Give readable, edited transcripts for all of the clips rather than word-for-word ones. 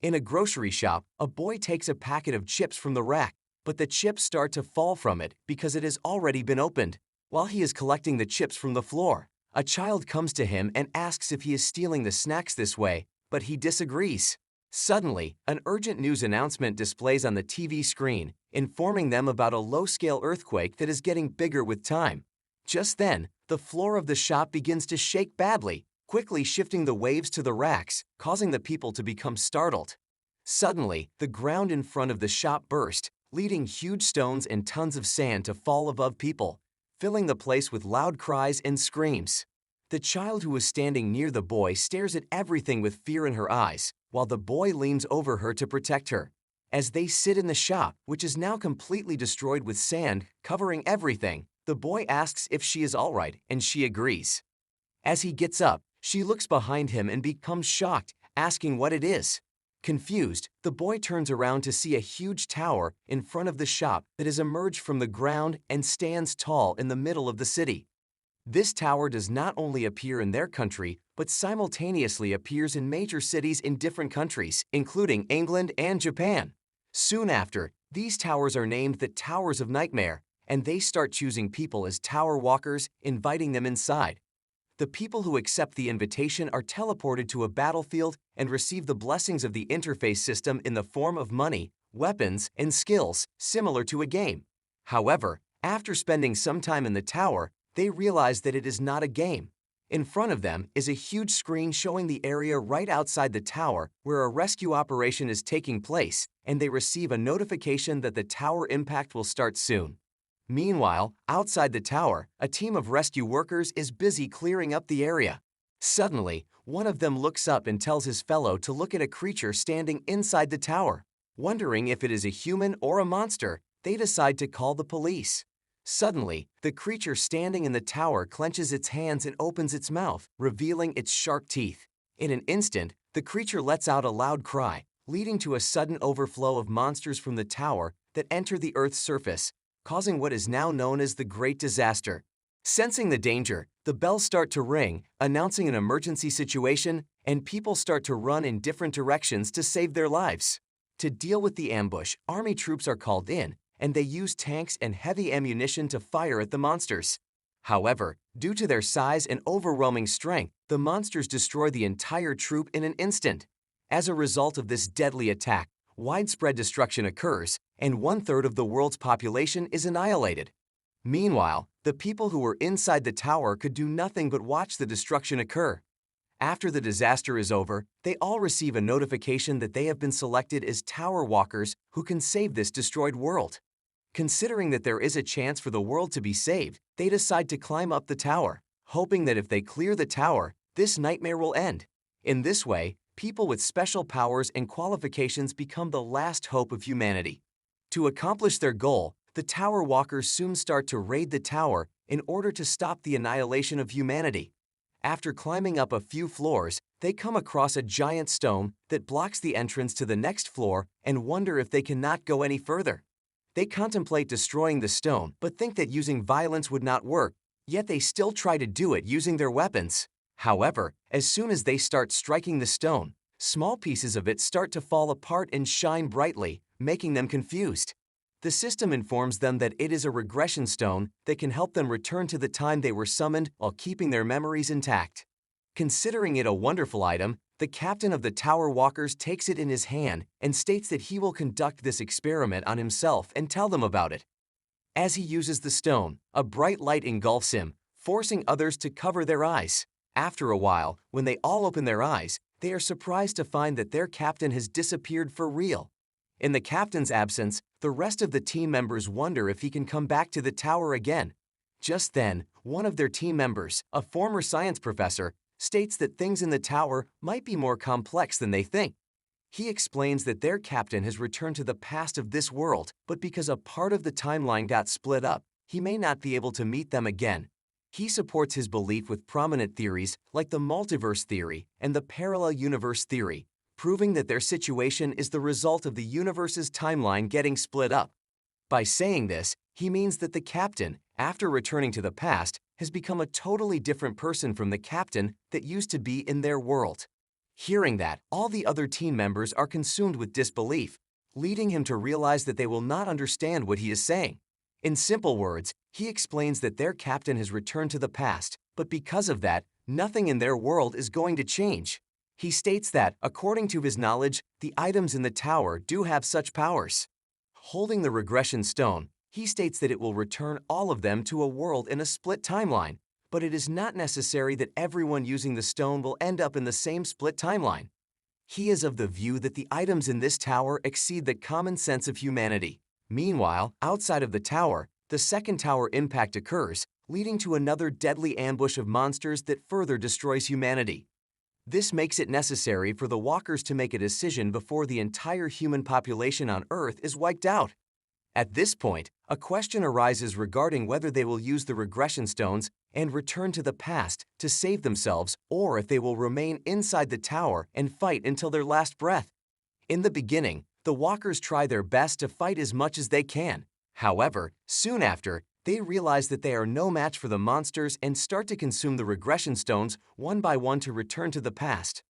In a grocery shop, a boy takes a packet of chips from the rack, but the chips start to fall from it because it has already been opened. While he is collecting the chips from the floor, a child comes to him and asks if he is stealing the snacks this way, but he disagrees. Suddenly, an urgent news announcement displays on the TV screen, informing them about a low-scale earthquake that is getting bigger with time. Just then, the floor of the shop begins to shake badly, quickly shifting the waves to the racks, causing the people to become startled. Suddenly, the ground in front of the shop burst, leading huge stones and tons of sand to fall above people, filling the place with loud cries and screams. The child who was standing near the boy stares at everything with fear in her eyes, while the boy leans over her to protect her. As they sit in the shop, which is now completely destroyed with sand covering everything, the boy asks if she is all right, and she agrees. As he gets up, she looks behind him and becomes shocked, asking what it is. Confused, the boy turns around to see a huge tower in front of the shop that has emerged from the ground and stands tall in the middle of the city. This tower does not only appear in their country, but simultaneously appears in major cities in different countries, including England and Japan. Soon after, these towers are named the Towers of Nightmare, and they start choosing people as tower walkers, inviting them inside. The people who accept the invitation are teleported to a battlefield and receive the blessings of the interface system in the form of money, weapons, and skills, similar to a game. However, after spending some time in the tower, they realize that it is not a game. In front of them is a huge screen showing the area right outside the tower where a rescue operation is taking place, and they receive a notification that the tower impact will start soon. Meanwhile, outside the tower, a team of rescue workers is busy clearing up the area. Suddenly, one of them looks up and tells his fellow to look at a creature standing inside the tower. Wondering if it is a human or a monster, they decide to call the police. Suddenly, the creature standing in the tower clenches its hands and opens its mouth, revealing its sharp teeth. In an instant, the creature lets out a loud cry, leading to a sudden overflow of monsters from the tower that enter the Earth's surface, causing what is now known as the Great Disaster. Sensing the danger, the bells start to ring, announcing an emergency situation, and people start to run in different directions to save their lives. To deal with the ambush, army troops are called in, and they use tanks and heavy ammunition to fire at the monsters. However, due to their size and overwhelming strength, the monsters destroy the entire troop in an instant. As a result of this deadly attack, widespread destruction occurs, and 1/3 of the world's population is annihilated. Meanwhile, the people who were inside the tower could do nothing but watch the destruction occur. After the disaster is over, they all receive a notification that they have been selected as tower walkers who can save this destroyed world. Considering that there is a chance for the world to be saved, they decide to climb up the tower, hoping that if they clear the tower, this nightmare will end. In this way, people with special powers and qualifications become the last hope of humanity. To accomplish their goal, the tower walkers soon start to raid the tower in order to stop the annihilation of humanity. After climbing up a few floors, they come across a giant stone that blocks the entrance to the next floor and wonder if they cannot go any further. They contemplate destroying the stone but think that using violence would not work, yet they still try to do it using their weapons. However, as soon as they start striking the stone, small pieces of it start to fall apart and shine brightly, making them confused. The system informs them that it is a regression stone that can help them return to the time they were summoned while keeping their memories intact. Considering it a wonderful item, the captain of the Tower Walkers takes it in his hand and states that he will conduct this experiment on himself and tell them about it. As he uses the stone, a bright light engulfs him, forcing others to cover their eyes. After a while, when they all open their eyes, they are surprised to find that their captain has disappeared for real. In the captain's absence, the rest of the team members wonder if he can come back to the tower again. Just then, one of their team members, a former science professor, states that things in the tower might be more complex than they think. He explains that their captain has returned to the past of this world, but because a part of the timeline got split up, he may not be able to meet them again. He supports his belief with prominent theories like the multiverse theory and the parallel universe theory, proving that their situation is the result of the universe's timeline getting split up. By saying this, he means that the captain, after returning to the past, has become a totally different person from the captain that used to be in their world. Hearing that, all the other team members are consumed with disbelief, leading him to realize that they will not understand what he is saying. In simple words, he explains that their captain has returned to the past, but because of that, nothing in their world is going to change. He states that, according to his knowledge, the items in the tower do have such powers. Holding the regression stone, he states that it will return all of them to a world in a split timeline, but it is not necessary that everyone using the stone will end up in the same split timeline. He is of the view that the items in this tower exceed the common sense of humanity. Meanwhile, outside of the tower, the second tower impact occurs, leading to another deadly ambush of monsters that further destroys humanity. This makes it necessary for the walkers to make a decision before the entire human population on Earth is wiped out. At this point, a question arises regarding whether they will use the regression stones and return to the past to save themselves, or if they will remain inside the tower and fight until their last breath. In the beginning, the walkers try their best to fight as much as they can. However, soon after, they realize that they are no match for the monsters and start to consume the regression stones one by one to return to the past.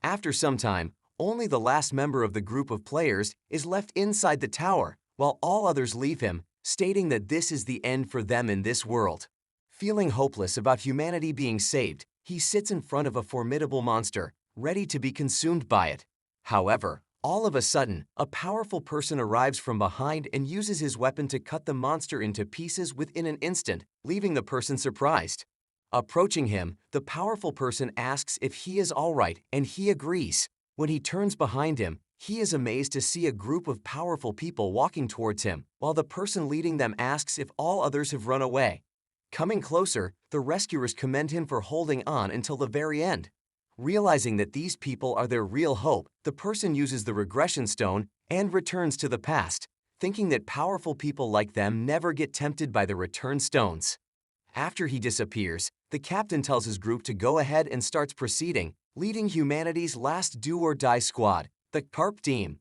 After some time, only the last member of the group of players is left inside the tower, while all others leave him, stating that this is the end for them in this world. Feeling hopeless about humanity being saved, he sits in front of a formidable monster, ready to be consumed by it. However, all of a sudden, a powerful person arrives from behind and uses his weapon to cut the monster into pieces within an instant, leaving the person surprised. Approaching him, the powerful person asks if he is all right, and he agrees. When he turns behind him, he is amazed to see a group of powerful people walking towards him, while the person leading them asks if all others have run away. Coming closer, the rescuers commend him for holding on until the very end. Realizing that these people are their real hope, the person uses the regression stone and returns to the past, thinking that powerful people like them never get tempted by the return stones. After he disappears, the captain tells his group to go ahead and starts proceeding, leading humanity's last do-or-die squad, the Carpe Diem.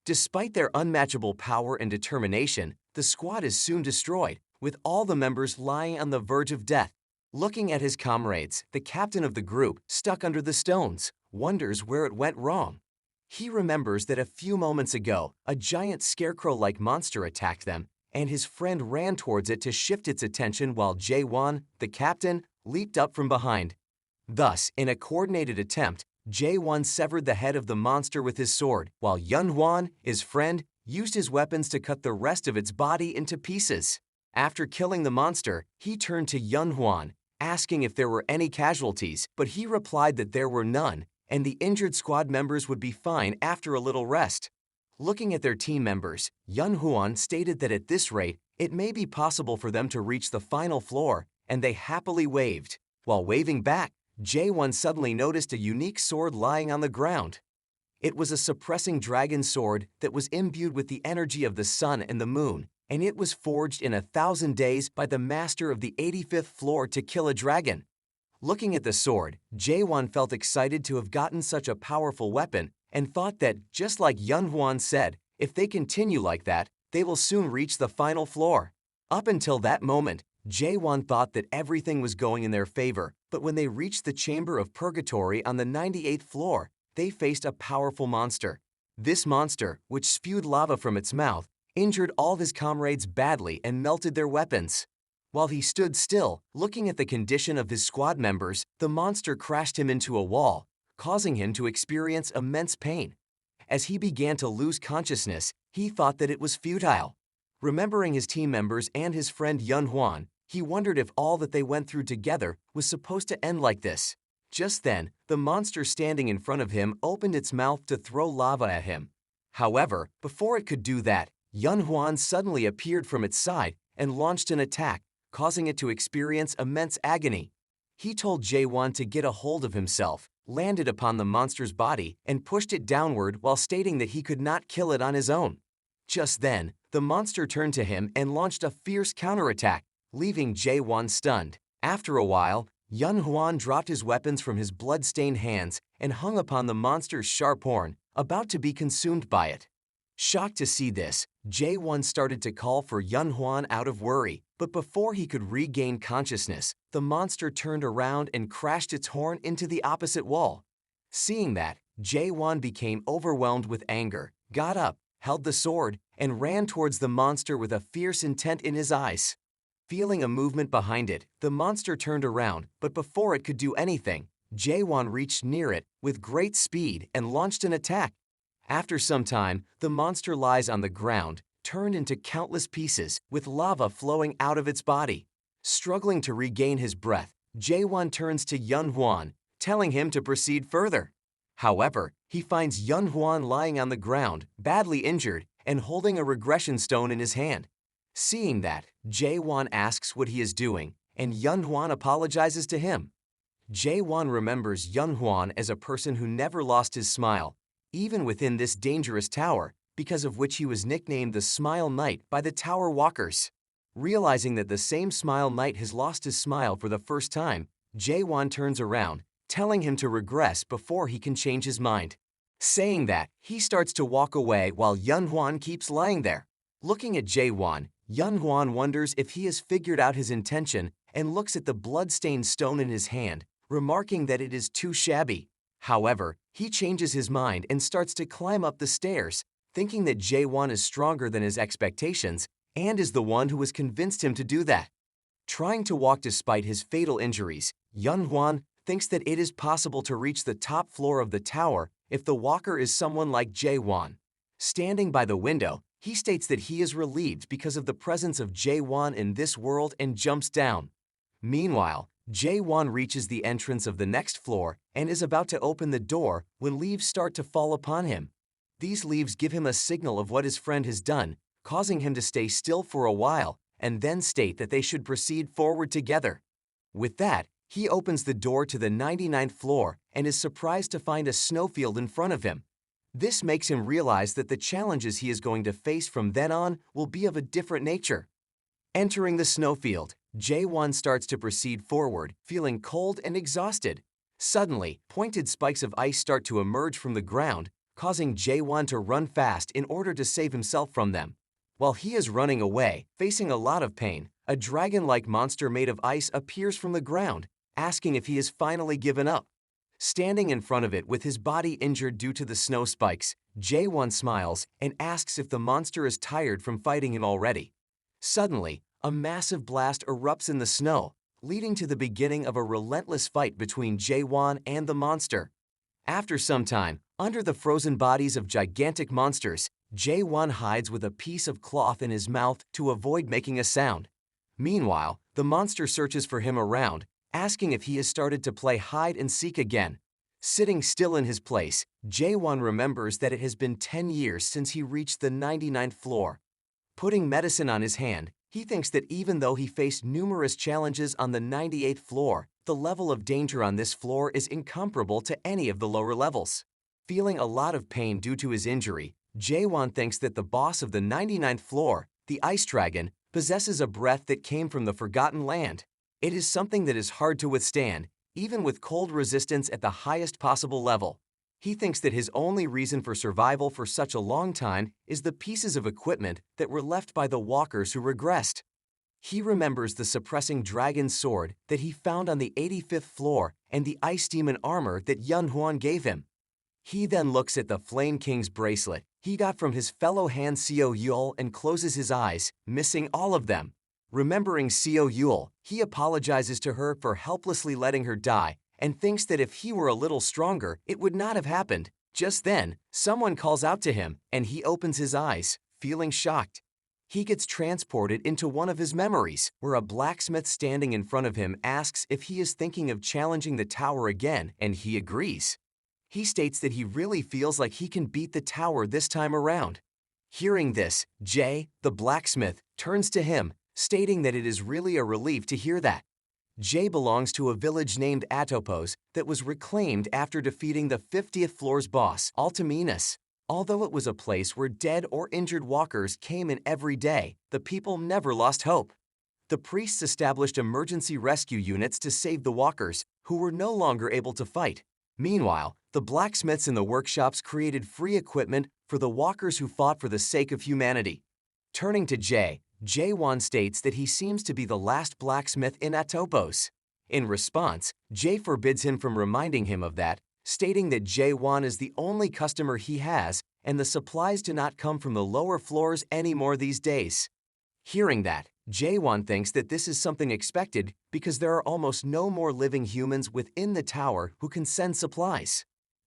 Despite their unmatchable power and determination, the squad is soon destroyed, with all the members lying on the verge of death. Looking at his comrades, the captain of the group, stuck under the stones, wonders where it went wrong. He remembers that a few moments ago, a giant scarecrow-like monster attacked them, and his friend ran towards it to shift its attention while Jae-won, the captain, leaped up from behind. Thus, in a coordinated attempt, Jae-won severed the head of the monster with his sword, while Yun-hwan, his friend, used his weapons to cut the rest of its body into pieces. After killing the monster, he turned to Yun-hwan, asking if there were any casualties, but he replied that there were none, and the injured squad members would be fine after a little rest. Looking at their team members, Yun-hwan stated that at this rate, it may be possible for them to reach the final floor, and they happily waved. While waving back, Jae-won suddenly noticed a unique sword lying on the ground. It was a suppressing dragon sword that was imbued with the energy of the sun and the moon, and it was forged in 1,000 days by the master of the 85th floor to kill a dragon. Looking at the sword, Jae-won felt excited to have gotten such a powerful weapon and thought that, just like Yun-hwan said, if they continue like that, they will soon reach the final floor. Up until that moment, Jae-won thought that everything was going in their favor, but when they reached the chamber of purgatory on the 98th floor, they faced a powerful monster. This monster, which spewed lava from its mouth, injured all of his comrades badly and melted their weapons. While he stood still, looking at the condition of his squad members, the monster crashed him into a wall, causing him to experience immense pain. As he began to lose consciousness, he thought that it was futile. Remembering his team members and his friend Yun-hwan, he wondered if all that they went through together was supposed to end like this. Just then, the monster standing in front of him opened its mouth to throw lava at him. However, before it could do that, Yun-hwan suddenly appeared from its side and launched an attack, causing it to experience immense agony. He told Jae-won to get a hold of himself, landed upon the monster's body, and pushed it downward while stating that he could not kill it on his own. Just then, the monster turned to him and launched a fierce counterattack, leaving Jae-won stunned. After a while, Yun-hwan dropped his weapons from his blood-stained hands and hung upon the monster's sharp horn, about to be consumed by it. Shocked to see this, Jae-won started to call for Yun-hwan out of worry, but before he could regain consciousness, the monster turned around and crashed its horn into the opposite wall. Seeing that, Jae-won became overwhelmed with anger, got up, held the sword, and ran towards the monster with a fierce intent in his eyes. Feeling a movement behind it, the monster turned around, but before it could do anything, Jae-won reached near it with great speed and launched an attack. After some time, the monster lies on the ground, turned into countless pieces, with lava flowing out of its body. Struggling to regain his breath, Jae-won turns to Yun-hwan, telling him to proceed further. However, he finds Yun-hwan lying on the ground, badly injured, and holding a regression stone in his hand. Seeing that, Jae-won asks what he is doing, and Yun-hwan apologizes to him. Jae-won remembers Yun-hwan as a person who never lost his smile, even within this dangerous tower, because of which he was nicknamed the Smile Knight by the Tower Walkers. Realizing that the same Smile Knight has lost his smile for the first time, Jae-won turns around, telling him to regress before he can change his mind. Saying that, he starts to walk away while Yun-hwan keeps lying there. Looking at Jae-won, Yun-hwan wonders if he has figured out his intention and looks at the blood-stained stone in his hand, remarking that it is too shabby. However, he changes his mind and starts to climb up the stairs, thinking that Jae-won is stronger than his expectations and is the one who has convinced him to do that. Trying to walk despite his fatal injuries, Yun-hwan thinks that it is possible to reach the top floor of the tower if the walker is someone like Jae-won. Standing by the window, he states that he is relieved because of the presence of Jae-won in this world and jumps down. Meanwhile, Jae-won reaches the entrance of the next floor and is about to open the door when leaves start to fall upon him. These leaves give him a signal of what his friend has done, causing him to stay still for a while and then state that they should proceed forward together. With that, he opens the door to the 99th floor and is surprised to find a snowfield in front of him. This makes him realize that the challenges he is going to face from then on will be of a different nature. Entering the snowfield, Jae-won starts to proceed forward, feeling cold and exhausted. Suddenly, pointed spikes of ice start to emerge from the ground, causing Jae-won to run fast in order to save himself from them. While he is running away, facing a lot of pain, a dragon-like monster made of ice appears from the ground, asking if he has finally given up. Standing in front of it with his body injured due to the snow spikes, Jae-won smiles and asks if the monster is tired from fighting him already. Suddenly, a massive blast erupts in the snow, leading to the beginning of a relentless fight between Jae-won and the monster. After some time, under the frozen bodies of gigantic monsters, Jae-won hides with a piece of cloth in his mouth to avoid making a sound. Meanwhile, the monster searches for him around, asking if he has started to play hide and seek again. Sitting still in his place, Jae-won remembers that it has been 10 years since he reached the 99th floor. Putting medicine on his hand, he thinks that even though he faced numerous challenges on the 98th floor, the level of danger on this floor is incomparable to any of the lower levels. Feeling a lot of pain due to his injury, Jae-won thinks that the boss of the 99th floor, the Ice Dragon, possesses a breath that came from the Forgotten Land. It is something that is hard to withstand, even with cold resistance at the highest possible level. He thinks that his only reason for survival for such a long time is the pieces of equipment that were left by the walkers who regressed. He remembers the suppressing dragon sword that he found on the 85th floor and the ice demon armor that Yun-hwan gave him. He then looks at the Flame King's bracelet he got from his fellow Han Seo-yul and closes his eyes, missing all of them. Remembering Seo-yul, he apologizes to her for helplessly letting her die and thinks that if he were a little stronger, it would not have happened. Just then, someone calls out to him and he opens his eyes, feeling shocked. He gets transported into one of his memories, where a blacksmith standing in front of him asks if he is thinking of challenging the tower again, and he agrees. He states that he really feels like he can beat the tower this time around. Hearing this, Jae, the blacksmith, turns to him, stating that it is really a relief to hear that. Jae belongs to a village named Atopos that was reclaimed after defeating the 50th floor's boss, Altaminus. Although it was a place where dead or injured walkers came in every day, the people never lost hope. The priests established emergency rescue units to save the walkers, who were no longer able to fight. Meanwhile, the blacksmiths in the workshops created free equipment for the walkers who fought for the sake of humanity. Turning to Jae, Jae-won states that he seems to be the last blacksmith in Atopos. In response, Jae forbids him from reminding him of that, stating that Jae-won is the only customer he has and the supplies do not come from the lower floors anymore these days. Hearing that, Jae-won thinks that this is something expected because there are almost no more living humans within the tower who can send supplies.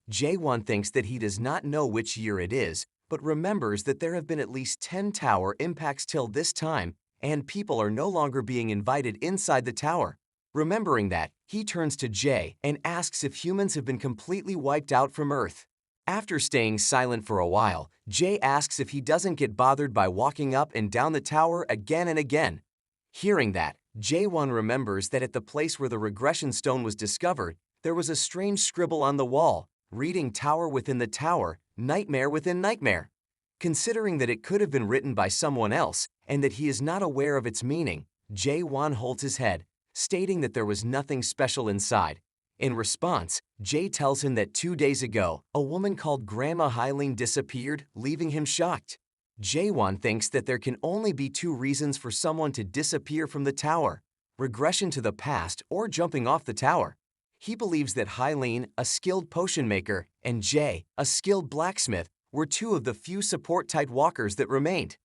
Jae-won thinks that he does not know which year it is, but remembers that there have been at least 10 tower impacts till this time, and people are no longer being invited inside the tower. Remembering that, he turns to Jae and asks if humans have been completely wiped out from Earth. After staying silent for a while, Jae asks if he doesn't get bothered by walking up and down the tower again and again. Hearing that, Jae-won remembers that at the place where the regression stone was discovered, there was a strange scribble on the wall, reading "Tower within the tower, nightmare within nightmare." Considering that it could have been written by someone else and that he is not aware of its meaning, Jae-won holds his head, stating that there was nothing special inside. In response, Jae tells him that 2 days ago, a woman called Grandma Hylene disappeared, leaving him shocked. Jae-won thinks that there can only be 2 reasons for someone to disappear from the tower: regression to the past or jumping off the tower. He believes that Hylene, a skilled potion maker, and Jae, a skilled blacksmith, were 2 of the few support-type walkers that remained.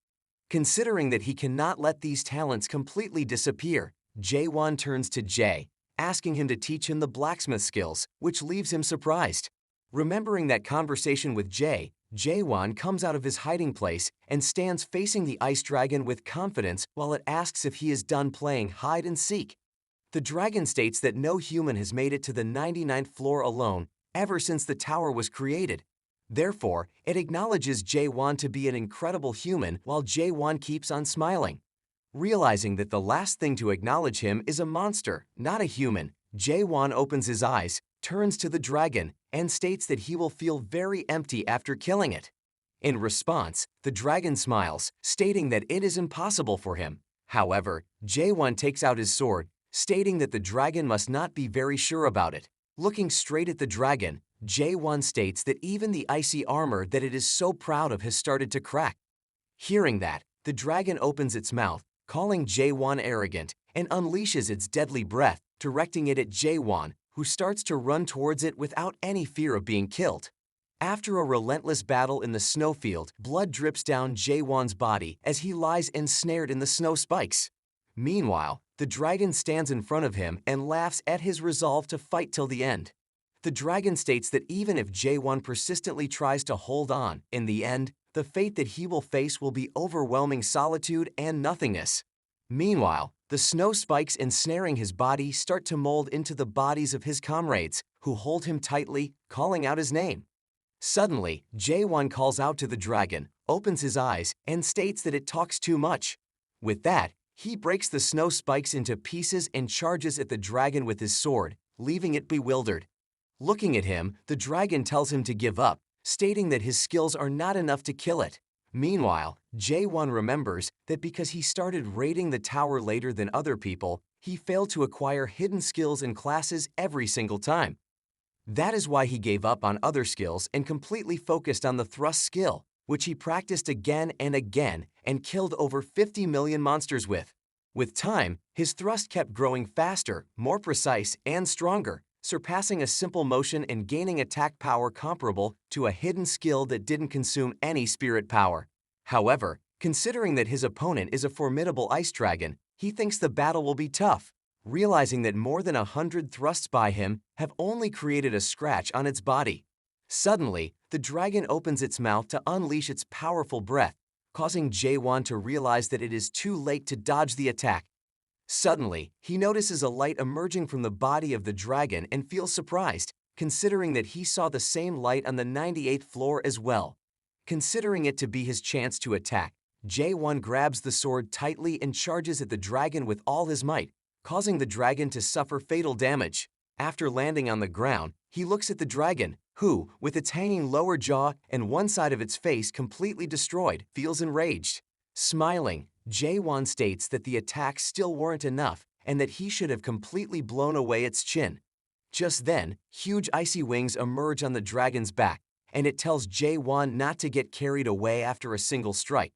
Considering that he cannot let these talents completely disappear, Jae-won turns to Jae, asking him to teach him the blacksmith skills, which leaves him surprised. Remembering that conversation with Jae, Jae-won comes out of his hiding place and stands facing the ice dragon with confidence while it asks if he is done playing hide and seek. The dragon states that no human has made it to the 99th floor alone ever since the tower was created. Therefore, it acknowledges Jae-won to be an incredible human while Jae-won keeps on smiling. Realizing that the last thing to acknowledge him is a monster, not a human, Jae-won opens his eyes, turns to the dragon, and states that he will feel very empty after killing it. In response, the dragon smiles, stating that it is impossible for him. However, Jae-won takes out his sword, stating that the dragon must not be very sure about it. Looking straight at the dragon, Jae-won states that even the icy armor that it is so proud of has started to crack. Hearing that, the dragon opens its mouth, calling Jae-won arrogant, and unleashes its deadly breath, directing it at Jae-won, who starts to run towards it without any fear of being killed. After a relentless battle in the snowfield, blood drips down Jae-won's body as he lies ensnared in the snow spikes. Meanwhile, the dragon stands in front of him and laughs at his resolve to fight till the end. The dragon states that even if Jae-won persistently tries to hold on, in the end, the fate that he will face will be overwhelming solitude and nothingness. Meanwhile, the snow spikes ensnaring his body start to mold into the bodies of his comrades, who hold him tightly, calling out his name. Suddenly, Jae-won calls out to the dragon, opens his eyes, and states that it talks too much. With that, he breaks the snow spikes into pieces and charges at the dragon with his sword, leaving it bewildered. Looking at him, the dragon tells him to give up, stating that his skills are not enough to kill it. Meanwhile, Jae-won remembers that because he started raiding the tower later than other people, he failed to acquire hidden skills and classes every single time. That is why he gave up on other skills and completely focused on the thrust skill, which he practiced again and again and killed over 50 million monsters with. With time, his thrust kept growing faster, more precise, and stronger, surpassing a simple motion and gaining attack power comparable to a hidden skill that didn't consume any spirit power. However, considering that his opponent is a formidable ice dragon, he thinks the battle will be tough, realizing that more than 100 thrusts by him have only created a scratch on its body. Suddenly, the dragon opens its mouth to unleash its powerful breath, causing Jae-won to realize that it is too late to dodge the attack. Suddenly, he notices a light emerging from the body of the dragon and feels surprised, considering that he saw the same light on the 98th floor as well. Considering it to be his chance to attack, Jae-won grabs the sword tightly and charges at the dragon with all his might, causing the dragon to suffer fatal damage. After landing on the ground, he looks at the dragon, who, with its hanging lower jaw and one side of its face completely destroyed, feels enraged. Smiling, Jae-won states that the attacks still weren't enough and that he should have completely blown away its chin. Just then, huge icy wings emerge on the dragon's back, and it tells Jae-won not to get carried away after a single strike.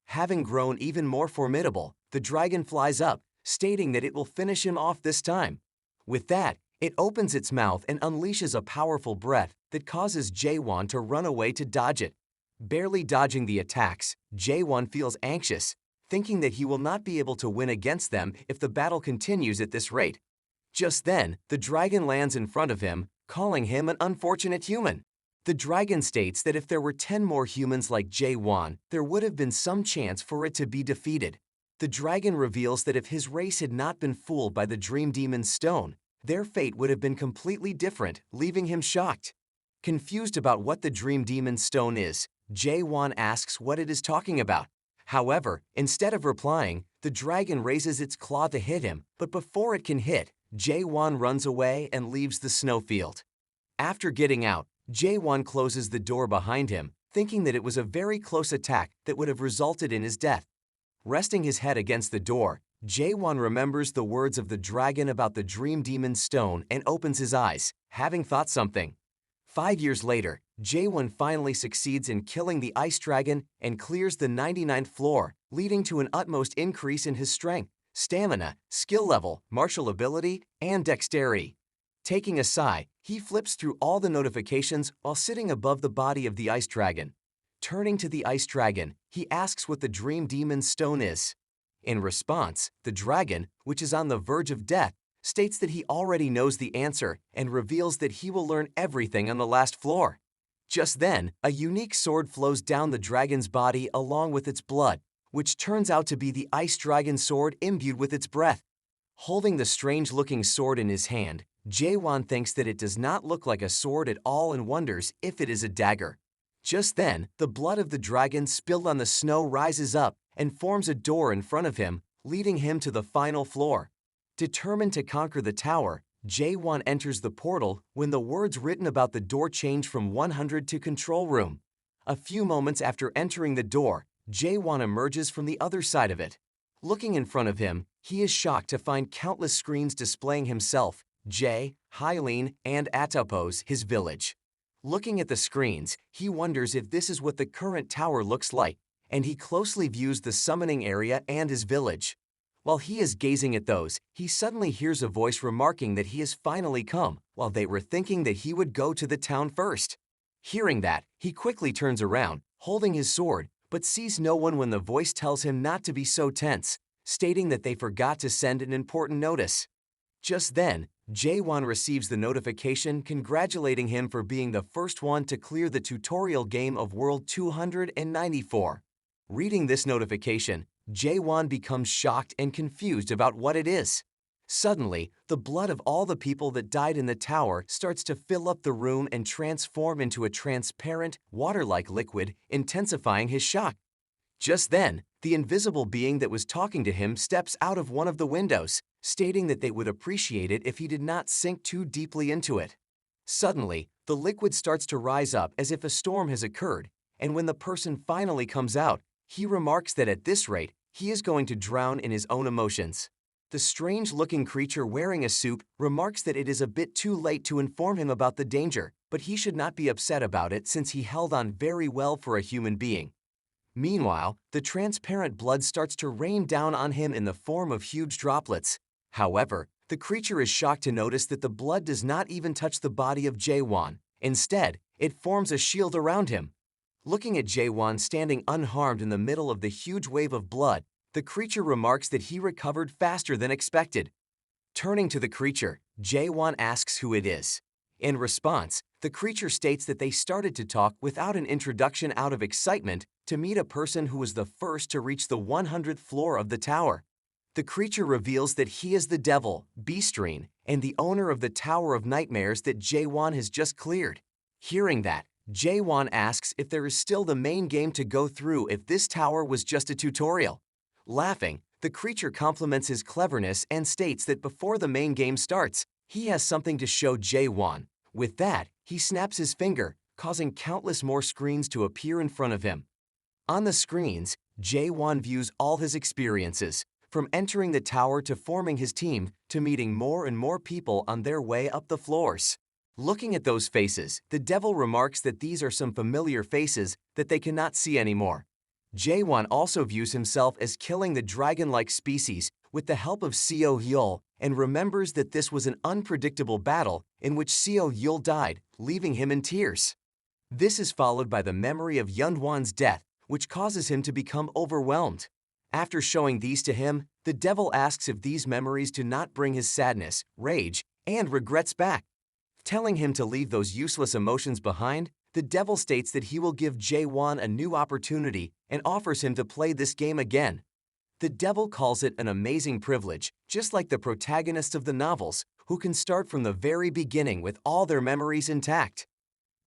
Having grown even more formidable, the dragon flies up, stating that it will finish him off this time. With that, It opens its mouth and unleashes a powerful breath that causes Jae-won to run away to dodge it. Barely dodging the attacks, Jae-won feels anxious, thinking that he will not be able to win against them if the battle continues at this rate. Just then, the dragon lands in front of him, calling him an unfortunate human. The dragon states that if there were 10 more humans like Jae-won, there would have been some chance for it to be defeated. The dragon reveals that if his race had not been fooled by the Dream Demon's stone, their fate would have been completely different, leaving him shocked. Confused about what the Dream Demon's stone is, Jae-won asks what it is talking about. However, instead of replying, the dragon raises its claw to hit him, but before it can hit, Jae-won runs away and leaves the snowfield. After getting out, Jae-won closes the door behind him, thinking that it was a very close attack that would have resulted in his death. Resting his head against the door, Jae-won remembers the words of the dragon about the Dream Demon's stone and opens his eyes, having thought something. 5 years later, Jae-won finally succeeds in killing the ice dragon and clears the 99th floor, leading to an utmost increase in his strength, stamina, skill level, martial ability, and dexterity. Taking a sigh, he flips through all the notifications while sitting above the body of the ice dragon. Turning to the ice dragon, he asks what the Dream Demon's stone is. In response, the dragon, which is on the verge of death, states that he already knows the answer and reveals that he will learn everything on the last floor. Just then, a unique sword flows down the dragon's body along with its blood, which turns out to be the ice dragon sword imbued with its breath. Holding the strange-looking sword in his hand, Jae-won thinks that it does not look like a sword at all and wonders if it is a dagger. Just then, the blood of the dragon spilled on the snow rises up and forms a door in front of him, leading him to the final floor. Determined to conquer the tower, Jae-won enters the portal when the words written about the door change from 100 to control room. A few moments after entering the door, Jae-won emerges from the other side of it. Looking in front of him, he is shocked to find countless screens displaying himself, Jae, Hylene, and Atopos, his village. Looking at the screens, he wonders if this is what the current tower looks like, and he closely views the summoning area and his village. While he is gazing at those, he suddenly hears a voice remarking that he has finally come, while they were thinking that he would go to the town first. Hearing that, he quickly turns around, holding his sword, but sees no one when the voice tells him not to be so tense, stating that they forgot to send an important notice. Just then, Jae-won receives the notification congratulating him for being the first one to clear the tutorial game of World 294. Reading this notification, Jae-won becomes shocked and confused about what it is. Suddenly, the blood of all the people that died in the tower starts to fill up the room and transform into a transparent, water-like liquid, intensifying his shock. Just then, the invisible being that was talking to him steps out of one of the windows, stating that they would appreciate it if he did not sink too deeply into it. Suddenly, the liquid starts to rise up as if a storm has occurred, and when the person finally comes out, he remarks that at this rate, he is going to drown in his own emotions. The strange-looking creature wearing a suit remarks that it is a bit too late to inform him about the danger, but he should not be upset about it since he held on very well for a human being. Meanwhile, the transparent blood starts to rain down on him in the form of huge droplets. However, the creature is shocked to notice that the blood does not even touch the body of Jae-won. Instead, it forms a shield around him. Looking at Jae-won standing unharmed in the middle of the huge wave of blood, the creature remarks that he recovered faster than expected. Turning to the creature, Jae-won asks who it is. In response, the creature states that they started to talk without an introduction out of excitement to meet a person who was the first to reach the 100th floor of the tower. The creature reveals that he is the devil, Beastrine, and the owner of the Tower of Nightmares that Jae-won has just cleared. Hearing that, Jae-won asks if there is still the main game to go through if this tower was just a tutorial. Laughing, the creature compliments his cleverness and states that before the main game starts, he has something to show Jae-won. With that, he snaps his finger, causing countless more screens to appear in front of him. On the screens, Jae-won views all his experiences, from entering the tower to forming his team to meeting more and more people on their way up the floors. Looking at those faces, the devil remarks that these are some familiar faces that they cannot see anymore. Jae-won also views himself as killing the dragon-like species with the help of Seo Hyul and remembers that this was an unpredictable battle in which Seo Yul died, leaving him in tears. This is followed by the memory of Yundwan's death, which causes him to become overwhelmed. After showing these to him, the devil asks if these memories do not bring his sadness, rage, and regrets back. Telling him to leave those useless emotions behind, the devil states that he will give Jae-won a new opportunity and offers him to play this game again. The devil calls it an amazing privilege, just like the protagonists of the novels, who can start from the very beginning with all their memories intact.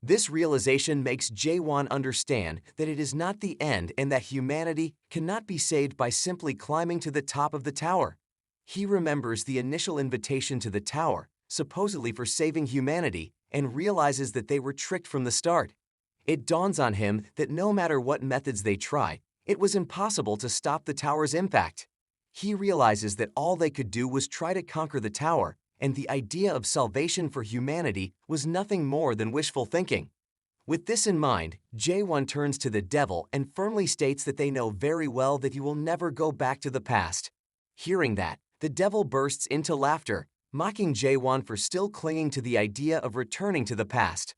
This realization makes Jae-won understand that it is not the end and that humanity cannot be saved by simply climbing to the top of the tower. He remembers the initial invitation to the tower, supposedly for saving humanity, and realizes that they were tricked from the start. It dawns on him that no matter what methods they try, it was impossible to stop the tower's impact. He realizes that all they could do was try to conquer the tower, and the idea of salvation for humanity was nothing more than wishful thinking. With this in mind, Jae-won turns to the devil and firmly states that they know very well that he will never go back to the past. Hearing that, the devil bursts into laughter, mocking Jae-won for still clinging to the idea of returning to the past.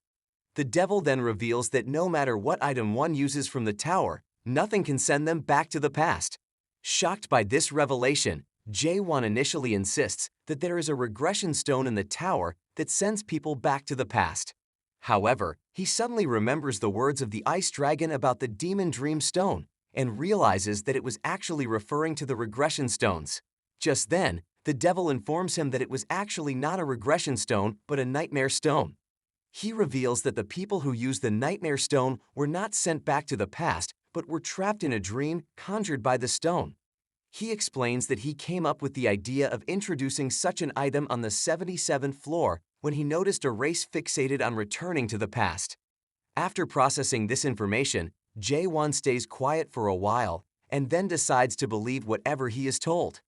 The devil then reveals that no matter what item one uses from the tower, nothing can send them back to the past. Shocked by this revelation, Jae-won initially insists that there is a regression stone in the tower that sends people back to the past. However, he suddenly remembers the words of the ice dragon about the demon dream stone and realizes that it was actually referring to the regression stones. Just then, the devil informs him that it was actually not a regression stone but a nightmare stone. He reveals that the people who used the nightmare stone were not sent back to the past but were trapped in a dream conjured by the stone. He explains that he came up with the idea of introducing such an item on the 77th floor when he noticed a race fixated on returning to the past. After processing this information, Jae-won stays quiet for a while and then decides to believe whatever he is told.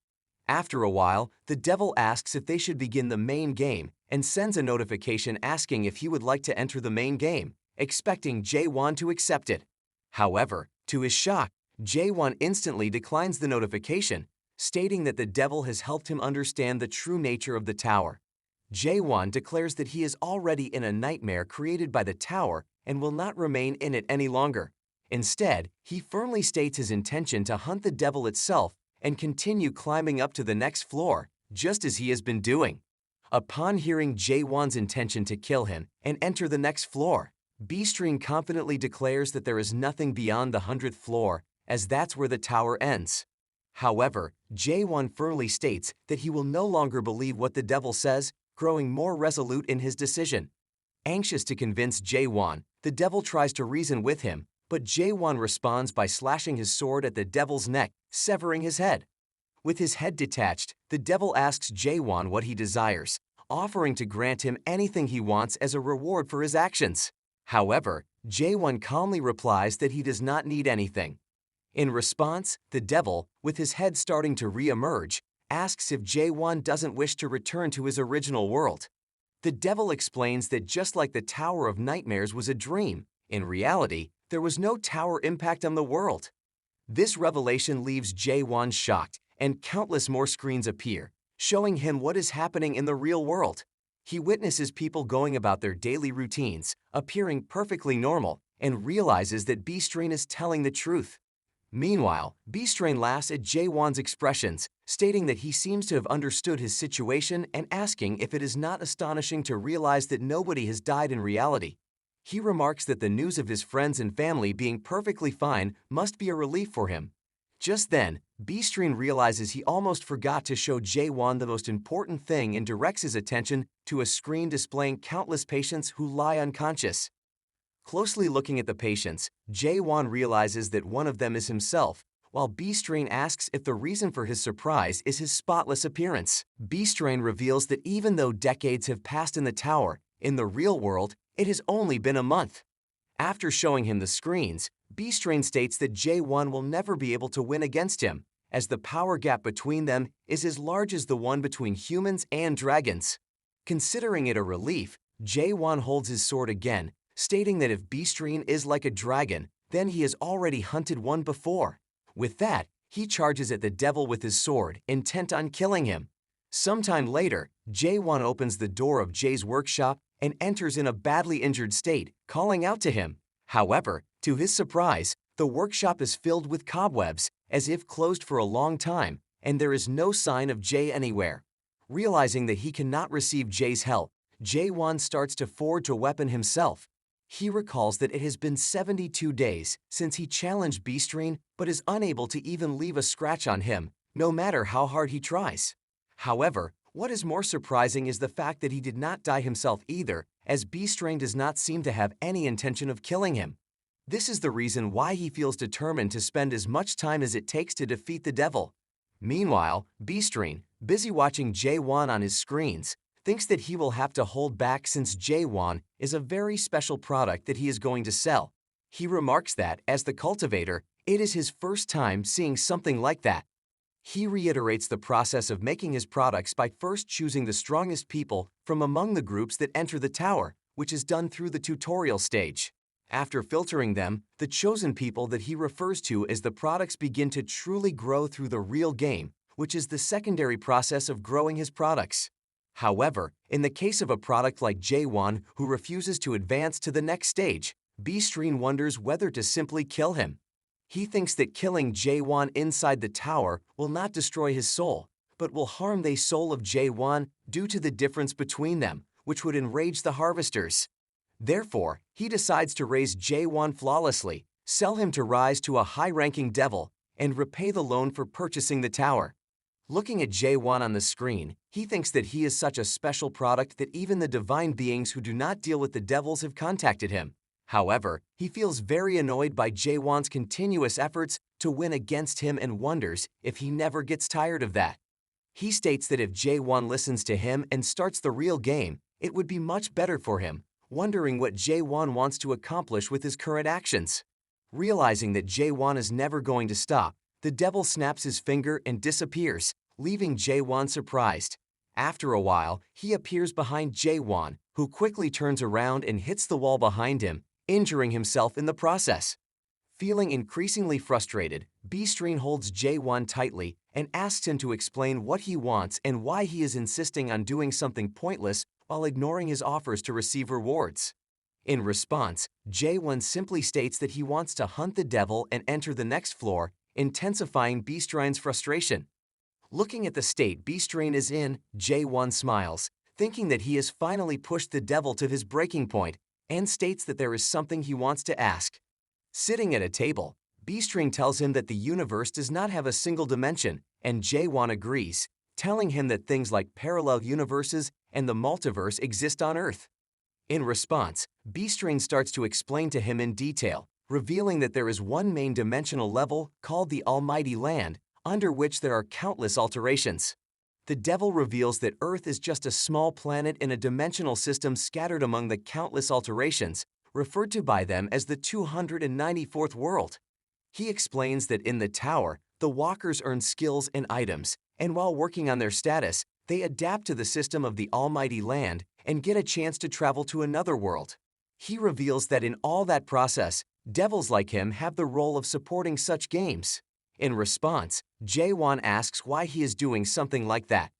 After a while, the devil asks if they should begin the main game and sends a notification asking if he would like to enter the main game, expecting Jae-won to accept it. However, to his shock, Jae-won instantly declines the notification, stating that the devil has helped him understand the true nature of the tower. Jae-won declares that he is already in a nightmare created by the tower and will not remain in it any longer. Instead, he firmly states his intention to hunt the devil itself and continue climbing up to the next floor, just as he has been doing. Upon hearing Jae-won's intention to kill him and enter the next floor, B-String confidently declares that there is nothing beyond the 100th floor, as that's where the tower ends. However, Jae-won firmly states that he will no longer believe what the devil says, growing more resolute in his decision. Anxious to convince Jae-won, the devil tries to reason with him, but Jae-won responds by slashing his sword at the devil's neck, severing his head. With his head detached, the devil asks Jae-won what he desires, offering to grant him anything he wants as a reward for his actions. However, Jae-won calmly replies that he does not need anything. In response, the devil, with his head starting to re-emerge, asks if Jae-won doesn't wish to return to his original world. The devil explains that just like the Tower of Nightmares was a dream, in reality, there was no tower impact on the world. This revelation leaves Jae-won shocked, and countless more screens appear, showing him what is happening in the real world. He witnesses people going about their daily routines, appearing perfectly normal, and realizes that B-Strain is telling the truth. Meanwhile, B-Strain laughs at Jae-won's expressions, stating that he seems to have understood his situation and asking if it is not astonishing to realize that nobody has died in reality. He remarks that the news of his friends and family being perfectly fine must be a relief for him. Just then, B-Strain realizes he almost forgot to show Jae-won the most important thing and directs his attention to a screen displaying countless patients who lie unconscious. Closely looking at the patients, Jae-won realizes that one of them is himself, while B-Strain asks if the reason for his surprise is his spotless appearance. B-Strain reveals that even though decades have passed in the tower, in the real world, it has only been a month. After showing him the screens, B-Strain states that Jae-won will never be able to win against him, as the power gap between them is as large as the one between humans and dragons. Considering it a relief, Jae-won holds his sword again, stating that if B-Strain is like a dragon, then he has already hunted one before. With that, he charges at the devil with his sword, intent on killing him. Sometime later, Jae-won opens the door of Jae's workshop and enters in a badly injured state, calling out to him. However, to his surprise, the workshop is filled with cobwebs, as if closed for a long time, and there is no sign of Jae anywhere. Realizing that he cannot receive Jae's help, Jae-won starts to forge a weapon himself. He recalls that it has been 72 days since he challenged Beastring but is unable to even leave a scratch on him, no matter how hard he tries. However, what is more surprising is the fact that he did not die himself either, as Beastring does not seem to have any intention of killing him. This is the reason why he feels determined to spend as much time as it takes to defeat the devil. Meanwhile, Beastring, busy watching Jae-won on his screens, thinks that he will have to hold back since Jae-won is a very special product that he is going to sell. He remarks that, as the cultivator, it is his first time seeing something like that. He reiterates the process of making his products by first choosing the strongest people from among the groups that enter the tower, which is done through the tutorial stage. After filtering them, the chosen people that he refers to as the products begin to truly grow through the real game, which is the secondary process of growing his products. However, in the case of a product like Jae-won who refuses to advance to the next stage, Beastring wonders whether to simply kill him. He thinks that killing Jae-won inside the tower will not destroy his soul, but will harm the soul of Jae-won due to the difference between them, which would enrage the harvesters. Therefore, he decides to raise Jae-won flawlessly, sell him to rise to a high-ranking devil, and repay the loan for purchasing the tower. Looking at Jae-won on the screen, he thinks that he is such a special product that even the divine beings who do not deal with the devils have contacted him. However, he feels very annoyed by Jae-won's continuous efforts to win against him and wonders if he never gets tired of that. He states that if Jae-won listens to him and starts the real game, it would be much better for him, wondering what Jae-won wants to accomplish with his current actions. Realizing that Jae-won is never going to stop, the devil snaps his finger and disappears, leaving Jae-won surprised. After a while, he appears behind Jae-won, who quickly turns around and hits the wall behind him, injuring himself in the process. Feeling increasingly frustrated, Beastring holds Jae-won tightly and asks him to explain what he wants and why he is insisting on doing something pointless while ignoring his offers to receive rewards. In response, Jae-won simply states that he wants to hunt the devil and enter the next floor, intensifying Beastring's frustration. Looking at the state Beastring is in, Jae-won smiles, thinking that he has finally pushed the devil to his breaking point, and states that there is something he wants to ask. Sitting at a table, Beastring tells him that the universe does not have a single dimension, and Jae-won agrees, telling him that things like parallel universes and the multiverse exist on Earth. In response, Beastring starts to explain to him in detail, revealing that there is one main dimensional level called the Almighty Land, under which there are countless alterations. The devil reveals that Earth is just a small planet in a dimensional system scattered among the countless alterations, referred to by them as the 294th world. He explains that in the tower, the walkers earn skills and items, and while working on their status, they adapt to the system of the Almighty Land and get a chance to travel to another world. He reveals that in all that process, devils like him have the role of supporting such games. In response, Jae-won asks why he is doing something like that.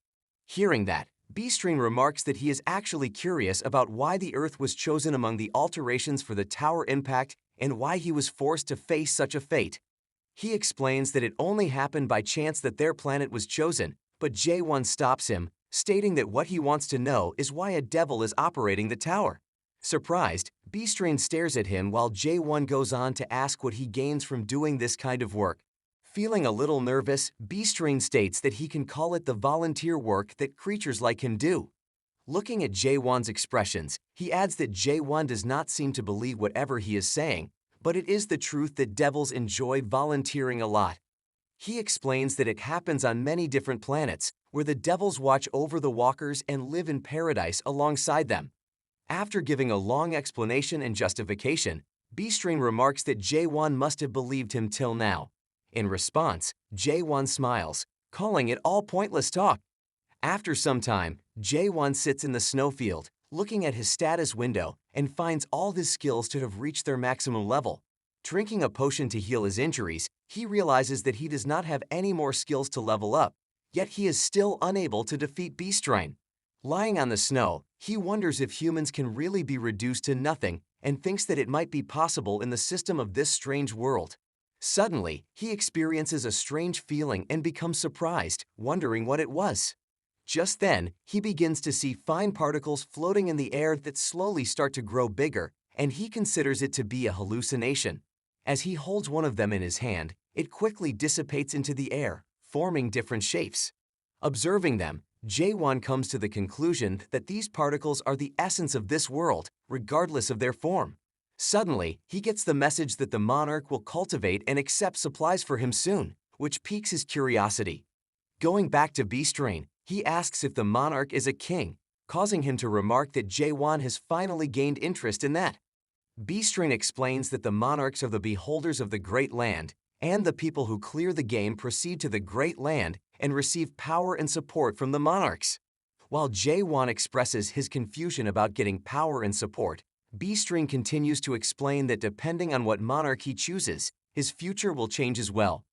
Hearing that, Beastring remarks that he is actually curious about why the Earth was chosen among the alterations for the tower impact and why he was forced to face such a fate. He explains that it only happened by chance that their planet was chosen, but Jae-won stops him, stating that what he wants to know is why a devil is operating the tower. Surprised, Beastring stares at him while Jae-won goes on to ask what he gains from doing this kind of work. Feeling a little nervous, Beastring states that he can call it the volunteer work that creatures like him do. Looking at Jae-won's expressions, he adds that Jae-won does not seem to believe whatever he is saying, but it is the truth that devils enjoy volunteering a lot. He explains that it happens on many different planets, where the devils watch over the walkers and live in paradise alongside them. After giving a long explanation and justification, Beastring remarks that Jae-won must have believed him till now. In response, Jae-won smiles, calling it all pointless talk. After some time, Jae-won sits in the snowfield, looking at his status window, and finds all his skills to have reached their maximum level. Drinking a potion to heal his injuries, he realizes that he does not have any more skills to level up. yet he is still unable to defeat Beastrain. Lying on the snow, he wonders if humans can really be reduced to nothing and thinks that it might be possible in the system of this strange world. Suddenly, he experiences a strange feeling and becomes surprised, wondering what it was. Just then, he begins to see fine particles floating in the air that slowly start to grow bigger, and he considers it to be a hallucination. As he holds one of them in his hand, it quickly dissipates into the air, forming different shapes. Observing them, Jae-won comes to the conclusion that these particles are the essence of this world, regardless of their form. Suddenly, he gets the message that the monarch will cultivate and accept supplies for him soon, which piques his curiosity. Going back to Beastrain, he asks if the monarch is a king, causing him to remark that Jae-won has finally gained interest in that. Beastrain explains that the monarchs are the beholders of the great land, and the people who clear the game proceed to the great land and receive power and support from the monarchs. While Jae-won expresses his confusion about getting power and support, Beastrain continues to explain that depending on what monarch he chooses, his future will change as well.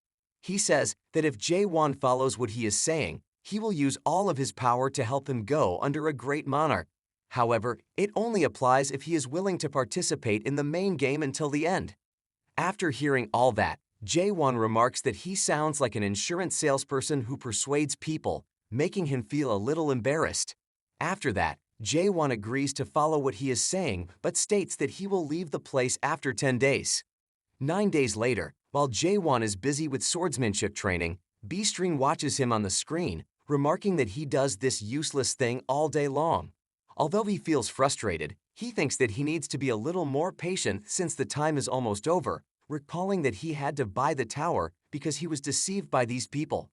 He says that if Jae-won follows what he is saying, he will use all of his power to help him go under a great monarch. However, it only applies if he is willing to participate in the main game until the end. After hearing all that, Jae-won remarks that he sounds like an insurance salesperson who persuades people, making him feel a little embarrassed. After that, Jae-won agrees to follow what he is saying but states that he will leave the place after 10 days. 9 days later, while Jae-won is busy with swordsmanship training, Beastrain watches him on the screen, remarking that he does this useless thing all day long. Although he feels frustrated, he thinks that he needs to be a little more patient since the time is almost over, recalling that he had to buy the tower because he was deceived by these people.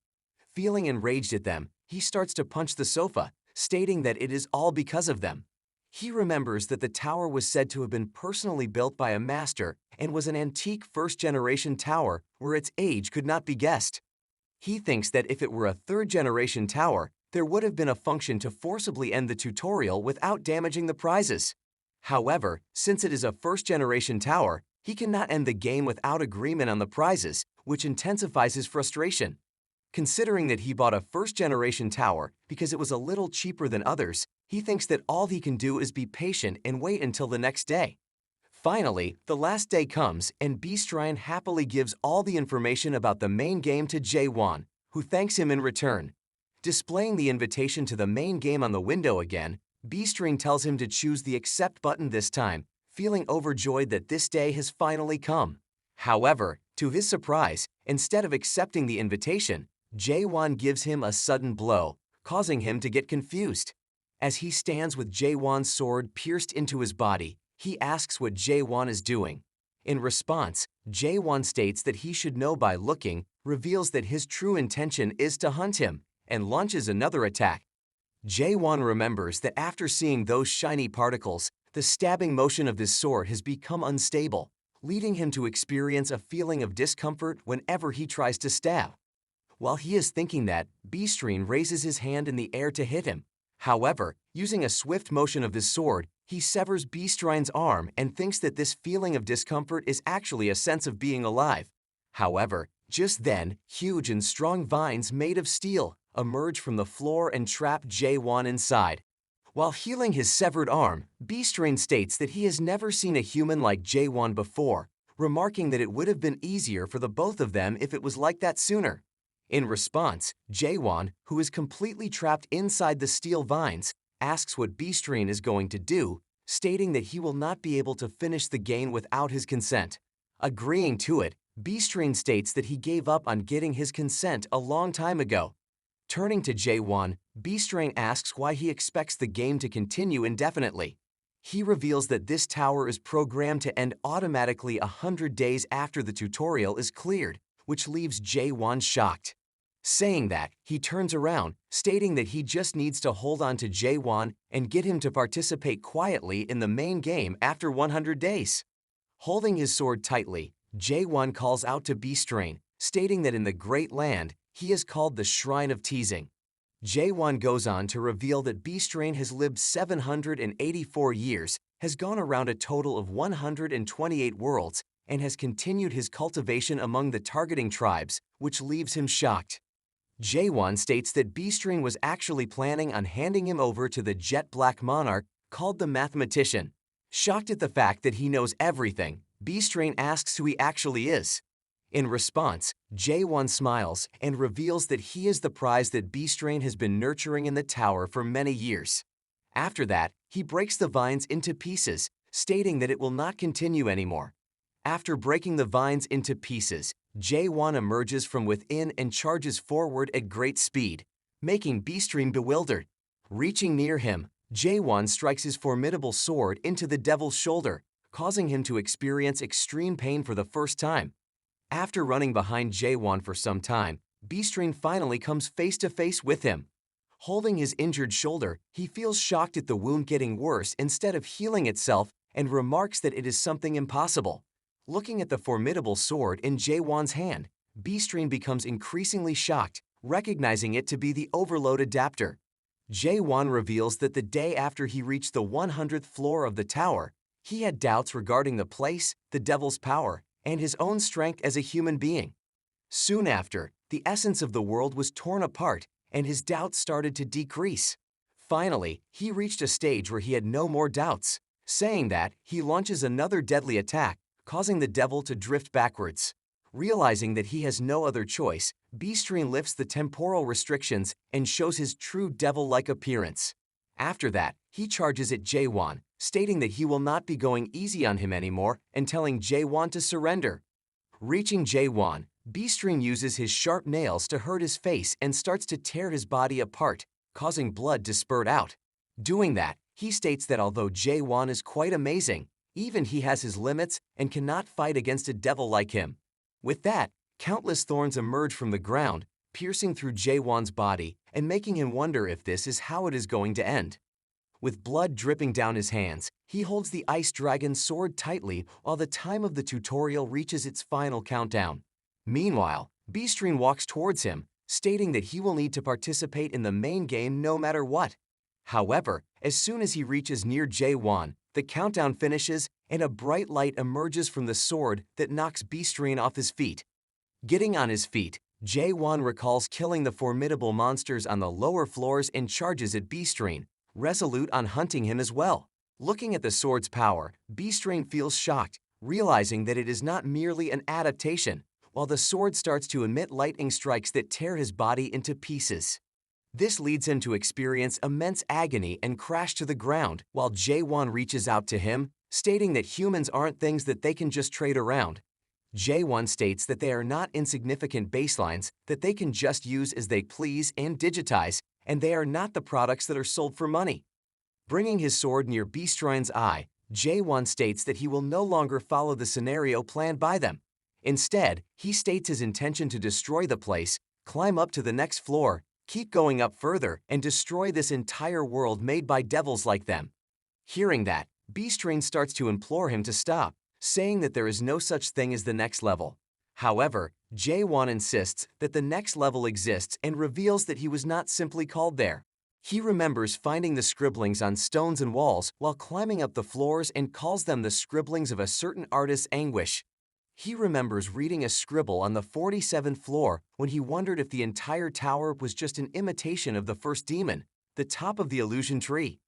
Feeling enraged at them, he starts to punch the sofa, stating that it is all because of them. He remembers that the tower was said to have been personally built by a master and was an antique first-generation tower where its age could not be guessed. He thinks that if it were a third-generation tower, there would have been a function to forcibly end the tutorial without damaging the prizes. However, since it is a first-generation tower, he cannot end the game without agreement on the prizes, which intensifies his frustration. Considering that he bought a first-generation tower because it was a little cheaper than others, he thinks that all he can do is be patient and wait until the next day. Finally, the last day comes and Beastrain happily gives all the information about the main game to Jae-won, who thanks him in return. Displaying the invitation to the main game on the window again, Beastrain tells him to choose the accept button this time, feeling overjoyed that this day has finally come. However, to his surprise, instead of accepting the invitation, Jae-won gives him a sudden blow, causing him to get confused. As he stands with Jae-won's sword pierced into his body, he asks what Jae-won is doing. In response, Jae-won states that he should know by looking, reveals that his true intention is to hunt him, and launches another attack. Jae-won remembers that after seeing those shiny particles, the stabbing motion of his sword has become unstable, leading him to experience a feeling of discomfort whenever he tries to stab. While he is thinking that, Beastrain raises his hand in the air to hit him. However, using a swift motion of his sword, he severs Beastrain's arm and thinks that this feeling of discomfort is actually a sense of being alive. However, just then, huge and strong vines made of steel emerge from the floor and trap Jae-won inside. While healing his severed arm, Beastrain states that he has never seen a human like Jae-won before, remarking that it would have been easier for the both of them if it was like that sooner. In response, Jae-won, who is completely trapped inside the steel vines, asks what Beastrain is going to do, stating that he will not be able to finish the game without his consent. Agreeing to it, Beastrain states that he gave up on getting his consent a long time ago. Turning to Jae-won, Beastrain asks why he expects the game to continue indefinitely. He reveals that this tower is programmed to end automatically 100 days after the tutorial is cleared, which leaves Jae-won shocked. Saying that, he turns around, stating that he just needs to hold on to Jae-won and get him to participate quietly in the main game after 100 days. Holding his sword tightly, Jae-won calls out to Beastrain, stating that in the Great Land, he is called the Shrine of Teasing. Jae-won goes on to reveal that Beastrain has lived 784 years, has gone around a total of 128 worlds, and has continued his cultivation among the targeting tribes, which leaves him shocked. Jaewon states that Beastring was actually planning on handing him over to the jet black monarch called the mathematician. Shocked at the fact that he knows everything, Beastring asks who he actually is. In response, Jaewon smiles and reveals that he is the prize that Beastring has been nurturing in the tower for many years. After that, he breaks the vines into pieces, stating that it will not continue anymore. After breaking the vines into pieces, Jaewon emerges from within and charges forward at great speed, making Beastring bewildered. Reaching near him, Jaewon strikes his formidable sword into the devil's shoulder, causing him to experience extreme pain for the first time. After running behind Jaewon for some time, Beastring finally comes face to face with him. Holding his injured shoulder, he feels shocked at the wound getting worse instead of healing itself and remarks that it is something impossible. Looking at the formidable sword in Jaewon's hand, Beastring becomes increasingly shocked, recognizing it to be the overload adapter. Jaewon reveals that the day after he reached the 100th floor of the tower, he had doubts regarding the place, the devil's power, and his own strength as a human being. Soon after, the essence of the world was torn apart and his doubts started to decrease. Finally, he reached a stage where he had no more doubts. Saying that, he launches another deadly attack, causing the devil to drift backwards. Realizing that he has no other choice, Beastring lifts the temporal restrictions and shows his true devil-like appearance. After that, he charges at Jaewon, stating that he will not be going easy on him anymore and telling Jaewon to surrender. Reaching Jaewon, Beastring uses his sharp nails to hurt his face and starts to tear his body apart, causing blood to spurt out. Doing that, he states that although Jaewon is quite amazing, even he has his limits and cannot fight against a devil like him. With that, countless thorns emerge from the ground, piercing through Jaewon's body and making him wonder if this is how it is going to end. With blood dripping down his hands, he holds the Ice Dragon's sword tightly while the time of the tutorial reaches its final countdown. Meanwhile, Beastring walks towards him, stating that he will need to participate in the main game no matter what. However, as soon as he reaches near Jaewon, the countdown finishes and a bright light emerges from the sword that knocks Beastring off his feet. Getting on his feet, Jaewon recalls killing the formidable monsters on the lower floors and charges at Beastring, resolute on hunting him as well. Looking at the sword's power, Beastring feels shocked, realizing that it is not merely an adaptation, while the sword starts to emit lightning strikes that tear his body into pieces. This leads him to experience immense agony and crash to the ground while Jaewon reaches out to him, stating that humans aren't things that they can just trade around. Jaewon states that they are not insignificant baselines that they can just use as they please and digitize, and they are not the products that are sold for money. Bringing his sword near Beastring's eye, Jaewon states that he will no longer follow the scenario planned by them. Instead, he states his intention to destroy the place, climb up to the next floor, keep going up further, and destroy this entire world made by devils like them. Hearing that, Beastring starts to implore him to stop, saying that there is no such thing as the next level. However, Jaewon insists that the next level exists and reveals that he was not simply called there. He remembers finding the scribblings on stones and walls while climbing up the floors and calls them the scribblings of a certain artist's anguish. He remembers reading a scribble on the 47th floor when he wondered if the entire tower was just an imitation of the first demon, the top of the illusion tree.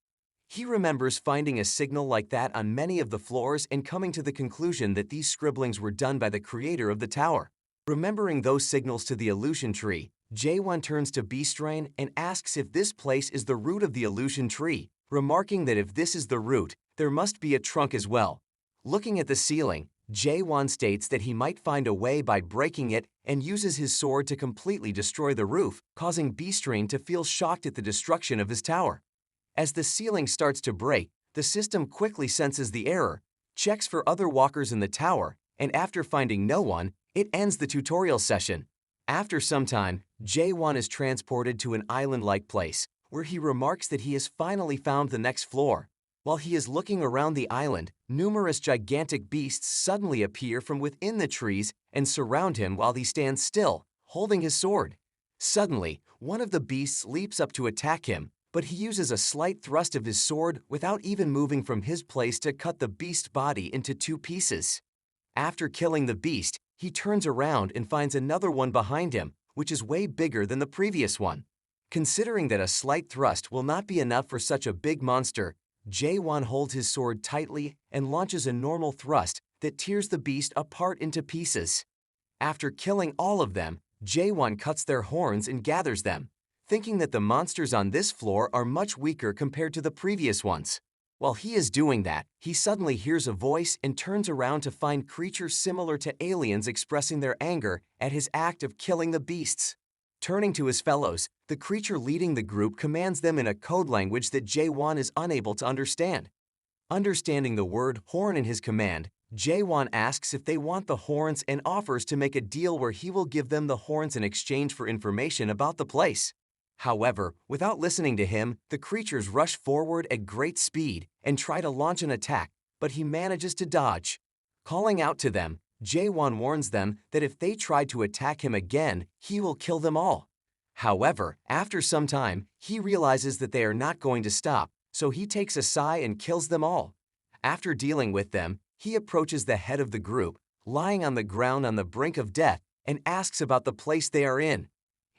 He remembers finding a signal like that on many of the floors and coming to the conclusion that these scribblings were done by the creator of the tower. Remembering those signals to the illusion tree, Jaewon turns to Beastring and asks if this place is the root of the illusion tree, remarking that if this is the root, there must be a trunk as well. Looking at the ceiling, Jaewon states that he might find a way by breaking it and uses his sword to completely destroy the roof, causing Beastring to feel shocked at the destruction of his tower. As the ceiling starts to break, the system quickly senses the error, checks for other walkers in the tower, and after finding no one, it ends the tutorial session. After some time, Jaewon is transported to an island-like place, where he remarks that he has finally found the next floor. While he is looking around the island, numerous gigantic beasts suddenly appear from within the trees and surround him while he stands still, holding his sword. Suddenly, one of the beasts leaps up to attack him, but he uses a slight thrust of his sword without even moving from his place to cut the beast's body into 2 pieces. After killing the beast, he turns around and finds another one behind him, which is way bigger than the previous one. Considering that a slight thrust will not be enough for such a big monster, Jae-won holds his sword tightly and launches a normal thrust that tears the beast apart into pieces. After killing all of them, Jae-won cuts their horns and gathers them, thinking that the monsters on this floor are much weaker compared to the previous ones. While he is doing that, he suddenly hears a voice and turns around to find creatures similar to aliens expressing their anger at his act of killing the beasts. Turning to his fellows, the creature leading the group commands them in a code language that Jae-won is unable to understand. Understanding the word horn in his command, Jae-won asks if they want the horns and offers to make a deal where he will give them the horns in exchange for information about the place. However, without listening to him, the creatures rush forward at great speed and try to launch an attack, but he manages to dodge. Calling out to them, Jae-won warns them that if they try to attack him again, he will kill them all. However, after some time, he realizes that they are not going to stop, so he takes a sigh and kills them all. After dealing with them, he approaches the head of the group, lying on the ground on the brink of death, and asks about the place they are in.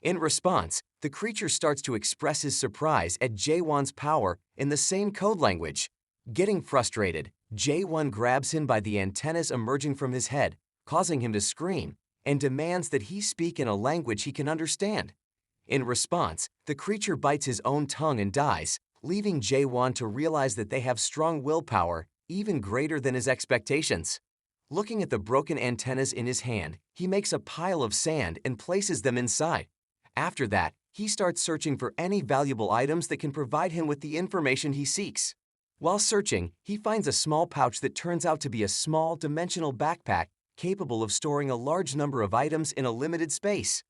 In response, the creature starts to express his surprise at Jae-won's power in the same code language. Getting frustrated, Jae-won grabs him by the antennas emerging from his head, causing him to scream, and demands that he speak in a language he can understand. In response, the creature bites his own tongue and dies, leaving Jae-won to realize that they have strong willpower, even greater than his expectations. Looking at the broken antennas in his hand, he makes a pile of sand and places them inside. After that, he starts searching for any valuable items that can provide him with the information he seeks. While searching, he finds a small pouch that turns out to be a small, dimensional backpack capable of storing a large number of items in a limited space.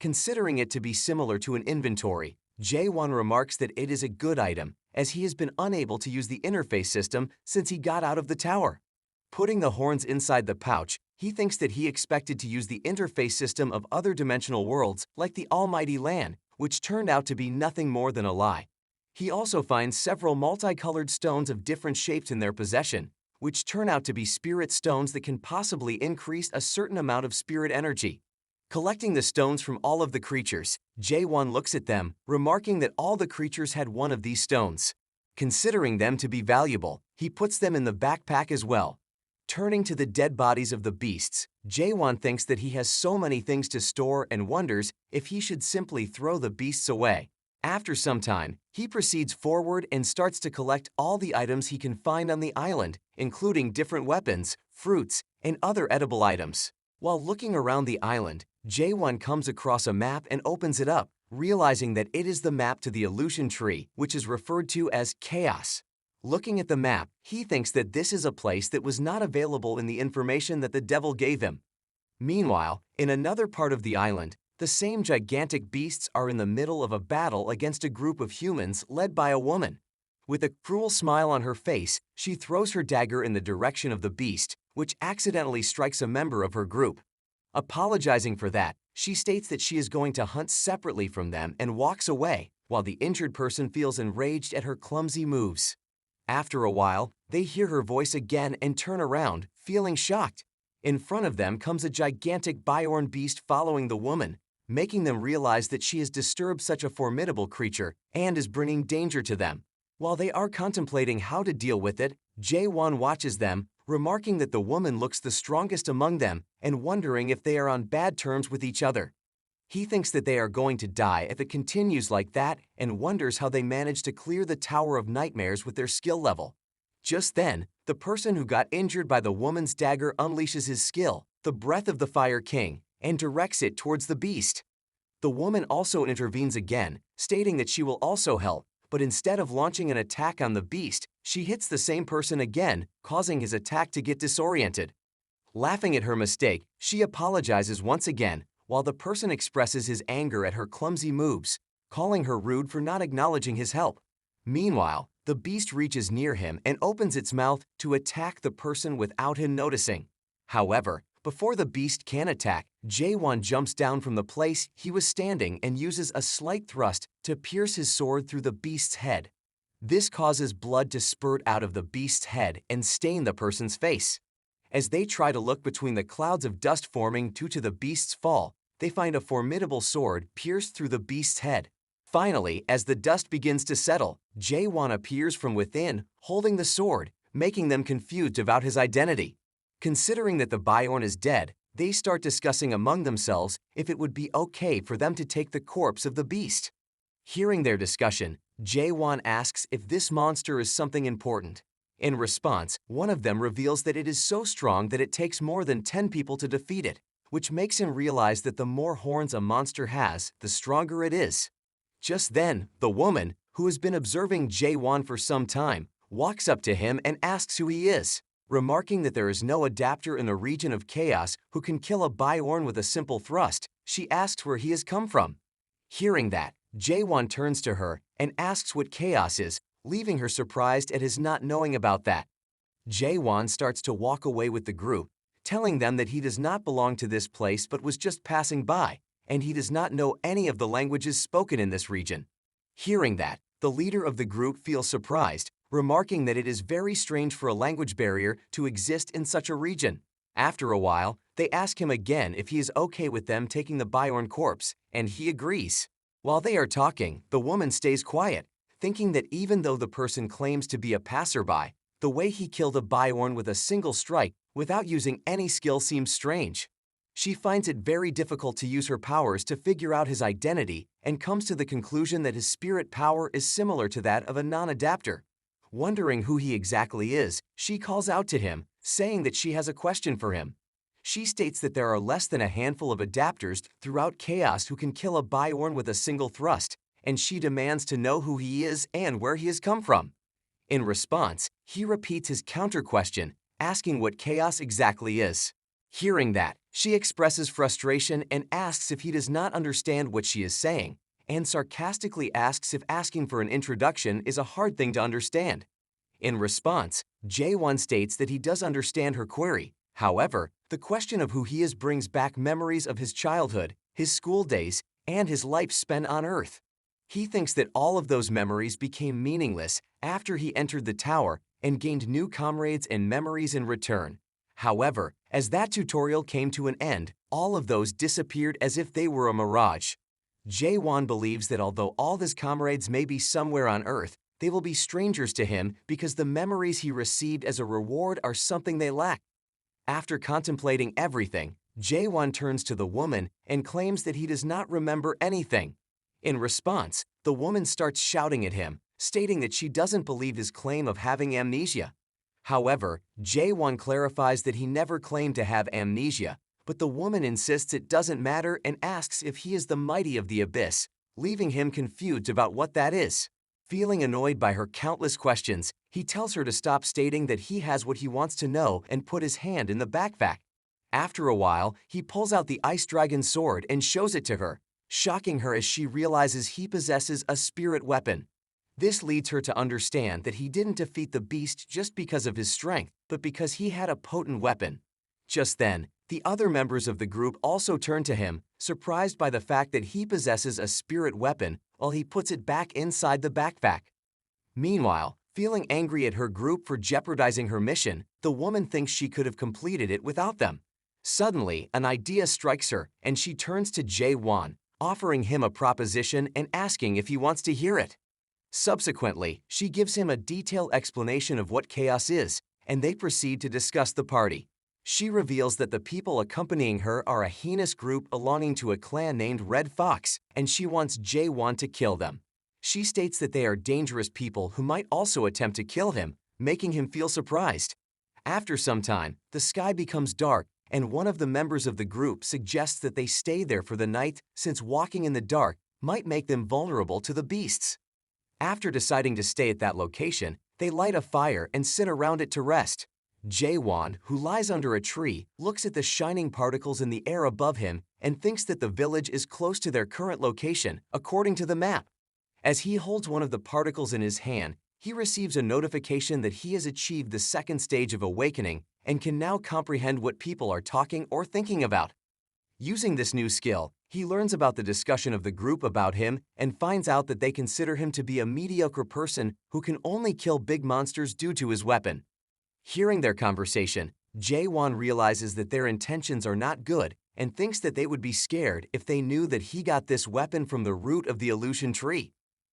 Considering it to be similar to an inventory, Jae-won remarks that it is a good item, as he has been unable to use the interface system since he got out of the tower. Putting the horns inside the pouch, he thinks that he expected to use the interface system of other dimensional worlds like the Almighty Land, which turned out to be nothing more than a lie. He also finds several multicolored stones of different shapes in their possession, which turn out to be spirit stones that can possibly increase a certain amount of spirit energy. Collecting the stones from all of the creatures, Jae-won looks at them, remarking that all the creatures had one of these stones. Considering them to be valuable, he puts them in the backpack as well. Turning to the dead bodies of the beasts, Jae-won thinks that he has so many things to store and wonders if he should simply throw the beasts away. After some time, he proceeds forward and starts to collect all the items he can find on the island, including different weapons, fruits, and other edible items. While looking around the island, Jae-won comes across a map and opens it up, realizing that it is the map to the illusion tree, which is referred to as chaos. Looking at the map, he thinks that this is a place that was not available in the information that the devil gave him. Meanwhile, in another part of the island, the same gigantic beasts are in the middle of a battle against a group of humans led by a woman. With a cruel smile on her face, she throws her dagger in the direction of the beast, which accidentally strikes a member of her group. Apologizing for that, she states that she is going to hunt separately from them and walks away, while the injured person feels enraged at her clumsy moves. After a while, they hear her voice again and turn around, feeling shocked. In front of them comes a gigantic Bjorn beast following the woman, making them realize that she has disturbed such a formidable creature and is bringing danger to them. While they are contemplating how to deal with it, Jae-won watches them, remarking that the woman looks the strongest among them and wondering if they are on bad terms with each other. He thinks that they are going to die if it continues like that and wonders how they managed to clear the Tower of Nightmares with their skill level. Just then, the person who got injured by the woman's dagger unleashes his skill, the Breath of the Fire King, and directs it towards the beast. The woman also intervenes again, stating that she will also help, but instead of launching an attack on the beast, she hits the same person again, causing his attack to get disoriented. Laughing at her mistake, she apologizes once again, while the person expresses his anger at her clumsy moves, calling her rude for not acknowledging his help. Meanwhile, the beast reaches near him and opens its mouth to attack the person without him noticing. However, before the beast can attack, Jae-won jumps down from the place he was standing and uses a slight thrust to pierce his sword through the beast's head. This causes blood to spurt out of the beast's head and stain the person's face. As they try to look between the clouds of dust forming due to the beast's fall, they find a formidable sword pierced through the beast's head. Finally, as the dust begins to settle, Jae-won appears from within, holding the sword, making them confused about his identity. Considering that the Byorn is dead, they start discussing among themselves if it would be okay for them to take the corpse of the beast. Hearing their discussion, Jae-won asks if this monster is something important. In response, one of them reveals that it is so strong that it takes more than 10 people to defeat it, which makes him realize that the more horns a monster has, the stronger it is. Just then, the woman, who has been observing Jae-won for some time, walks up to him and asks who he is, remarking that there is no adapter in the region of chaos who can kill a Byorn with a simple thrust. She asks where he has come from. Hearing that, Jae-won turns to her and asks what chaos is, leaving her surprised at his not knowing about that. Jae-won starts to walk away with the group, telling them that he does not belong to this place but was just passing by, and he does not know any of the languages spoken in this region. Hearing that, the leader of the group feels surprised, remarking that it is very strange for a language barrier to exist in such a region. After a while, they ask him again if he is okay with them taking the Byorn corpse, and he agrees. While they are talking, the woman stays quiet, thinking that even though the person claims to be a passerby, the way he killed a Byorn with a single strike without using any skill seems strange. She finds it very difficult to use her powers to figure out his identity and comes to the conclusion that his spirit power is similar to that of a non-adapter. Wondering who he exactly is, she calls out to him, saying that she has a question for him. She states that there are less than a handful of adapters throughout Chaos who can kill a Byorn with a single thrust, and she demands to know who he is and where he has come from. In response, he repeats his counter-question, asking what Chaos exactly is. Hearing that, she expresses frustration and asks if he does not understand what she is saying, and sarcastically asks if asking for an introduction is a hard thing to understand. In response, Jae-won states that he does understand her query. However, the question of who he is brings back memories of his childhood, his school days, and his life spent on Earth. He thinks that all of those memories became meaningless after he entered the tower and gained new comrades and memories in return. However, as that tutorial came to an end, all of those disappeared as if they were a mirage. Jae-won believes that although all his comrades may be somewhere on Earth, they will be strangers to him because the memories he received as a reward are something they lack. After contemplating everything, Jae-won turns to the woman and claims that he does not remember anything. In response, the woman starts shouting at him, stating that she doesn't believe his claim of having amnesia. However, Jae-won clarifies that he never claimed to have amnesia, but the woman insists it doesn't matter and asks if he is the mighty of the abyss, leaving him confused about what that is. Feeling annoyed by her countless questions, he tells her to stop stating that he has what he wants to know and put his hand in the backpack. After a while, he pulls out the Ice Dragon sword and shows it to her, shocking her as she realizes he possesses a spirit weapon. This leads her to understand that he didn't defeat the beast just because of his strength, but because he had a potent weapon. Just then, the other members of the group also turn to him, surprised by the fact that he possesses a spirit weapon while he puts it back inside the backpack. Meanwhile, feeling angry at her group for jeopardizing her mission, the woman thinks she could have completed it without them. Suddenly, an idea strikes her, and she turns to Jae-won, offering him a proposition and asking if he wants to hear it. Subsequently, she gives him a detailed explanation of what chaos is, and they proceed to discuss the party. She reveals that the people accompanying her are a heinous group belonging to a clan named Red Fox, and she wants Jae-won to kill them. She states that they are dangerous people who might also attempt to kill him, making him feel surprised. After some time, the sky becomes dark, and one of the members of the group suggests that they stay there for the night since walking in the dark might make them vulnerable to the beasts. After deciding to stay at that location, they light a fire and sit around it to rest. Jae-won, who lies under a tree, looks at the shining particles in the air above him and thinks that the village is close to their current location, according to the map. As he holds one of the particles in his hand, he receives a notification that he has achieved the second stage of awakening and can now comprehend what people are talking or thinking about. Using this new skill, he learns about the discussion of the group about him and finds out that they consider him to be a mediocre person who can only kill big monsters due to his weapon. Hearing their conversation, Jae-won realizes that their intentions are not good and thinks that they would be scared if they knew that he got this weapon from the root of the illusion tree.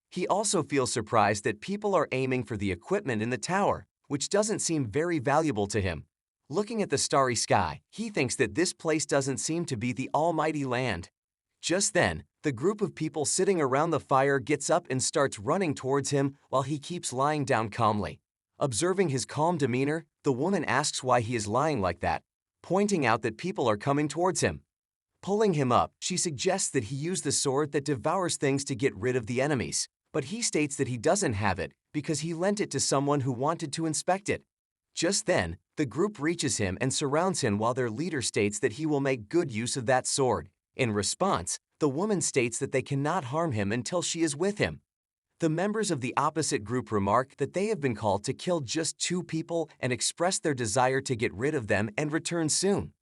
He also feels surprised that people are aiming for the equipment in the tower, which doesn't seem very valuable to him. Looking at the starry sky, he thinks that this place doesn't seem to be the almighty land. Just then, the group of people sitting around the fire gets up and starts running towards him while he keeps lying down calmly. Observing his calm demeanor, the woman asks why he is lying like that, pointing out that people are coming towards him. Pulling him up, she suggests that he use the sword that devours things to get rid of the enemies, but he states that he doesn't have it because he lent it to someone who wanted to inspect it. Just then, the group reaches him and surrounds him while their leader states that he will make good use of that sword. In response, the woman states that they cannot harm him until she is with him. The members of the opposite group remark that they have been called to kill just 2 people and express their desire to get rid of them and return soon.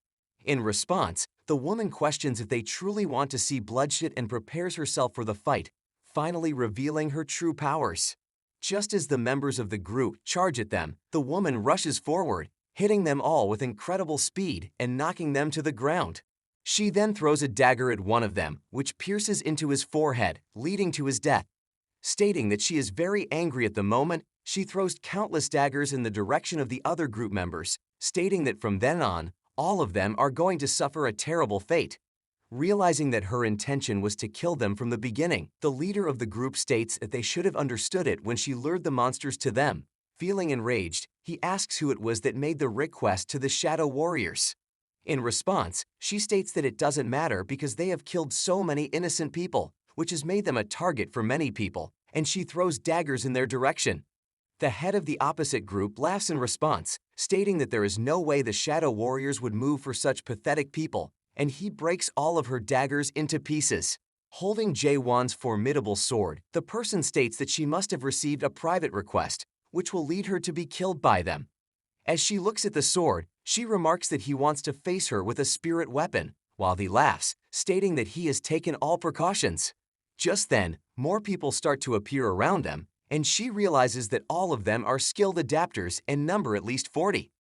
In response, the woman questions if they truly want to see bloodshed and prepares herself for the fight, finally revealing her true powers. Just as the members of the group charge at them, the woman rushes forward, hitting them all with incredible speed and knocking them to the ground. She then throws a dagger at one of them, which pierces into his forehead, leading to his death. Stating that she is very angry at the moment, she throws countless daggers in the direction of the other group members, stating that from then on, all of them are going to suffer a terrible fate. Realizing that her intention was to kill them from the beginning, the leader of the group states that they should have understood it when she lured the monsters to them. Feeling enraged, he asks who it was that made the request to the Shadow Warriors. In response, she states that it doesn't matter because they have killed so many innocent people, which has made them a target for many people, and she throws daggers in their direction. The head of the opposite group laughs in response, stating that there is no way the Shadow Warriors would move for such pathetic people, and he breaks all of her daggers into pieces. Holding Jae-won's formidable sword, the person states that she must have received a private request, which will lead her to be killed by them. As she looks at the sword, she remarks that he wants to face her with a spirit weapon, while he laughs, stating that he has taken all precautions. Just then, more people start to appear around them, and she realizes that all of them are skilled adapters and number at least 40.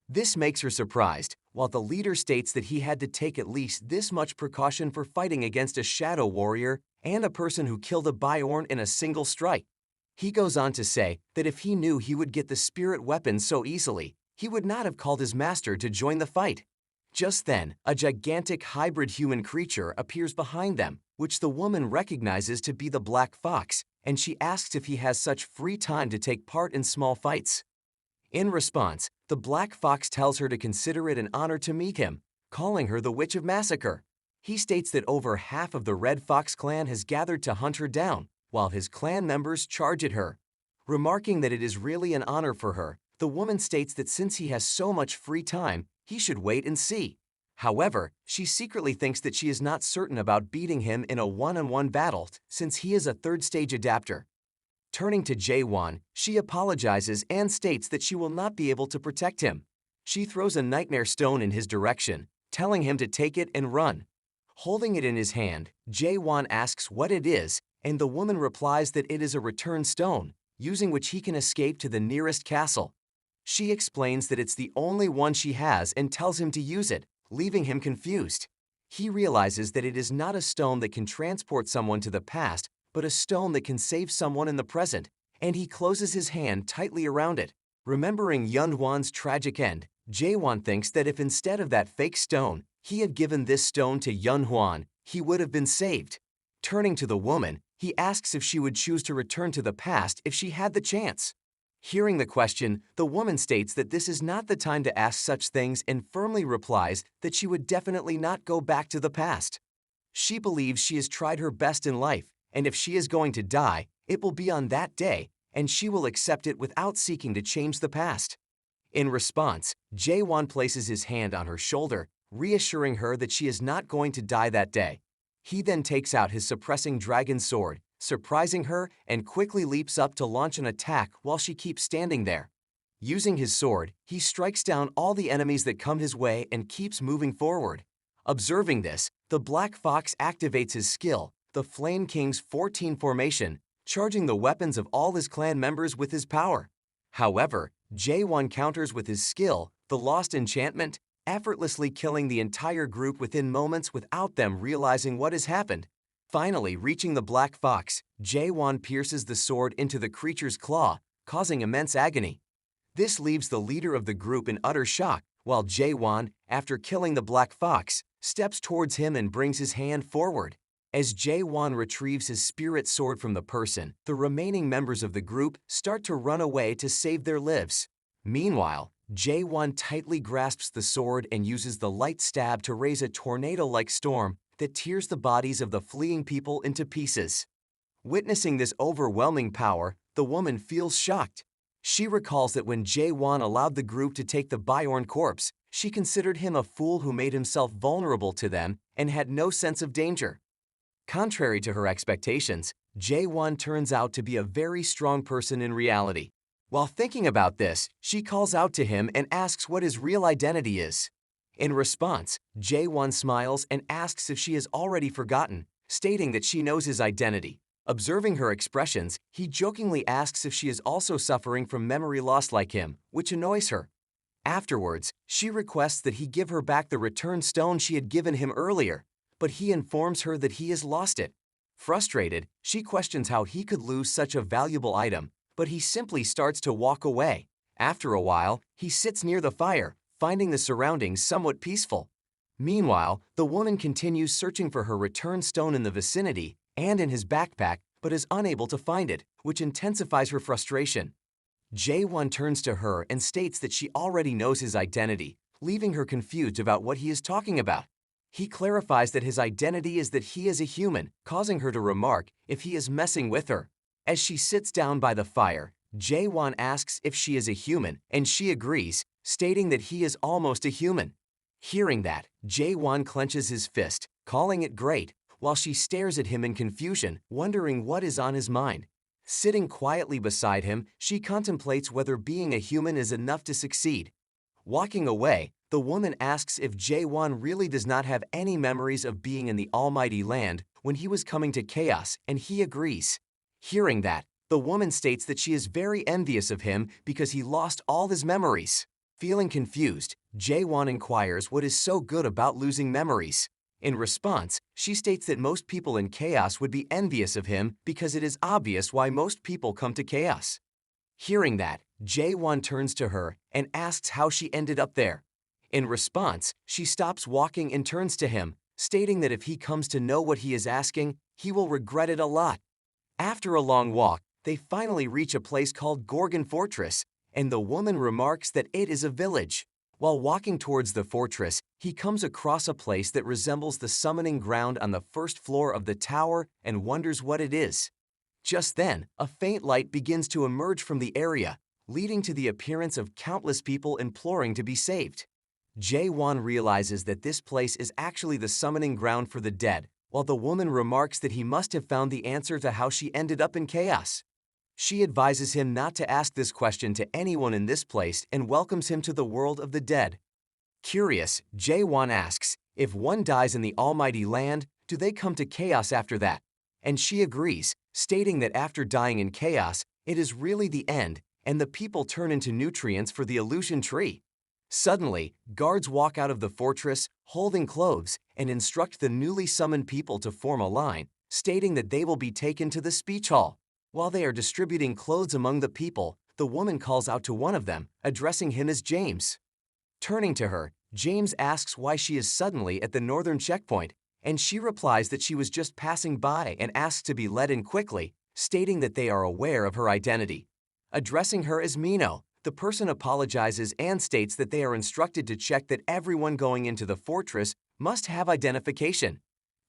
This makes her surprised, while the leader states that he had to take at least this much precaution for fighting against a Shadow Warrior and a person who killed a Bjorn in a single strike. He goes on to say that if he knew he would get the spirit weapon so easily, he would not have called his master to join the fight. Just then, a gigantic hybrid human creature appears behind them, which the woman recognizes to be the Black Fox, and she asks if he has such free time to take part in small fights. In response, the Black Fox tells her to consider it an honor to meet him, calling her the Witch of Massacre. He states that over half of the Red Fox clan has gathered to hunt her down, while his clan members charge at her. Remarking that it is really an honor for her, the woman states that since he has so much free time, he should wait and see. However, she secretly thinks that she is not certain about beating him in a one-on-one battle since he is a third-stage adapter. Turning to Jae-won, she apologizes and states that she will not be able to protect him. She throws a nightmare stone in his direction, telling him to take it and run. Holding it in his hand, Jae-won asks what it is, and the woman replies that it is a return stone, using which he can escape to the nearest castle. She explains that it's the only one she has and tells him to use it, leaving him confused. He realizes that it is not a stone that can transport someone to the past, but a stone that can save someone in the present, and he closes his hand tightly around it. Remembering Yeon-hwan's tragic end, Jae-won thinks that if instead of that fake stone, he had given this stone to Yeon-hwan, he would have been saved. Turning to the woman, he asks if she would choose to return to the past if she had the chance. Hearing the question, the woman states that this is not the time to ask such things and firmly replies that she would definitely not go back to the past. She believes she has tried her best in life, and if she is going to die, it will be on that day, and she will accept it without seeking to change the past. In response, Jae-won places his hand on her shoulder, reassuring her that she is not going to die that day. He then takes out his suppressing dragon sword, surprising her, and quickly leaps up to launch an attack while she keeps standing there. Using his sword, he strikes down all the enemies that come his way and keeps moving forward. Observing this, the Black Fox activates his skill, the Flame King's 14 formation, charging the weapons of all his clan members with his power. However, Jae-won counters with his skill, the Lost Enchantment, effortlessly killing the entire group within moments without them realizing what has happened. Finally, reaching the black fox, Jae-won pierces the sword into the creature's claw, causing immense agony. This leaves the leader of the group in utter shock, while Jae-won, after killing the black fox, steps towards him and brings his hand forward. As Jae-won retrieves his spirit sword from the person, the remaining members of the group start to run away to save their lives. Meanwhile, Jae-won tightly grasps the sword and uses the light stab to raise a tornado-like storm that tears the bodies of the fleeing people into pieces. Witnessing this overwhelming power, the woman feels shocked. She recalls that when Jae-won allowed the group to take the Byorn corpse, she considered him a fool who made himself vulnerable to them and had no sense of danger. Contrary to her expectations, Jae-won turns out to be a very strong person in reality. While thinking about this, she calls out to him and asks what his real identity is. In response, Jae-won smiles and asks if she has already forgotten, stating that she knows his identity. Observing her expressions, he jokingly asks if she is also suffering from memory loss like him, which annoys her. Afterwards, she requests that he give her back the return stone she had given him earlier, but he informs her that he has lost it. Frustrated, she questions how he could lose such a valuable item, but he simply starts to walk away. After a while, he sits near the fire, finding the surroundings somewhat peaceful. Meanwhile, the woman continues searching for her return stone in the vicinity and in his backpack, but is unable to find it, which intensifies her frustration. Jae-won turns to her and states that she already knows his identity, leaving her confused about what he is talking about. He clarifies that his identity is that he is a human, causing her to remark if he is messing with her. As she sits down by the fire, Jae-won asks if she is a human, and she agrees, stating that he is almost a human. Hearing that, Jae-won clenches his fist, calling it great, while she stares at him in confusion, wondering what is on his mind. Sitting quietly beside him, she contemplates whether being a human is enough to succeed. Walking away, the woman asks if Jae-won really does not have any memories of being in the Almighty Land when he was coming to chaos, and he agrees. Hearing that, the woman states that she is very envious of him because he lost all his memories. Feeling confused, Jae-won inquires what is so good about losing memories. In response, she states that most people in chaos would be envious of him because it is obvious why most people come to chaos. Hearing that, Jae-won turns to her and asks how she ended up there. In response, she stops walking and turns to him, stating that if he comes to know what he is asking, he will regret it a lot. After a long walk, they finally reach a place called Gorgon Fortress, and the woman remarks that it is a village. While walking towards the fortress, he comes across a place that resembles the summoning ground on the first floor of the tower and wonders what it is. Just then, a faint light begins to emerge from the area, leading to the appearance of countless people imploring to be saved. Jae-won realizes that this place is actually the summoning ground for the dead, while the woman remarks that he must have found the answer to how she ended up in chaos. She advises him not to ask this question to anyone in this place and welcomes him to the world of the dead. Curious, Jae-won asks, if one dies in the Almighty Land, do they come to chaos after that? And she agrees, stating that after dying in chaos, it is really the end, and the people turn into nutrients for the illusion tree. Suddenly, guards walk out of the fortress, holding clothes, and instruct the newly summoned people to form a line, stating that they will be taken to the speech hall. While they are distributing clothes among the people, the woman calls out to one of them, addressing him as James. Turning to her, James asks why she is suddenly at the northern checkpoint, and she replies that she was just passing by and asks to be let in quickly, stating that they are aware of her identity. Addressing her as Mino, the person apologizes and states that they are instructed to check that everyone going into the fortress must have identification.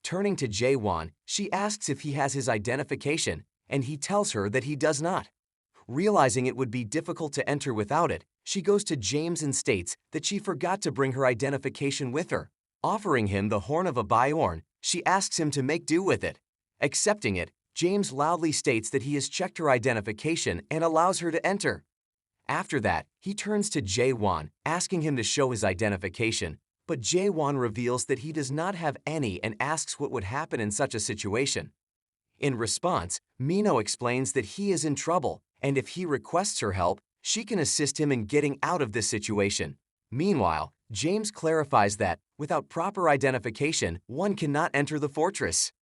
Turning to Jae-won, she asks if he has his identification, and he tells her that he does not. Realizing it would be difficult to enter without it, she goes to James and states that she forgot to bring her identification with her. Offering him the horn of a Byorn, she asks him to make do with it. Accepting it, James loudly states that he has checked her identification and allows her to enter. After that, he turns to Jae-won, asking him to show his identification, but Jae-won reveals that he does not have any and asks what would happen in such a situation. In response, Mino explains that he is in trouble, and if he requests her help, she can assist him in getting out of this situation. Meanwhile, James clarifies that, without proper identification, one cannot enter the fortress.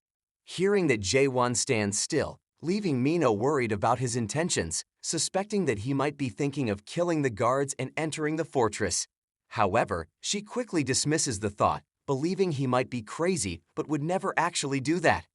Hearing that Jae-won stands still, leaving Mino worried about his intentions, suspecting that he might be thinking of killing the guards and entering the fortress. However, she quickly dismisses the thought, believing he might be crazy but would never actually do that.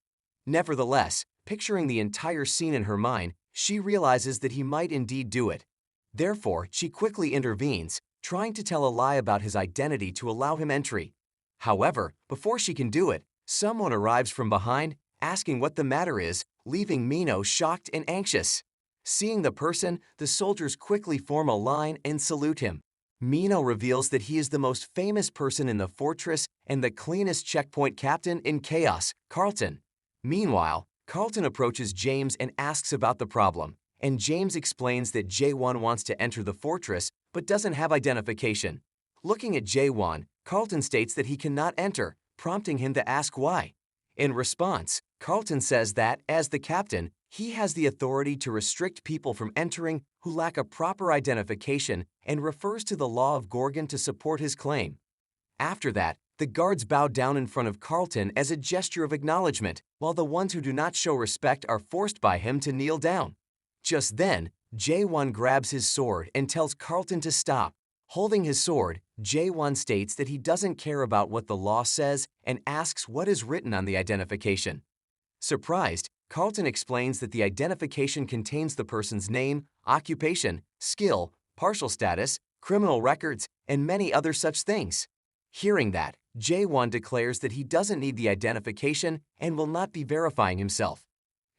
Nevertheless, picturing the entire scene in her mind, she realizes that he might indeed do it. Therefore, she quickly intervenes, trying to tell a lie about his identity to allow him entry. However, before she can do it, someone arrives from behind, asking what the matter is, leaving Mino shocked and anxious. Seeing the person, the soldiers quickly form a line and salute him. Mino reveals that he is the most famous person in the fortress and the cleanest checkpoint captain in chaos, Carlton. Meanwhile, Carlton approaches James and asks about the problem, and James explains that Jae-won wants to enter the fortress but doesn't have identification. Looking at Jae-won, Carlton states that he cannot enter, prompting him to ask why. In response, Carlton says that, as the captain, he has the authority to restrict people from entering who lack a proper identification and refers to the law of Gorgon to support his claim. After that, the guards bow down in front of Carlton as a gesture of acknowledgement, while the ones who do not show respect are forced by him to kneel down. Just then, Jae-won grabs his sword and tells Carlton to stop. Holding his sword, Jae-won states that he doesn't care about what the law says and asks what is written on the identification. Surprised, Carlton explains that the identification contains the person's name, occupation, skill, partial status, criminal records, and many other such things. Hearing that, Jae-won declares that he doesn't need the identification and will not be verifying himself.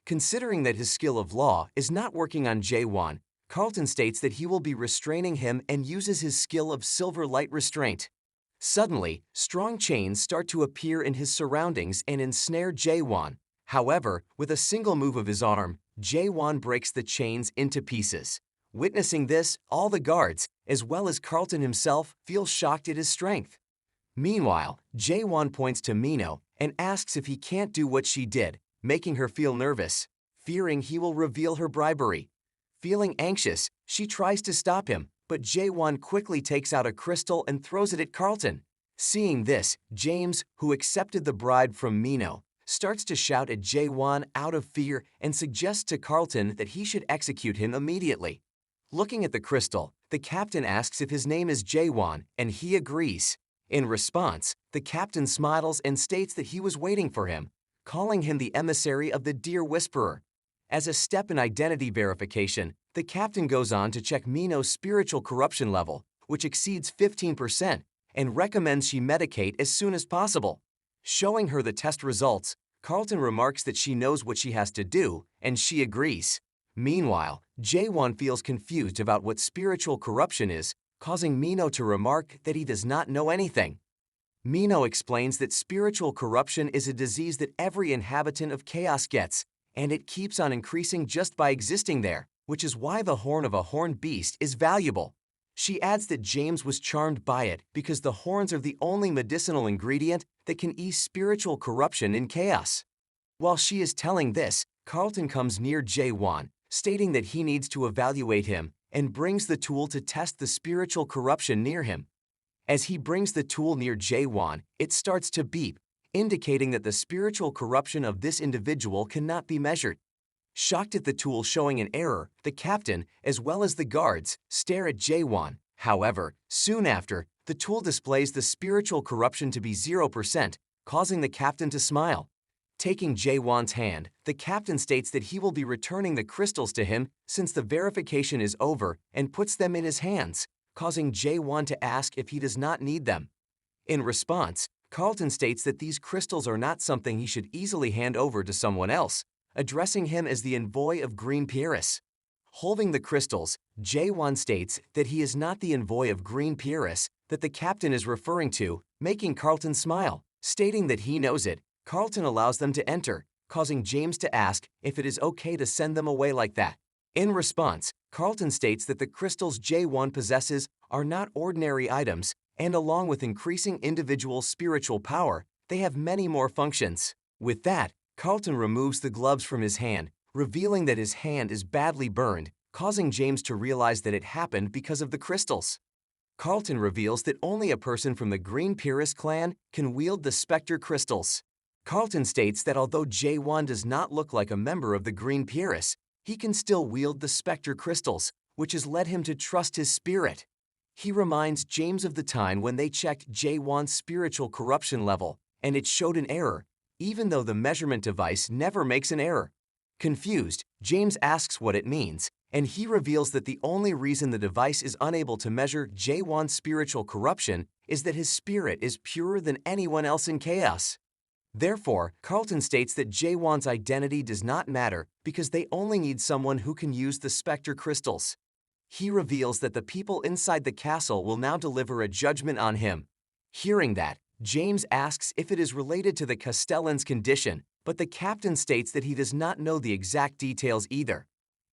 Considering that his skill of law is not working on Jae-won, Carlton states that he will be restraining him and uses his skill of silver light restraint. Suddenly, strong chains start to appear in his surroundings and ensnare Jae-won. However, with a single move of his arm, Jae-won breaks the chains into pieces. Witnessing this, all the guards, as well as Carlton himself, feel shocked at his strength. Meanwhile, Jae-won points to Mino and asks if he can't do what she did, making her feel nervous, fearing he will reveal her bribery. Feeling anxious, she tries to stop him, but Jae-won quickly takes out a crystal and throws it at Carlton. Seeing this, James, who accepted the bribe from Mino, starts to shout at Jae-won out of fear and suggests to Carlton that he should execute him immediately. Looking at the crystal, the captain asks if his name is Jae-won, and he agrees. In response, the captain smiles and states that he was waiting for him, calling him the emissary of the Dear Whisperer. As a step in identity verification, the captain goes on to check Mino's spiritual corruption level, which exceeds 15%, and recommends she medicate as soon as possible. Showing her the test results, Carlton remarks that she knows what she has to do, and she agrees. Meanwhile, Jae-won feels confused about what spiritual corruption is, causing Mino to remark that he does not know anything. Mino explains that spiritual corruption is a disease that every inhabitant of Chaos gets, and it keeps on increasing just by existing there, which is why the horn of a horned beast is valuable. She adds that James was charmed by it because the horns are the only medicinal ingredient that can ease spiritual corruption in Chaos. While she is telling this, Carlton comes near Jae-won, stating that he needs to evaluate him and brings the tool to test the spiritual corruption near him. As he brings the tool near Jae-won, it starts to beep, indicating that the spiritual corruption of this individual cannot be measured. Shocked at the tool showing an error, the captain, as well as the guards, stare at Jae-won. However, soon after, the tool displays the spiritual corruption to be 0%, causing the captain to smile. Taking Jae-won's hand, the captain states that he will be returning the crystals to him since the verification is over and puts them in his hands, causing Jae-won to ask if he does not need them. In response, Carlton states that these crystals are not something he should easily hand over to someone else, addressing him as the envoy of Green Pyrrhus. Holding the crystals, Jae-won states that he is not the envoy of Green Pyrrhus that the captain is referring to, making Carlton smile. Stating that he knows it, Carlton allows them to enter, causing James to ask if it is okay to send them away like that. In response, Carlton states that the crystals Jae-won possesses are not ordinary items, and along with increasing individual spiritual power, they have many more functions. With that, Carlton removes the gloves from his hand, revealing that his hand is badly burned, causing James to realize that it happened because of the crystals. Carlton reveals that only a person from the Green Pyrrhus clan can wield the Spectre crystals. Carlton states that although Jae-won does not look like a member of the Green Pyrrhus, he can still wield the Spectre crystals, which has led him to trust his spirit. He reminds James of the time when they checked Jae-won's spiritual corruption level, and it showed an error, even though the measurement device never makes an error. Confused, James asks what it means, and he reveals that the only reason the device is unable to measure Jae-won's spiritual corruption is that his spirit is purer than anyone else in chaos. Therefore, Carlton states that Jae-won's identity does not matter because they only need someone who can use the Spectre crystals. He reveals that the people inside the castle will now deliver a judgment on him. Hearing that, James asks if it is related to the Castellan's condition, but the captain states that he does not know the exact details either.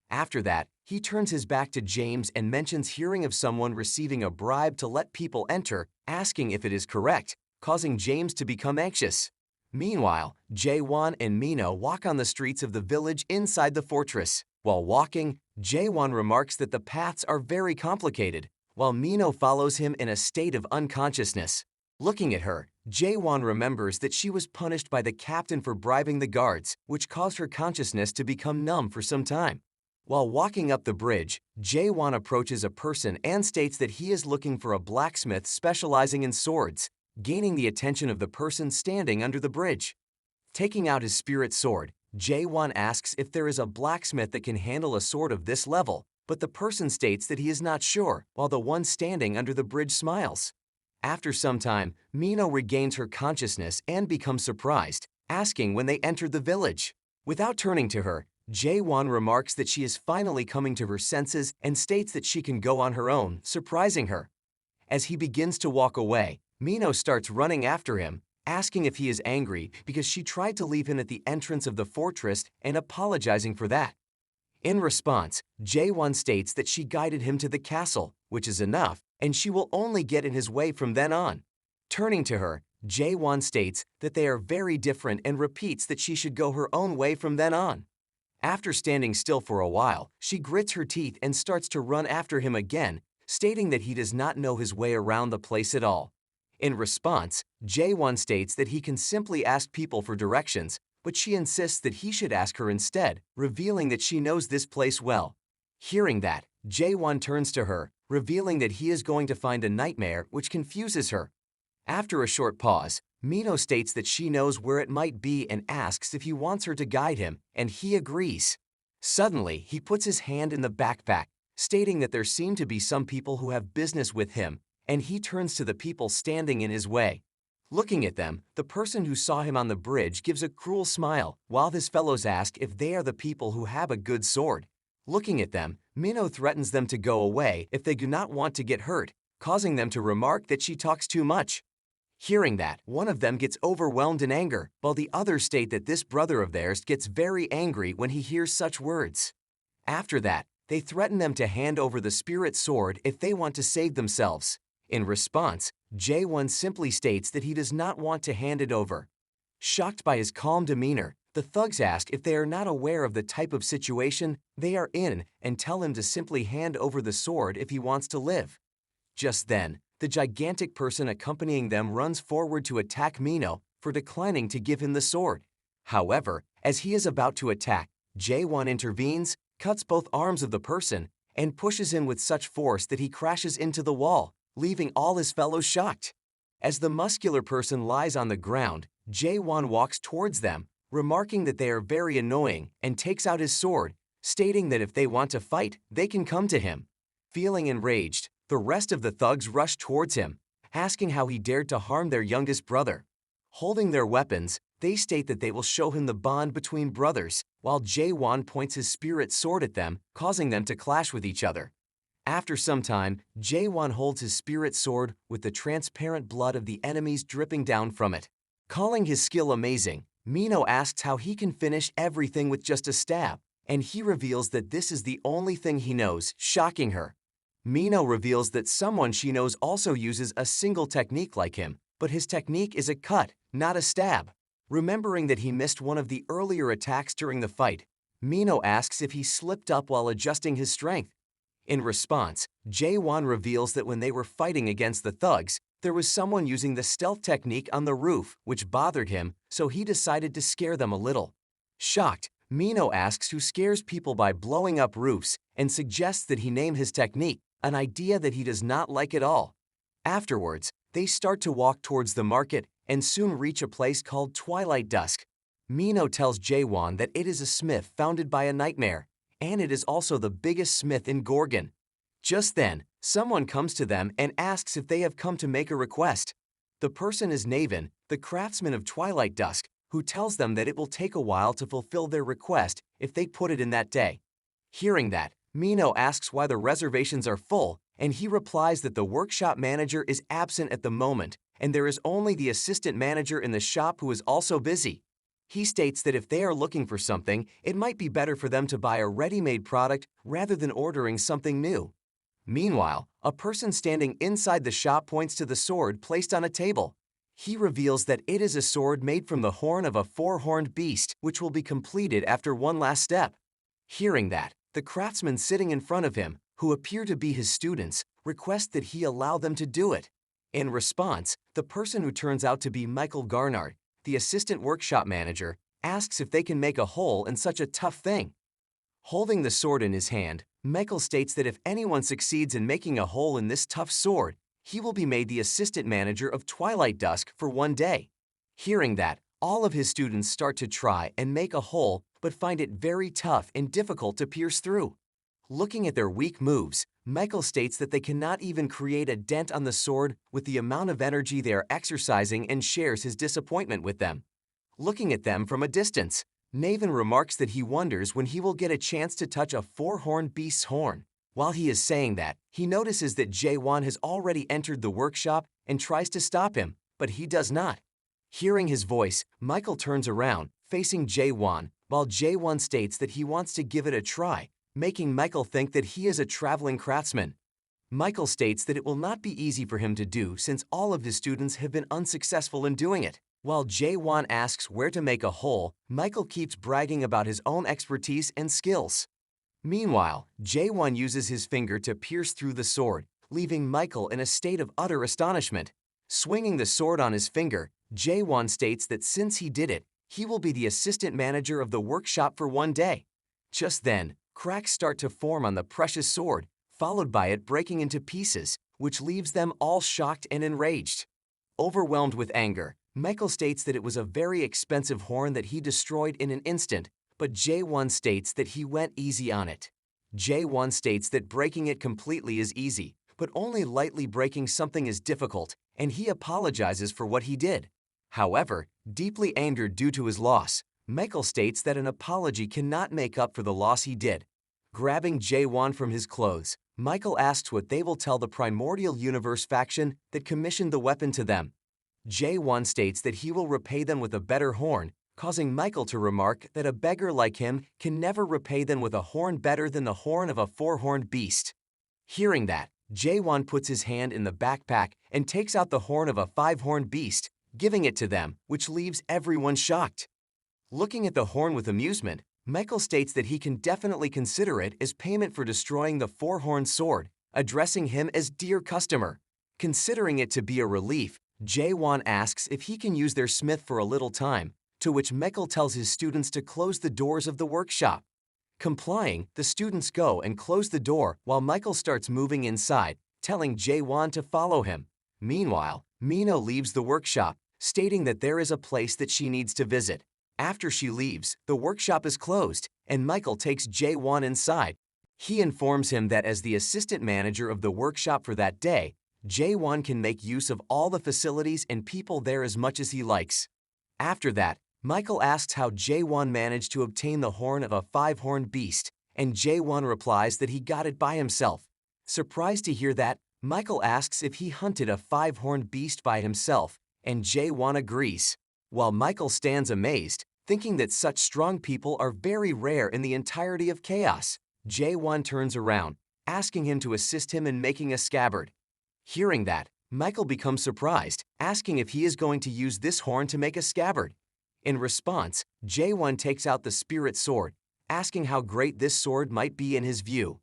After that, he turns his back to James and mentions hearing of someone receiving a bribe to let people enter, asking if it is correct, causing James to become anxious. Meanwhile, Jae-won and Mino walk on the streets of the village inside the fortress. While walking, Jae-won remarks that the paths are very complicated, while Mino follows him in a state of unconsciousness. Looking at her, Jae-won remembers that she was punished by the captain for bribing the guards, which caused her consciousness to become numb for some time. While walking up the bridge, Jae-won approaches a person and states that he is looking for a blacksmith specializing in swords, gaining the attention of the person standing under the bridge. Taking out his spirit sword, Jae-won asks if there is a blacksmith that can handle a sword of this level, but the person states that he is not sure, while the one standing under the bridge smiles. After some time, Mino regains her consciousness and becomes surprised, asking when they entered the village. Without turning to her, Jae-won remarks that she is finally coming to her senses and states that she can go on her own, surprising her. As he begins to walk away, Mino starts running after him, asking if he is angry because she tried to leave him at the entrance of the fortress and apologizing for that. In response, Jae-won states that she guided him to the castle, which is enough, and she will only get in his way from then on. Turning to her, Jae-won states that they are very different and repeats that she should go her own way from then on. After standing still for a while, she grits her teeth and starts to run after him again, stating that he does not know his way around the place at all. In response, Jae-won states that he can simply ask people for directions, but she insists that he should ask her instead, revealing that she knows this place well. Hearing that, Jae-won turns to her, revealing that he is going to find a nightmare, which confuses her. After a short pause, Mino states that she knows where it might be and asks if he wants her to guide him, and he agrees. Suddenly, he puts his hand in the backpack, stating that there seem to be some people who have business with him, and he turns to the people standing in his way. Looking at them, the person who saw him on the bridge gives a cruel smile, while his fellows ask if they are the people who have a good sword. Looking at them, Mino threatens them to go away if they do not want to get hurt, causing them to remark that she talks too much. Hearing that, one of them gets overwhelmed in anger, while the others state that this brother of theirs gets very angry when he hears such words. After that, they threaten them to hand over the spirit sword if they want to save themselves. In response, Jae-won simply states that he does not want to hand it over. Shocked by his calm demeanor, the thugs ask if they are not aware of the type of situation they are in and tell him to simply hand over the sword if he wants to live. Just then, the gigantic person accompanying them runs forward to attack Mino for declining to give him the sword. However, as he is about to attack, Jae-won intervenes, cuts both arms of the person, and pushes him with such force that he crashes into the wall, leaving all his fellows shocked. As the muscular person lies on the ground, Jae-won walks towards them, remarking that they are very annoying, and takes out his sword, stating that if they want to fight, they can come to him. Feeling enraged, the rest of the thugs rush towards him, asking how he dared to harm their youngest brother. Holding their weapons, they state that they will show him the bond between brothers, while Jae-won points his spirit sword at them, causing them to clash with each other. After some time, Jae-won holds his spirit sword with the transparent blood of the enemies dripping down from it. Calling his skill amazing, Mino asks how he can finish everything with just a stab, and he reveals that this is the only thing he knows, shocking her. Mino reveals that someone she knows also uses a single technique like him, but his technique is a cut, not a stab. Remembering that he missed one of the earlier attacks during the fight, Mino asks if he slipped up while adjusting his strength. In response, Jae-won reveals that when they were fighting against the thugs, there was someone using the stealth technique on the roof, which bothered him, so he decided to scare them a little. Shocked, Mino asks who scares people by blowing up roofs and suggests that he name his technique, an idea that he does not like at all. Afterwards, they start to walk towards the market and soon reach a place called Twilight Dusk. Mino tells Jae-won that it is a smith founded by a nightmare, and it is also the biggest smith in Gorgon. Just then, someone comes to them and asks if they have come to make a request. The person is Naven, the craftsman of Twilight Dusk, who tells them that it will take a while to fulfill their request if they put it in that day. Hearing that, Mino asks why the reservations are full, and he replies that the workshop manager is absent at the moment, and there is only the assistant manager in the shop who is also busy. He states that if they are looking for something, it might be better for them to buy a ready-made product rather than ordering something new. Meanwhile, a person standing inside the shop points to the sword placed on a table. He reveals that it is a sword made from the horn of a four-horned beast, which will be completed after one last step. Hearing that, the craftsmen sitting in front of him, who appear to be his students, request that he allow them to do it. In response, the person who turns out to be Michael Garnard, the assistant workshop manager, asks if they can make a hole in such a tough thing. Holding the sword in his hand, Michael states that if anyone succeeds in making a hole in this tough sword, he will be made the assistant manager of Twilight Dusk for one day. Hearing that, all of his students start to try and make a hole but find it very tough and difficult to pierce through. Looking at their weak moves, Michael states that they cannot even create a dent on the sword with the amount of energy they are exercising and shares his disappointment with them. Looking at them from a distance, Naven remarks that he wonders when he will get a chance to touch a four-horned beast's horn. While he is saying that, he notices that Jae-won has already entered the workshop and tries to stop him, but he does not. Hearing his voice, Michael turns around, facing Jae-won, while Jae-won states that he wants to give it a try, making Michael think that he is a traveling craftsman. Michael states that it will not be easy for him to do since all of his students have been unsuccessful in doing it. While Jae-won asks where to make a hole, Michael keeps bragging about his own expertise and skills. Meanwhile, Jae-won uses his finger to pierce through the sword, leaving Michael in a state of utter astonishment. Swinging the sword on his finger, Jae-won states that since he did it, he will be the assistant manager of the workshop for one day. Just then, cracks start to form on the precious sword, followed by it breaking into pieces, which leaves them all shocked and enraged. Overwhelmed with anger, Michael states that it was a very expensive horn that he destroyed in an instant, but Jae-won states that he went easy on it. Jae-won states that breaking it completely is easy, but only lightly breaking something is difficult, and he apologizes for what he did. However, deeply angered due to his loss, Michael states that an apology cannot make up for the loss he did. Grabbing Jae-won from his clothes, Michael asks what they will tell the Primordial Universe faction that commissioned the weapon to them. Jae-won states that he will repay them with a better horn, causing Michael to remark that a beggar like him can never repay them with a horn better than the horn of a four-horned beast. Hearing that, Jae-won puts his hand in the backpack and takes out the horn of a five-horned beast, giving it to them, which leaves everyone shocked. Looking at the horn with amusement, Michael states that he can definitely consider it as payment for destroying the four-horned sword, addressing him as dear customer. Considering it to be a relief, Jae-won asks if he can use their smith for a little time, to which Michael tells his students to close the doors of the workshop. Complying, the students go and close the door while Michael starts moving inside, telling Jae-won to follow him. Meanwhile, Mino leaves the workshop, stating that there is a place that she needs to visit. After she leaves, the workshop is closed, and Michael takes Jae-won inside. He informs him that as the assistant manager of the workshop for that day, Jae-won can make use of all the facilities and people there as much as he likes. After that, Michael asks how Jae-won managed to obtain the horn of a five-horned beast, and Jae-won replies that he got it by himself. Surprised to hear that, Michael asks if he hunted a five-horned beast by himself, and Jae-won agrees. While Michael stands amazed, thinking that such strong people are very rare in the entirety of Chaos, Jae-won turns around, asking him to assist him in making a scabbard. Hearing that, Michael becomes surprised, asking if he is going to use this horn to make a scabbard. In response, Jae-won takes out the spirit sword, asking how great this sword might be in his view.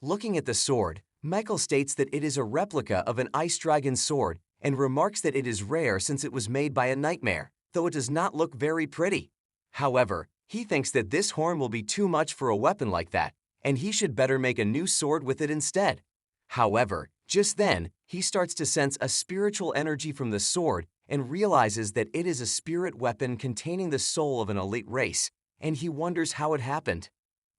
Looking at the sword, Michael states that it is a replica of an ice dragon sword and remarks that it is rare since it was made by a nightmare, though it does not look very pretty. However, he thinks that this horn will be too much for a weapon like that, and he should better make a new sword with it instead. However, just then, he starts to sense a spiritual energy from the sword and realizes that it is a spirit weapon containing the soul of an elite race, and he wonders how it happened.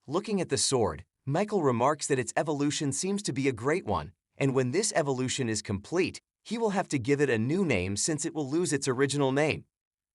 Looking at the sword, Michael remarks that its evolution seems to be a great one, and when this evolution is complete, he will have to give it a new name since it will lose its original name.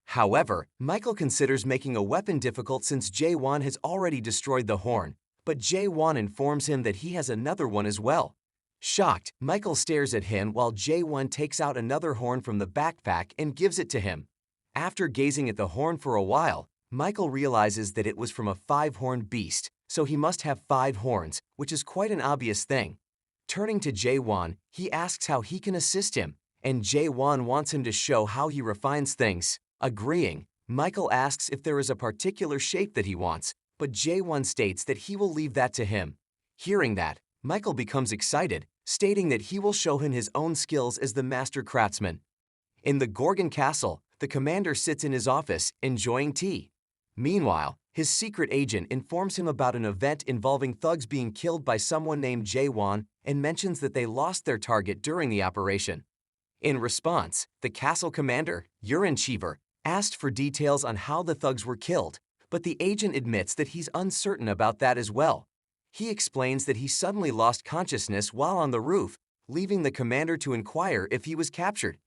However, Michael considers making a weapon difficult since Jae-won has already destroyed the horn, but Jae-won informs him that he has another one as well. Shocked, Michael stares at him while Jae-won takes out another horn from the backpack and gives it to him. After gazing at the horn for a while, Michael realizes that it was from a 5-horned beast, so he must have 5 horns, which is quite an obvious thing. Turning to Jae-won, he asks how he can assist him, and Jae-won wants him to show how he refines things. Agreeing, Michael asks if there is a particular shape that he wants, but Jae-won states that he will leave that to him. Hearing that, Michael becomes excited, stating that he will show him his own skills as the master craftsman. In the Gorgon Castle, the commander sits in his office, enjoying tea. Meanwhile, his secret agent informs him about an event involving thugs being killed by someone named Jae-won and mentions that they lost their target during the operation. In response, the castle commander, Cheever, asked for details on how the thugs were killed, but the agent admits that he's uncertain about that as well. He explains that he suddenly lost consciousness while on the roof, leaving the commander to inquire if he was captured.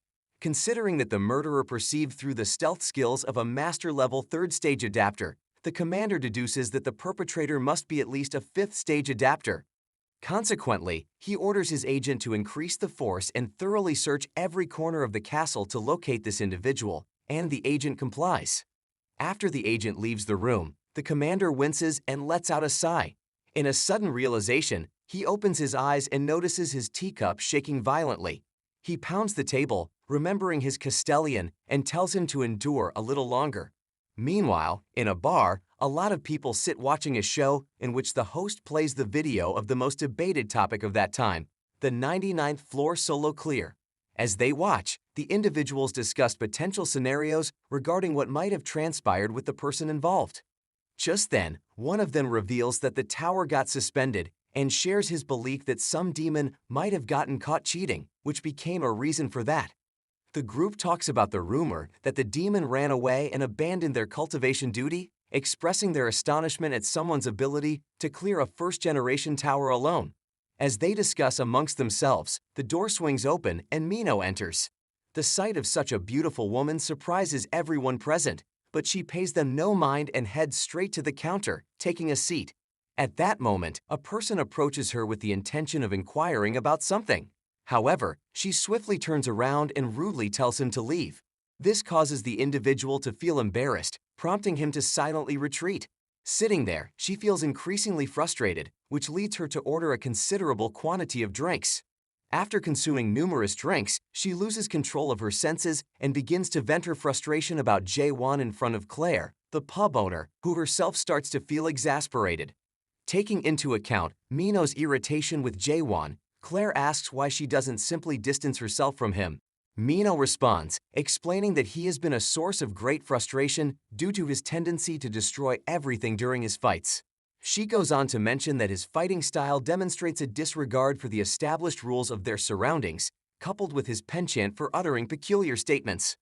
Considering that the murderer perceived through the stealth skills of a master-level 3rd-stage adapter, the commander deduces that the perpetrator must be at least a 5th-stage adapter. Consequently, he orders his agent to increase the force and thoroughly search every corner of the castle to locate this individual, and the agent complies. After the agent leaves the room, the commander winces and lets out a sigh. In a sudden realization, he opens his eyes and notices his teacup shaking violently. He pounds the table, remembering his Castellan, and tells him to endure a little longer. Meanwhile, in a bar, a lot of people sit watching a show in which the host plays the video of the most debated topic of that time, the 99th floor solo clear. As they watch, the individuals discuss potential scenarios regarding what might have transpired with the person involved. Just then, one of them reveals that the tower got suspended and shares his belief that some demon might have gotten caught cheating, which became a reason for that. The group talks about the rumor that the demon ran away and abandoned their cultivation duty, expressing their astonishment at someone's ability to clear a 1st-generation tower alone. As they discuss amongst themselves, the door swings open and Mino enters. The sight of such a beautiful woman surprises everyone present, but she pays them no mind and heads straight to the counter, taking a seat. At that moment, a person approaches her with the intention of inquiring about something. However, she swiftly turns around and rudely tells him to leave. This causes the individual to feel embarrassed, prompting him to silently retreat. Sitting there, she feels increasingly frustrated, which leads her to order a considerable quantity of drinks. After consuming numerous drinks, she loses control of her senses and begins to vent her frustration about Jae-won in front of Claire, the pub owner, who herself starts to feel exasperated. Taking into account Mino's irritation with Jae-won, Claire asks why she doesn't simply distance herself from him. Mino responds, explaining that he has been a source of great frustration due to his tendency to destroy everything during his fights. She goes on to mention that his fighting style demonstrates a disregard for the established rules of their surroundings, coupled with his penchant for uttering peculiar statements.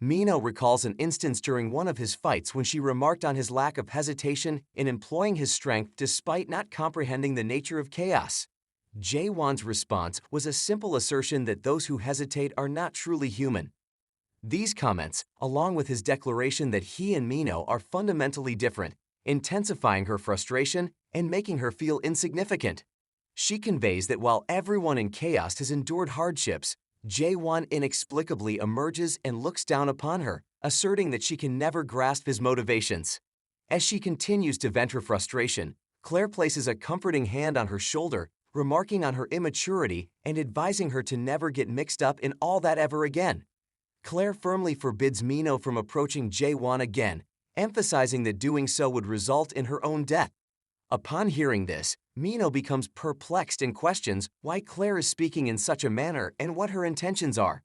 Mino recalls an instance during one of his fights when she remarked on his lack of hesitation in employing his strength despite not comprehending the nature of chaos. Jae-won's response was a simple assertion that those who hesitate are not truly human. These comments, along with his declaration that he and Mino are fundamentally different, intensifying her frustration and making her feel insignificant. She conveys that while everyone in chaos has endured hardships, Jae-won inexplicably emerges and looks down upon her, asserting that she can never grasp his motivations. As she continues to vent her frustration, Claire places a comforting hand on her shoulder, remarking on her immaturity and advising her to never get mixed up in all that ever again. Claire firmly forbids Mino from approaching Jae-won again, emphasizing that doing so would result in her own death. Upon hearing this, Mino becomes perplexed and questions why Claire is speaking in such a manner and what her intentions are.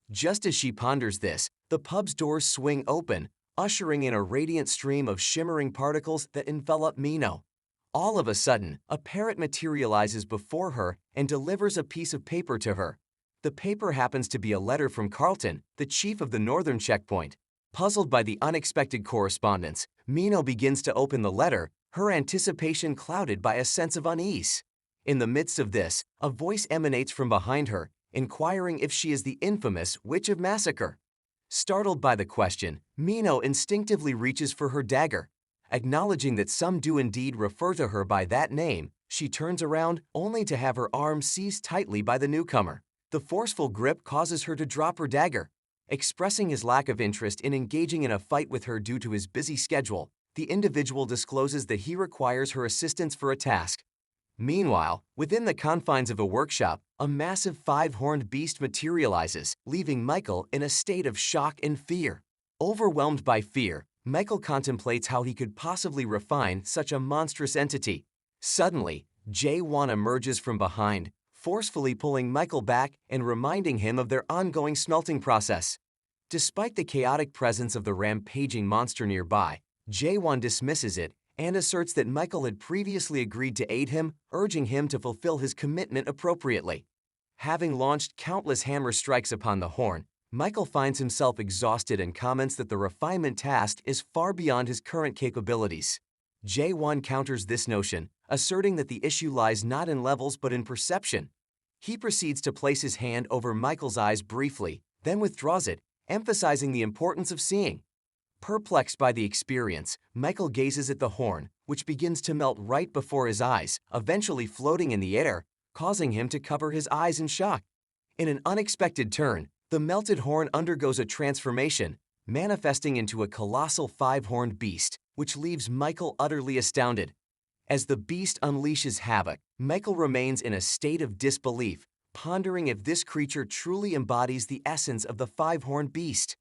Just as she ponders this, the pub's doors swing open, ushering in a radiant stream of shimmering particles that envelop Mino. All of a sudden, a parrot materializes before her and delivers a piece of paper to her. The paper happens to be a letter from Carlton, the chief of the northern checkpoint. Puzzled by the unexpected correspondence, Mino begins to open the letter, her anticipation clouded by a sense of unease. In the midst of this, a voice emanates from behind her, inquiring if she is the infamous Witch of Massacre. Startled by the question, Mino instinctively reaches for her dagger. Acknowledging that some do indeed refer to her by that name, she turns around only to have her arm seized tightly by the newcomer. The forceful grip causes her to drop her dagger. Expressing his lack of interest in engaging in a fight with her due to his busy schedule, the individual discloses that he requires her assistance for a task. Meanwhile, within the confines of a workshop, a massive five-horned beast materializes, leaving Michael in a state of shock and fear. Overwhelmed by fear, Michael contemplates how he could possibly refine such a monstrous entity. Suddenly, Jae-won emerges from behind, forcefully pulling Michael back and reminding him of their ongoing smelting process. Despite the chaotic presence of the rampaging monster nearby, Jae-won dismisses it and asserts that Michael had previously agreed to aid him, urging him to fulfill his commitment appropriately. Having launched countless hammer strikes upon the horn, Michael finds himself exhausted and comments that the refinement task is far beyond his current capabilities. Jae-won counters this notion, asserting that the issue lies not in levels but in perception. He proceeds to place his hand over Michael's eyes briefly, then withdraws it, emphasizing the importance of seeing. Perplexed by the experience, Michael gazes at the horn, which begins to melt right before his eyes, eventually floating in the air, causing him to cover his eyes in shock. In an unexpected turn, the melted horn undergoes a transformation, manifesting into a colossal five-horned beast, which leaves Michael utterly astounded. As the beast unleashes havoc, Michael remains in a state of disbelief, pondering if this creature truly embodies the essence of the five-horned beast.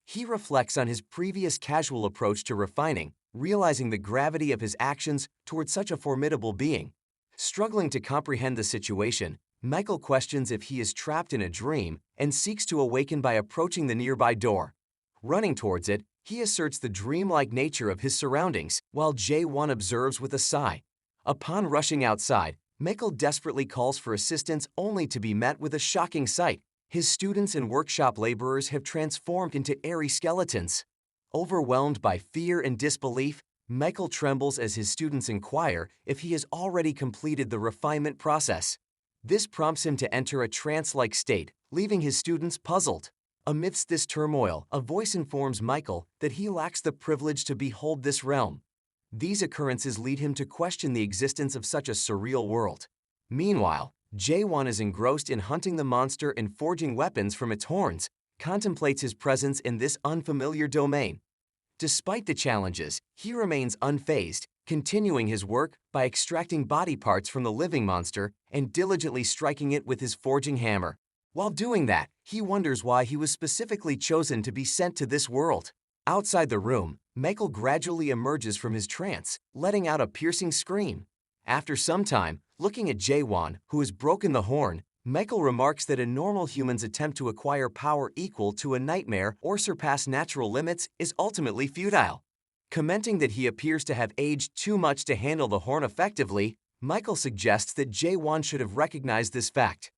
He reflects on his previous casual approach to refining, realizing the gravity of his actions toward such a formidable being. Struggling to comprehend the situation, Michael questions if he is trapped in a dream and seeks to awaken by approaching the nearby door. Running towards it, he asserts the dreamlike nature of his surroundings, while Jae-won observes with a sigh. Upon rushing outside, Michael desperately calls for assistance only to be met with a shocking sight. His students and workshop laborers have transformed into airy skeletons. Overwhelmed by fear and disbelief, Michael trembles as his students inquire if he has already completed the refinement process. This prompts him to enter a trance-like state, leaving his students puzzled. Amidst this turmoil, a voice informs Michael that he lacks the privilege to behold this realm. These occurrences lead him to question the existence of such a surreal world. Meanwhile, Jae-won is engrossed in hunting the monster and forging weapons from its horns, contemplates his presence in this unfamiliar domain. Despite the challenges, he remains unfazed, continuing his work by extracting body parts from the living monster and diligently striking it with his forging hammer. While doing that, he wonders why he was specifically chosen to be sent to this world. Outside the room, Michael gradually emerges from his trance, letting out a piercing scream. After some time, looking at Jae-won, who has broken the horn, Michael remarks that a normal human's attempt to acquire power equal to a nightmare or surpass natural limits is ultimately futile. Commenting that he appears to have aged too much to handle the horn effectively, Michael suggests that Jae-won should have recognized this fact.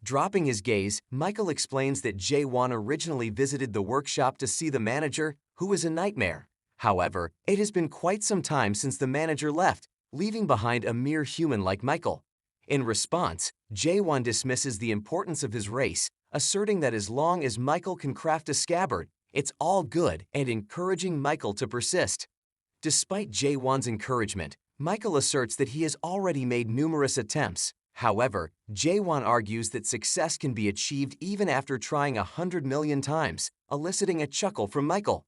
Dropping his gaze, Michael explains that Jae-won originally visited the workshop to see the manager, who is a nightmare. However, it has been quite some time since the manager left, leaving behind a mere human like Michael. In response, Jae-won dismisses the importance of his race, asserting that as long as Michael can craft a scabbard, it's all good, and encouraging Michael to persist. Despite Jae-won's encouragement, Michael asserts that he has already made numerous attempts. However, Jae-won argues that success can be achieved even after trying 100 million times, eliciting a chuckle from Michael.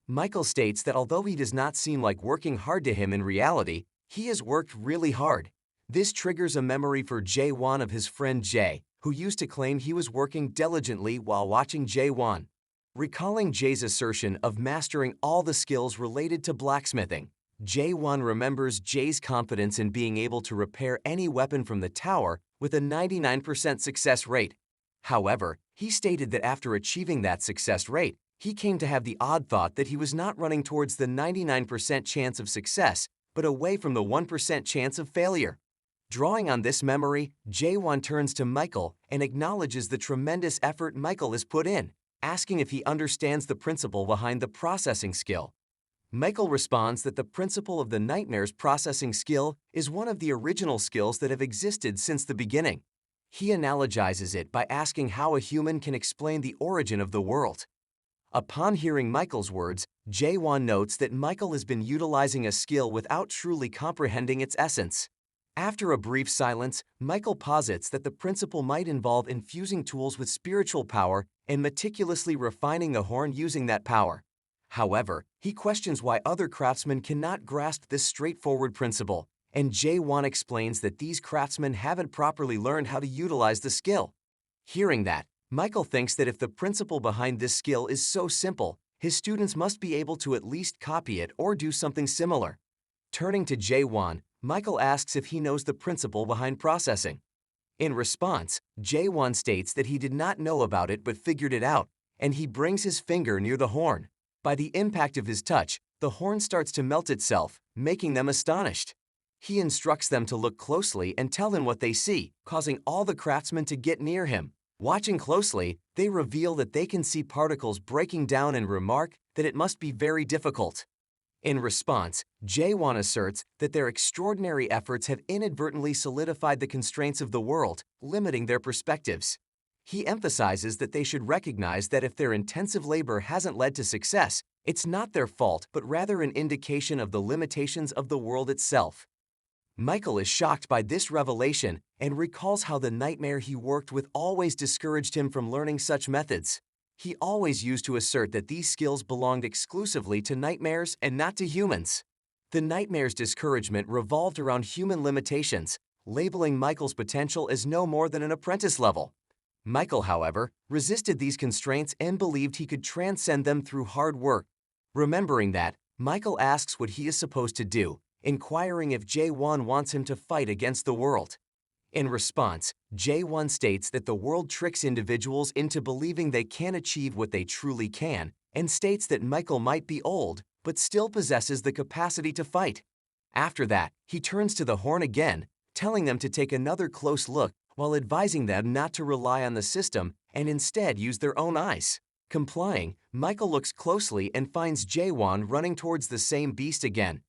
Michael states that although he does not seem like working hard to him in reality, he has worked really hard. This triggers a memory for Jae-won of his friend Jae, who used to claim he was working diligently while watching Jae-won. Recalling Jae's assertion of mastering all the skills related to blacksmithing, Jae-won remembers Jae's confidence in being able to repair any weapon from the tower with a 99% success rate. However, he stated that after achieving that success rate, he came to have the odd thought that he was not running towards the 99% chance of success, but away from the 1% chance of failure. Drawing on this memory, Jae-won turns to Michael and acknowledges the tremendous effort Michael has put in, asking if he understands the principle behind the processing skill. Michael responds that the principle of the nightmare's processing skill is one of the original skills that have existed since the beginning. He analogizes it by asking how a human can explain the origin of the world. Upon hearing Michael's words, Jae-won notes that Michael has been utilizing a skill without truly comprehending its essence. After a brief silence, Michael posits that the principle might involve infusing tools with spiritual power and meticulously refining the horn using that power. However, he questions why other craftsmen cannot grasp this straightforward principle, and Jae-won explains that these craftsmen haven't properly learned how to utilize the skill. Hearing that, Michael thinks that if the principle behind this skill is so simple, his students must be able to at least copy it or do something similar. Turning to Jae-won, Michael asks if he knows the principle behind processing. In response, Jae-won states that he did not know about it but figured it out, and he brings his finger near the horn. By the impact of his touch, the horn starts to melt itself, making them astonished. He instructs them to look closely and tell him what they see, causing all the craftsmen to get near him. Watching closely, they reveal that they can see particles breaking down and remark that it must be very difficult. In response, Jae-won asserts that their extraordinary efforts have inadvertently solidified the constraints of the world, limiting their perspectives. He emphasizes that they should recognize that if their intensive labor hasn't led to success, it's not their fault but rather an indication of the limitations of the world itself. Michael is shocked by this revelation and recalls how the nightmare he worked with always discouraged him from learning such methods. He always used to assert that these skills belonged exclusively to nightmares and not to humans. The nightmare's discouragement revolved around human limitations, labeling Michael's potential as no more than an apprentice level. Michael, however, resisted these constraints and believed he could transcend them through hard work. Remembering that, Michael asks what he is supposed to do, inquiring if Jae-won wants him to fight against the world. In response, Jae-won states that the world tricks individuals into believing they can achieve what they truly can, and states that Michael might be old, but still possesses the capacity to fight. After that, he turns to the horn again, telling them to take another close look while advising them not to rely on the system and instead use their own eyes. Complying, Michael looks closely and finds Jae-won running towards the same beast again.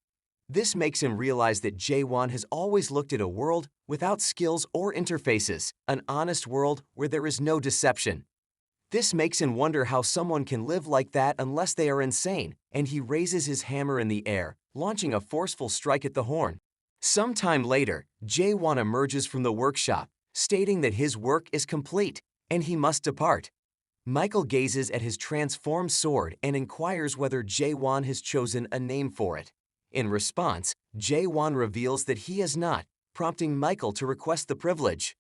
This makes him realize that Jae-won has always looked at a world without skills or interfaces, an honest world where there is no deception. This makes him wonder how someone can live like that unless they are insane, and he raises his hammer in the air, launching a forceful strike at the horn. Sometime later, Jae-won emerges from the workshop, stating that his work is complete, and he must depart. Michael gazes at his transformed sword and inquires whether Jae-won has chosen a name for it. In response, Jae-won reveals that he has not, prompting Michael to request the privilege.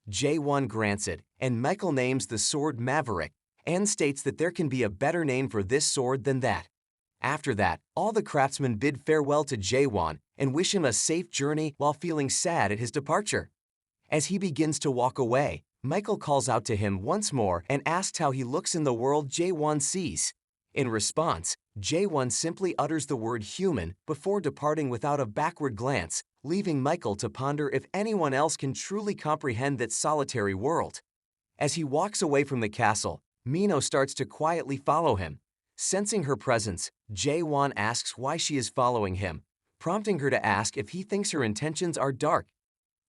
Jae-won grants it, and Michael names the sword Maverick and states that there can be a better name for this sword than that. After that, all the craftsmen bid farewell to Jae-won and wish him a safe journey while feeling sad at his departure. As he begins to walk away, Michael calls out to him once more and asks how he looks in the world Jae-won sees. In response, Jae-won simply utters the word human before departing without a backward glance, leaving Michael to ponder if anyone else can truly comprehend that solitary world. As he walks away from the castle, Mino starts to quietly follow him. Sensing her presence, Jae-won asks why she is following him, prompting her to ask if he thinks her intentions are dark.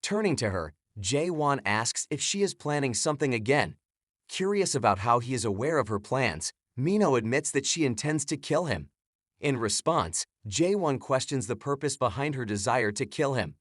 Turning to her, Jae-won asks if she is planning something again. Curious about how he is aware of her plans, Mino admits that she intends to kill him. In response, Jae-won questions the purpose behind her desire to kill him.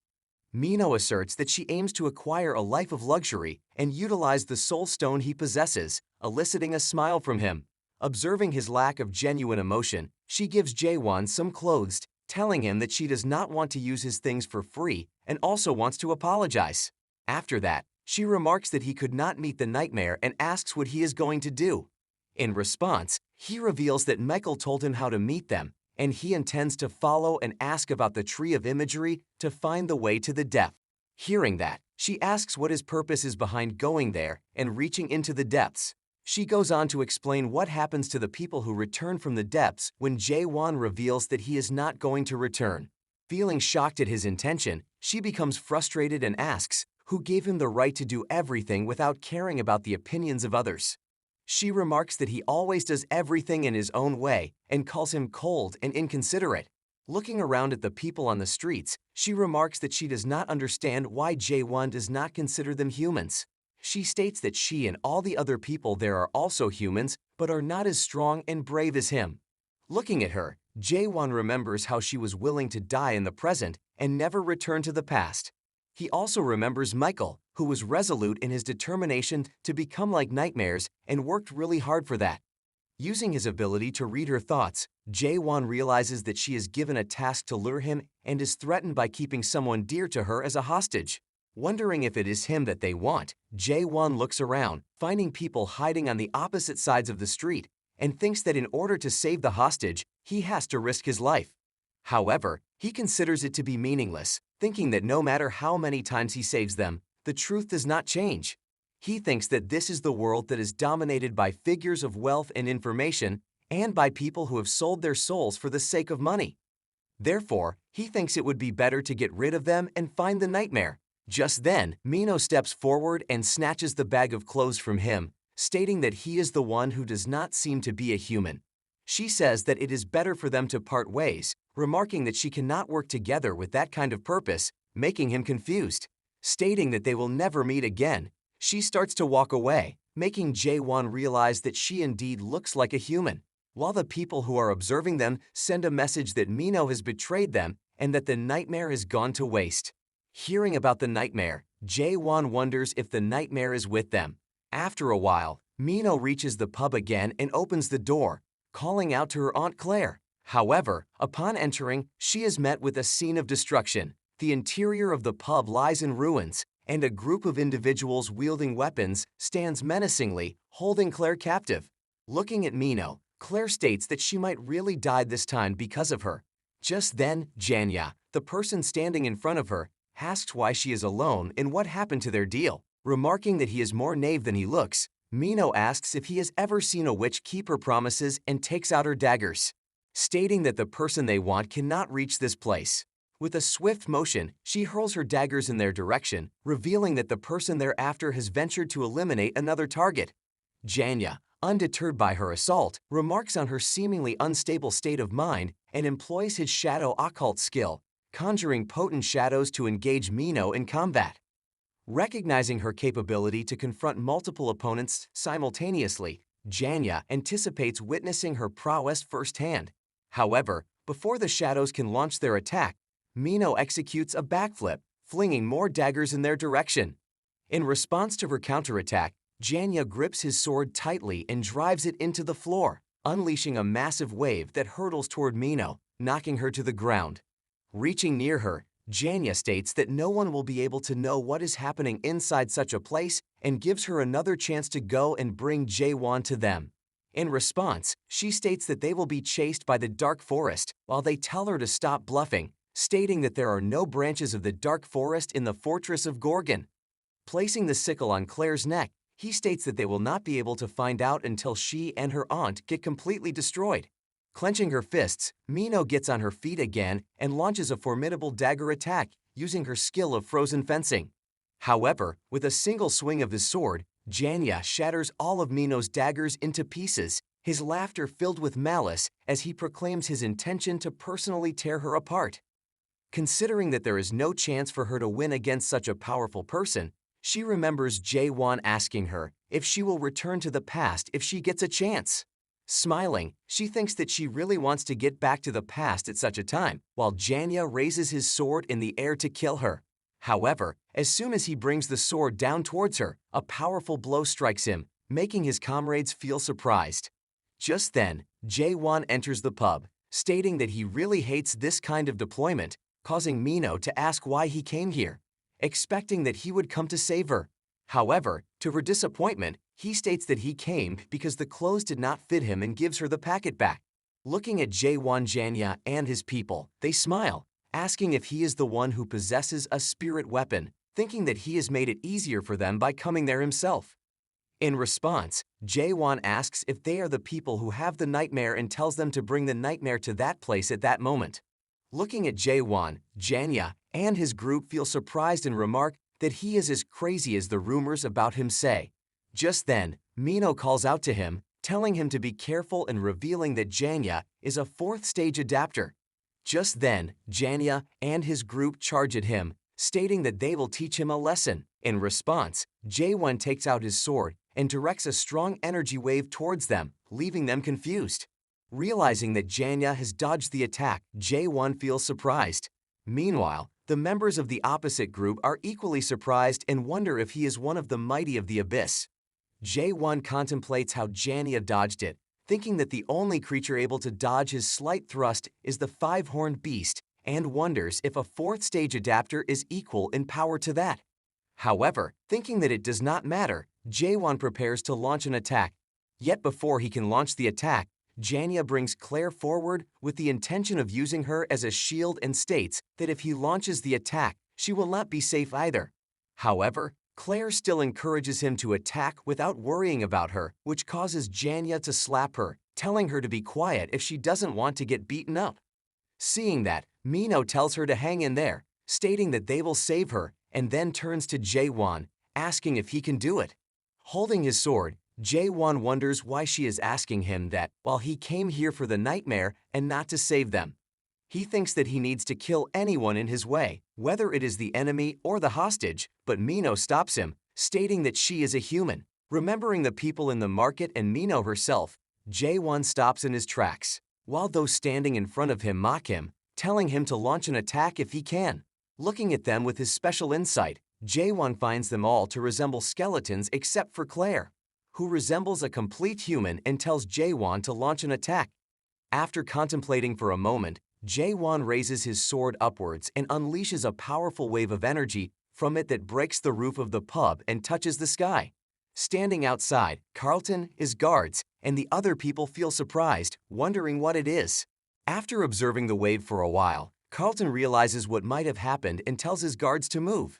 Mino asserts that she aims to acquire a life of luxury and utilize the soul stone he possesses, eliciting a smile from him. Observing his lack of genuine emotion, she gives Jae-won some clothes, telling him that she does not want to use his things for free and also wants to apologize. After that, she remarks that he could not meet the nightmare and asks what he is going to do. In response, he reveals that Michael told him how to meet them, and he intends to follow and ask about the tree of imagery to find the way to the depth. Hearing that, she asks what his purpose is behind going there and reaching into the depths. She goes on to explain what happens to the people who return from the depths when Jae-won reveals that he is not going to return. Feeling shocked at his intention, she becomes frustrated and asks who gave him the right to do everything without caring about the opinions of others. She remarks that he always does everything in his own way and calls him cold and inconsiderate. Looking around at the people on the streets, she remarks that she does not understand why Jae-won does not consider them humans. She states that she and all the other people there are also humans, but are not as strong and brave as him. Looking at her, Jae-won remembers how she was willing to die in the present and never return to the past. He also remembers Michael, who was resolute in his determination to become like nightmares and worked really hard for that. Using his ability to read her thoughts, Jae-won realizes that she is given a task to lure him and is threatened by keeping someone dear to her as a hostage. Wondering if it is him that they want, Jae-won looks around, finding people hiding on the opposite sides of the street, and thinks that in order to save the hostage, he has to risk his life. However, he considers it to be meaningless, thinking that no matter how many times he saves them, the truth does not change. He thinks that this is the world that is dominated by figures of wealth and information and by people who have sold their souls for the sake of money. Therefore, he thinks it would be better to get rid of them and find the nightmare. Just then, Mino steps forward and snatches the bag of clothes from him, stating that he is the one who does not seem to be a human. She says that it is better for them to part ways, remarking that she cannot work together with that kind of purpose, making him confused. Stating that they will never meet again, she starts to walk away, making Jae-won realize that she indeed looks like a human, while the people who are observing them send a message that Mino has betrayed them and that the nightmare has gone to waste. Hearing about the nightmare, Jae-won wonders if the nightmare is with them. After a while, Mino reaches the pub again and opens the door, calling out to her Aunt Claire. However, upon entering, she is met with a scene of destruction. The interior of the pub lies in ruins, and a group of individuals wielding weapons stands menacingly, holding Claire captive. Looking at Mino, Claire states that she might really die this time because of her. Just then, Janya, the person standing in front of her, asks why she is alone and what happened to their deal. Remarking that he is more knave than he looks, Mino asks if he has ever seen a witch keep her promises and takes out her daggers, stating that the person they want cannot reach this place. With a swift motion, she hurls her daggers in their direction, revealing that the person thereafter has ventured to eliminate another target. Janya, undeterred by her assault, remarks on her seemingly unstable state of mind and employs his shadow occult skill, conjuring potent shadows to engage Mino in combat. Recognizing her capability to confront multiple opponents simultaneously, Janya anticipates witnessing her prowess firsthand. However, before the shadows can launch their attack, Mino executes a backflip, flinging more daggers in their direction. In response to her counterattack, Janya grips his sword tightly and drives it into the floor, unleashing a massive wave that hurtles toward Mino, knocking her to the ground. Reaching near her, Janya states that no one will be able to know what is happening inside such a place and gives her another chance to go and bring Jae-won to them. In response, she states that they will be chased by the dark forest while they tell her to stop bluffing, stating that there are no branches of the dark forest in the fortress of Gorgon. Placing the sickle on Claire's neck, he states that they will not be able to find out until she and her aunt get completely destroyed. Clenching her fists, Mino gets on her feet again and launches a formidable dagger attack using her skill of frozen fencing. However, with a single swing of his sword, Janya shatters all of Mino's daggers into pieces, his laughter filled with malice as he proclaims his intention to personally tear her apart. Considering that there is no chance for her to win against such a powerful person, she remembers Jae-won asking her if she will return to the past if she gets a chance. Smiling, she thinks that she really wants to get back to the past at such a time, while Janya raises his sword in the air to kill her. However, as soon as he brings the sword down towards her, a powerful blow strikes him, making his comrades feel surprised. Just then, Jae-won enters the pub, stating that he really hates this kind of deployment, causing Mino to ask why he came here, expecting that he would come to save her. However, to her disappointment, he states that he came because the clothes did not fit him and gives her the packet back. Looking at Jaewon Janya and his people, they smile, asking if he is the one who possesses a spirit weapon, thinking that he has made it easier for them by coming there himself. In response, Jaewon asks if they are the people who have the nightmare and tells them to bring the nightmare to that place at that moment. Looking at Jaewon, Janya, and his group feel surprised and remark that he is as crazy as the rumors about him say. Just then, Mino calls out to him, telling him to be careful and revealing that Janya is a fourth-stage adapter. Just then, Janya and his group charge at him, stating that they will teach him a lesson. In response, Jaewon takes out his sword and directs a strong energy wave towards them, leaving them confused. Realizing that Janya has dodged the attack, Jaewon feels surprised. Meanwhile, the members of the opposite group are equally surprised and wonder if he is one of the mighty of the abyss. Jaewon contemplates how Janya dodged it, thinking that the only creature able to dodge his slight thrust is the five-horned beast, and wonders if a fourth-stage adapter is equal in power to that. However, thinking that it does not matter, Jaewon prepares to launch an attack. Yet before he can launch the attack, Janya brings Claire forward with the intention of using her as a shield and states that if he launches the attack, she will not be safe either. However, Claire still encourages him to attack without worrying about her, which causes Janya to slap her, telling her to be quiet if she doesn't want to get beaten up. Seeing that, Mino tells her to hang in there, stating that they will save her, and then turns to Jaewon, asking if he can do it. Holding his sword, Jaewon wonders why she is asking him that while he came here for the nightmare and not to save them. He thinks that he needs to kill anyone in his way, whether it is the enemy or the hostage, but Mino stops him, stating that she is a human. Remembering the people in the market and Mino herself, Jaewon stops in his tracks, while those standing in front of him mock him, telling him to launch an attack if he can. Looking at them with his special insight, Jaewon finds them all to resemble skeletons except for Claire, who resembles a complete human and tells Jaewon to launch an attack. After contemplating for a moment, Jaewon raises his sword upwards and unleashes a powerful wave of energy from it that breaks the roof of the pub and touches the sky. Standing outside, Carlton, his guards, and the other people feel surprised, wondering what it is. After observing the wave for a while, Carlton realizes what might have happened and tells his guards to move.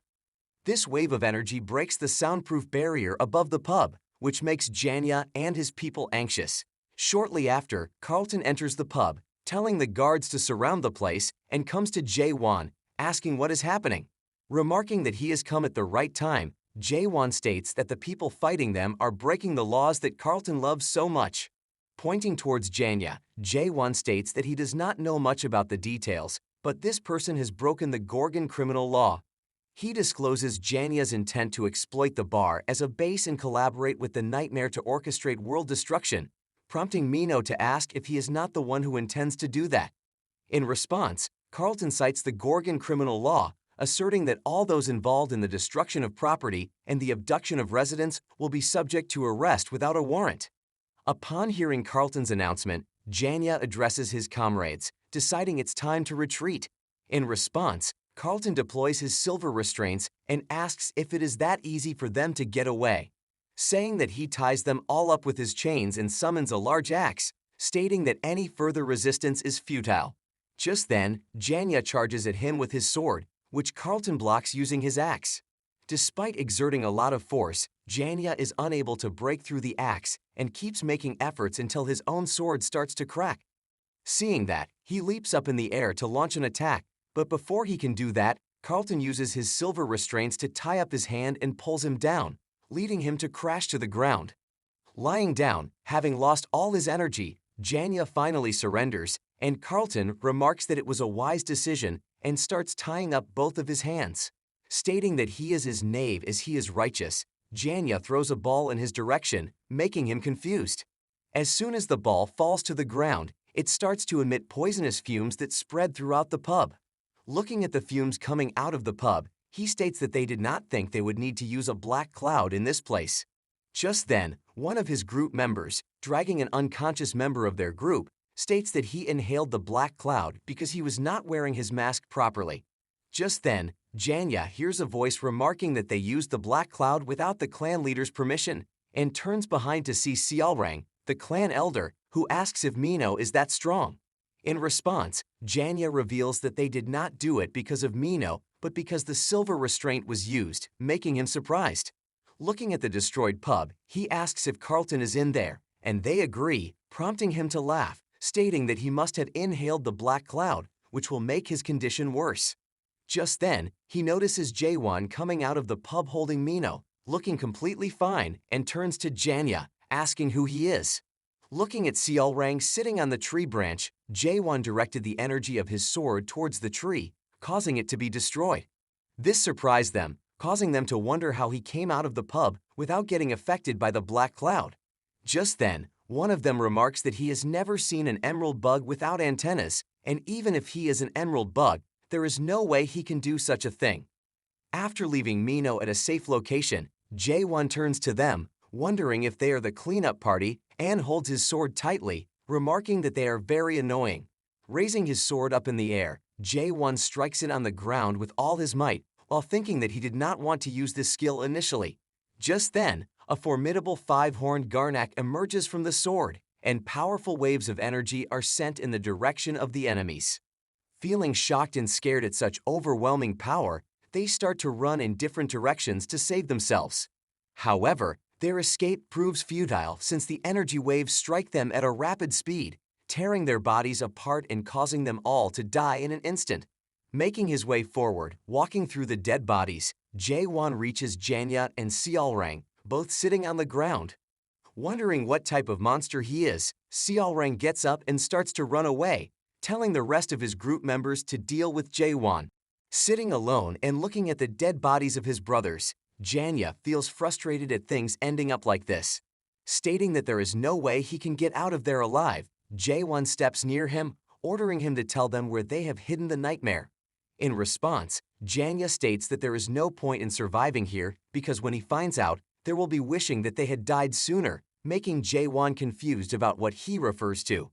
This wave of energy breaks the soundproof barrier above the pub, which makes Janya and his people anxious. Shortly after, Carlton enters the pub, telling the guards to surround the place, and comes to Jaewon, asking what is happening. Remarking that he has come at the right time, Jaewon states that the people fighting them are breaking the laws that Carlton loves so much. Pointing towards Janya, Jaewon states that he does not know much about the details, but this person has broken the Gorgon criminal law. He discloses Janya's intent to exploit the bar as a base and collaborate with the nightmare to orchestrate world destruction, prompting Mino to ask if he is not the one who intends to do that. In response, Carlton cites the Gorgon criminal law, asserting that all those involved in the destruction of property and the abduction of residents will be subject to arrest without a warrant. Upon hearing Carlton's announcement, Janya addresses his comrades, deciding it's time to retreat. In response, Carlton deploys his silver restraints and asks if it is that easy for them to get away, saying that he ties them all up with his chains and summons a large axe, stating that any further resistance is futile. Just then, Janya charges at him with his sword, which Carlton blocks using his axe. Despite exerting a lot of force, Janya is unable to break through the axe and keeps making efforts until his own sword starts to crack. Seeing that, he leaps up in the air to launch an attack, but before he can do that, Carlton uses his silver restraints to tie up his hand and pulls him down, leading him to crash to the ground. Lying down, having lost all his energy, Janya finally surrenders, and Carlton remarks that it was a wise decision and starts tying up both of his hands. Stating that he is as knave as he is righteous, Janya throws a ball in his direction, making him confused. As soon as the ball falls to the ground, it starts to emit poisonous fumes that spread throughout the pub. Looking at the fumes coming out of the pub, he states that they did not think they would need to use a black cloud in this place. Just then, one of his group members, dragging an unconscious member of their group, states that he inhaled the black cloud because he was not wearing his mask properly. Just then, Janya hears a voice remarking that they used the black cloud without the clan leader's permission, and turns behind to see Sealrang, the clan elder, who asks if Mino is that strong. In response, Janya reveals that they did not do it because of Mino, but because the silver restraint was used, making him surprised. Looking at the destroyed pub, he asks if Carlton is in there, and they agree, prompting him to laugh, stating that he must have inhaled the black cloud, which will make his condition worse. Just then, he notices Jaewon coming out of the pub holding Mino, looking completely fine, and turns to Janya, asking who he is. Looking at Seolrang sitting on the tree branch, Jaewon directed the energy of his sword towards the tree, causing it to be destroyed. This surprised them, causing them to wonder how he came out of the pub without getting affected by the black cloud. Just then, one of them remarks that he has never seen an emerald bug without antennas, and even if he is an emerald bug, there is no way he can do such a thing. After leaving Mino at a safe location, Jaewon turns to them, wondering if they are the cleanup party, and holds his sword tightly, remarking that they are very annoying. Raising his sword up in the air, Jaewon strikes it on the ground with all his might, while thinking that he did not want to use this skill initially. Just then, a formidable five-horned Garnak emerges from the sword, and powerful waves of energy are sent in the direction of the enemies. Feeling shocked and scared at such overwhelming power, they start to run in different directions to save themselves. However, their escape proves futile since the energy waves strike them at a rapid speed, tearing their bodies apart and causing them all to die in an instant. Making his way forward, walking through the dead bodies, Jaewon reaches Janya and Seolrang, both sitting on the ground. Wondering what type of monster he is, Seolrang gets up and starts to run away, telling the rest of his group members to deal with Jaewon. Sitting alone and looking at the dead bodies of his brothers, Janya feels frustrated at things ending up like this. Stating that there is no way he can get out of there alive, Jaewon steps near him, ordering him to tell them where they have hidden the nightmare. In response, Janya states that there is no point in surviving here because when he finds out, there will be wishing that they had died sooner, making Jaewon confused about what he refers to.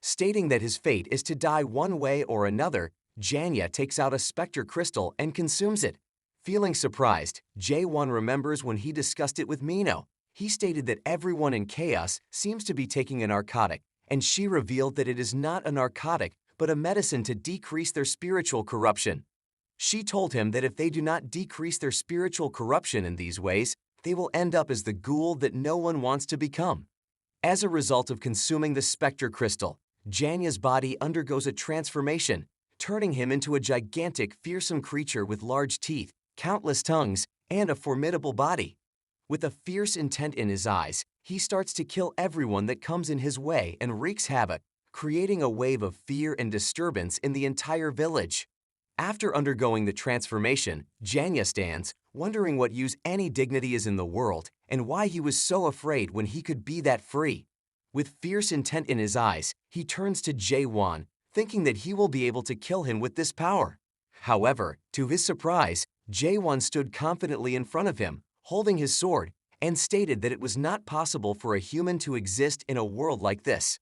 Stating that his fate is to die one way or another, Janya takes out a specter crystal and consumes it. Feeling surprised, Jaewon remembers when he discussed it with Mino. He stated that everyone in Chaos seems to be taking a narcotic, and she revealed that it is not a narcotic, but a medicine to decrease their spiritual corruption. She told him that if they do not decrease their spiritual corruption in these ways, they will end up as the ghoul that no one wants to become. As a result of consuming the specter crystal, Janya's body undergoes a transformation, turning him into a gigantic, fearsome creature with large teeth, countless tongues, and a formidable body. With a fierce intent in his eyes, he starts to kill everyone that comes in his way and wreaks havoc, creating a wave of fear and disturbance in the entire village. After undergoing the transformation, Janya stands, wondering what use any dignity is in the world and why he was so afraid when he could be that free. With fierce intent in his eyes, he turns to Jaewon, thinking that he will be able to kill him with this power. However, to his surprise, Jaewon stood confidently in front of him, holding his sword, and stated that it was not possible for a human to exist in a world like this.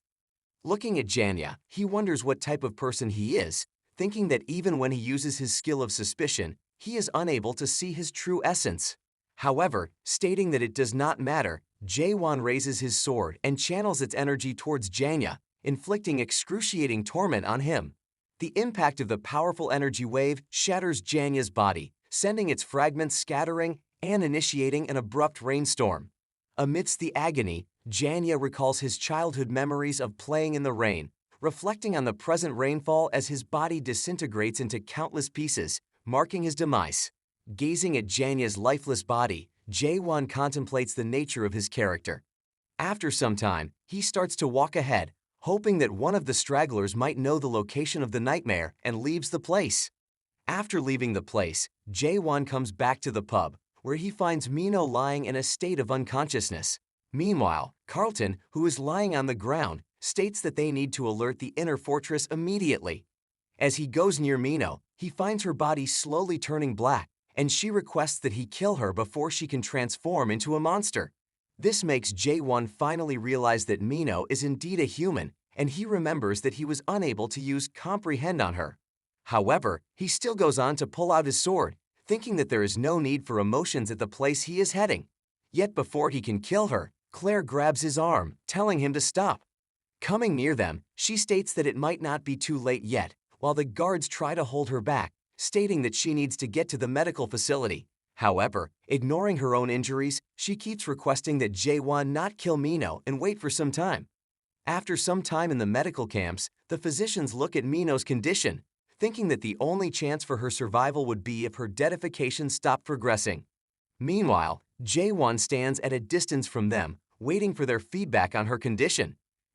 Looking at Janya, he wonders what type of person he is, thinking that even when he uses his skill of suspicion, he is unable to see his true essence. However, stating that it does not matter, Jaewon raises his sword and channels its energy towards Janya, inflicting excruciating torment on him. The impact of the powerful energy wave shatters Janya's body, sending its fragments scattering and initiating an abrupt rainstorm. Amidst the agony, Janya recalls his childhood memories of playing in the rain, reflecting on the present rainfall as his body disintegrates into countless pieces, marking his demise. Gazing at Janya's lifeless body, Jaewon contemplates the nature of his character. After some time, he starts to walk ahead, hoping that one of the stragglers might know the location of the nightmare and leaves the place. After leaving the place, Jaewon comes back to the pub, where he finds Mino lying in a state of unconsciousness. Meanwhile, Carlton, who is lying on the ground, states that they need to alert the inner fortress immediately. As he goes near Mino, he finds her body slowly turning black, and she requests that he kill her before she can transform into a monster. This makes Jaewon finally realize that Mino is indeed a human, and he remembers that he was unable to use comprehend on her. However, he still goes on to pull out his sword, thinking that there is no need for emotions at the place he is heading. Yet before he can kill her, Claire grabs his arm, telling him to stop. Coming near them, she states that it might not be too late yet, while the guards try to hold her back, stating that she needs to get to the medical facility. However, ignoring her own injuries, she keeps requesting that Jae-won not kill Mino and wait for some time. After some time in the medical camps, the physicians look at Mino's condition, thinking that the only chance for her survival would be if her deadification stopped progressing. Meanwhile, Jae-won stands at a distance from them, waiting for their feedback on her condition.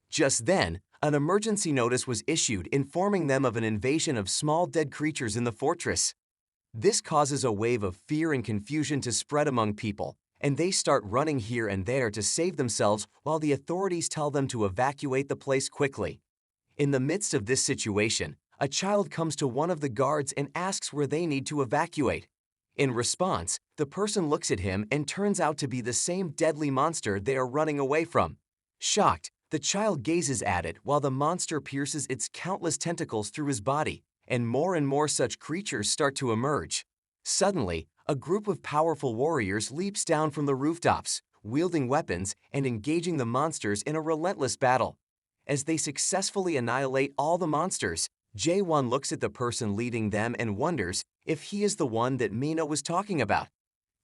Just then, an emergency notice was issued informing them of an invasion of small dead creatures in the fortress. This causes a wave of fear and confusion to spread among people, and they start running here and there to save themselves while the authorities tell them to evacuate the place quickly. In the midst of this situation, a child comes to one of the guards and asks where they need to evacuate. In response, the person looks at him and turns out to be the same deadly monster they are running away from. Shocked, the child gazes at it while the monster pierces its countless tentacles through his body, and more such creatures start to emerge. Suddenly, a group of powerful warriors leaps down from the rooftops, wielding weapons and engaging the monsters in a relentless battle. As they successfully annihilate all the monsters, Jae-won looks at the person leading them and wonders if he is the one that Mino was talking about.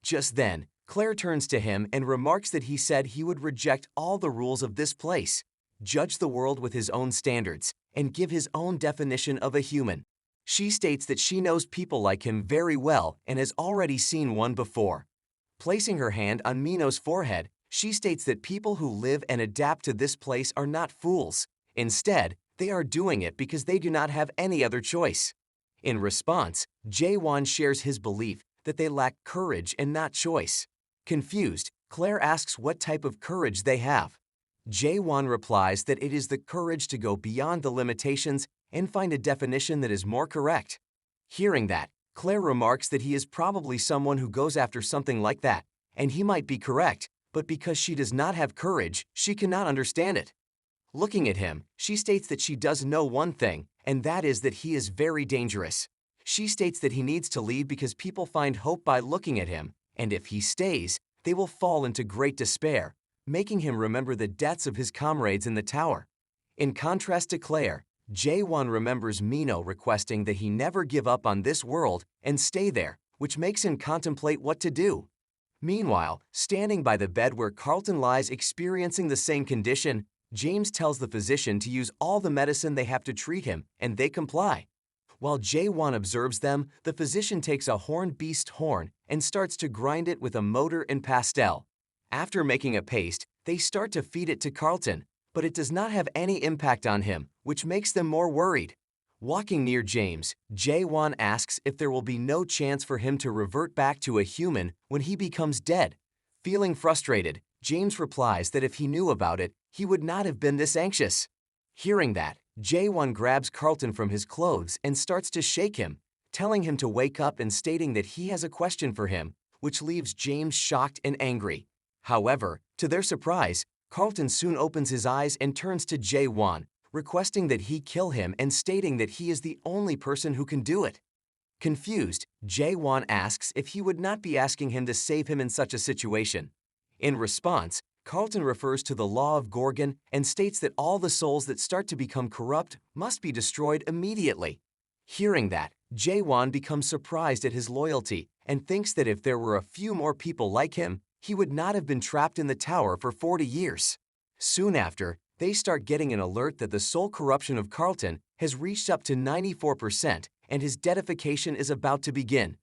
Just then, Claire turns to him and remarks that he said he would reject all the rules of this place, judge the world with his own standards, and give his own definition of a human. She states that she knows people like him very well and has already seen one before. Placing her hand on Mino's forehead, she states that people who live and adapt to this place are not fools. Instead, they are doing it because they do not have any other choice. In response, Jae-won shares his belief that they lack courage and not choice. Confused, Claire asks what type of courage they have. Jae-won replies that it is the courage to go beyond the limitations and find a definition that is more correct. Hearing that, Claire remarks that he is probably someone who goes after something like that, and he might be correct, but because she does not have courage, she cannot understand it. Looking at him, she states that she does know one thing, and that is that he is very dangerous. She states that he needs to leave because people find hope by looking at him, and if he stays, they will fall into great despair, making him remember the deaths of his comrades in the tower. In contrast to Claire, Jae-won remembers Mino requesting that he never give up on this world and stay there, which makes him contemplate what to do. Meanwhile, standing by the bed where Carlton lies experiencing the same condition, James tells the physician to use all the medicine they have to treat him, and they comply. While Jae-won observes them, the physician takes a horned beast horn and starts to grind it with a mortar and pestle. After making a paste, they start to feed it to Carlton, but it does not have any impact on him, which makes them more worried. Walking near James, Jae-won asks if there will be no chance for him to revert back to a human when he becomes dead. Feeling frustrated, James replies that if he knew about it, he would not have been this anxious. Hearing that, Jae-won grabs Carlton from his clothes and starts to shake him, telling him to wake up and stating that he has a question for him, which leaves James shocked and angry. However, to their surprise, Carlton soon opens his eyes and turns to Jae-won, requesting that he kill him and stating that he is the only person who can do it. Confused, Jae-won asks if he would not be asking him to save him in such a situation. In response, Carlton refers to the law of Gorgon and states that all the souls that start to become corrupt must be destroyed immediately. Hearing that, Jae-won becomes surprised at his loyalty and thinks that if there were a few more people like him, he would not have been trapped in the tower for 40 years. Soon after, they start getting an alert that the soul corruption of Carlton has reached up to 94% and his deadification is about to begin.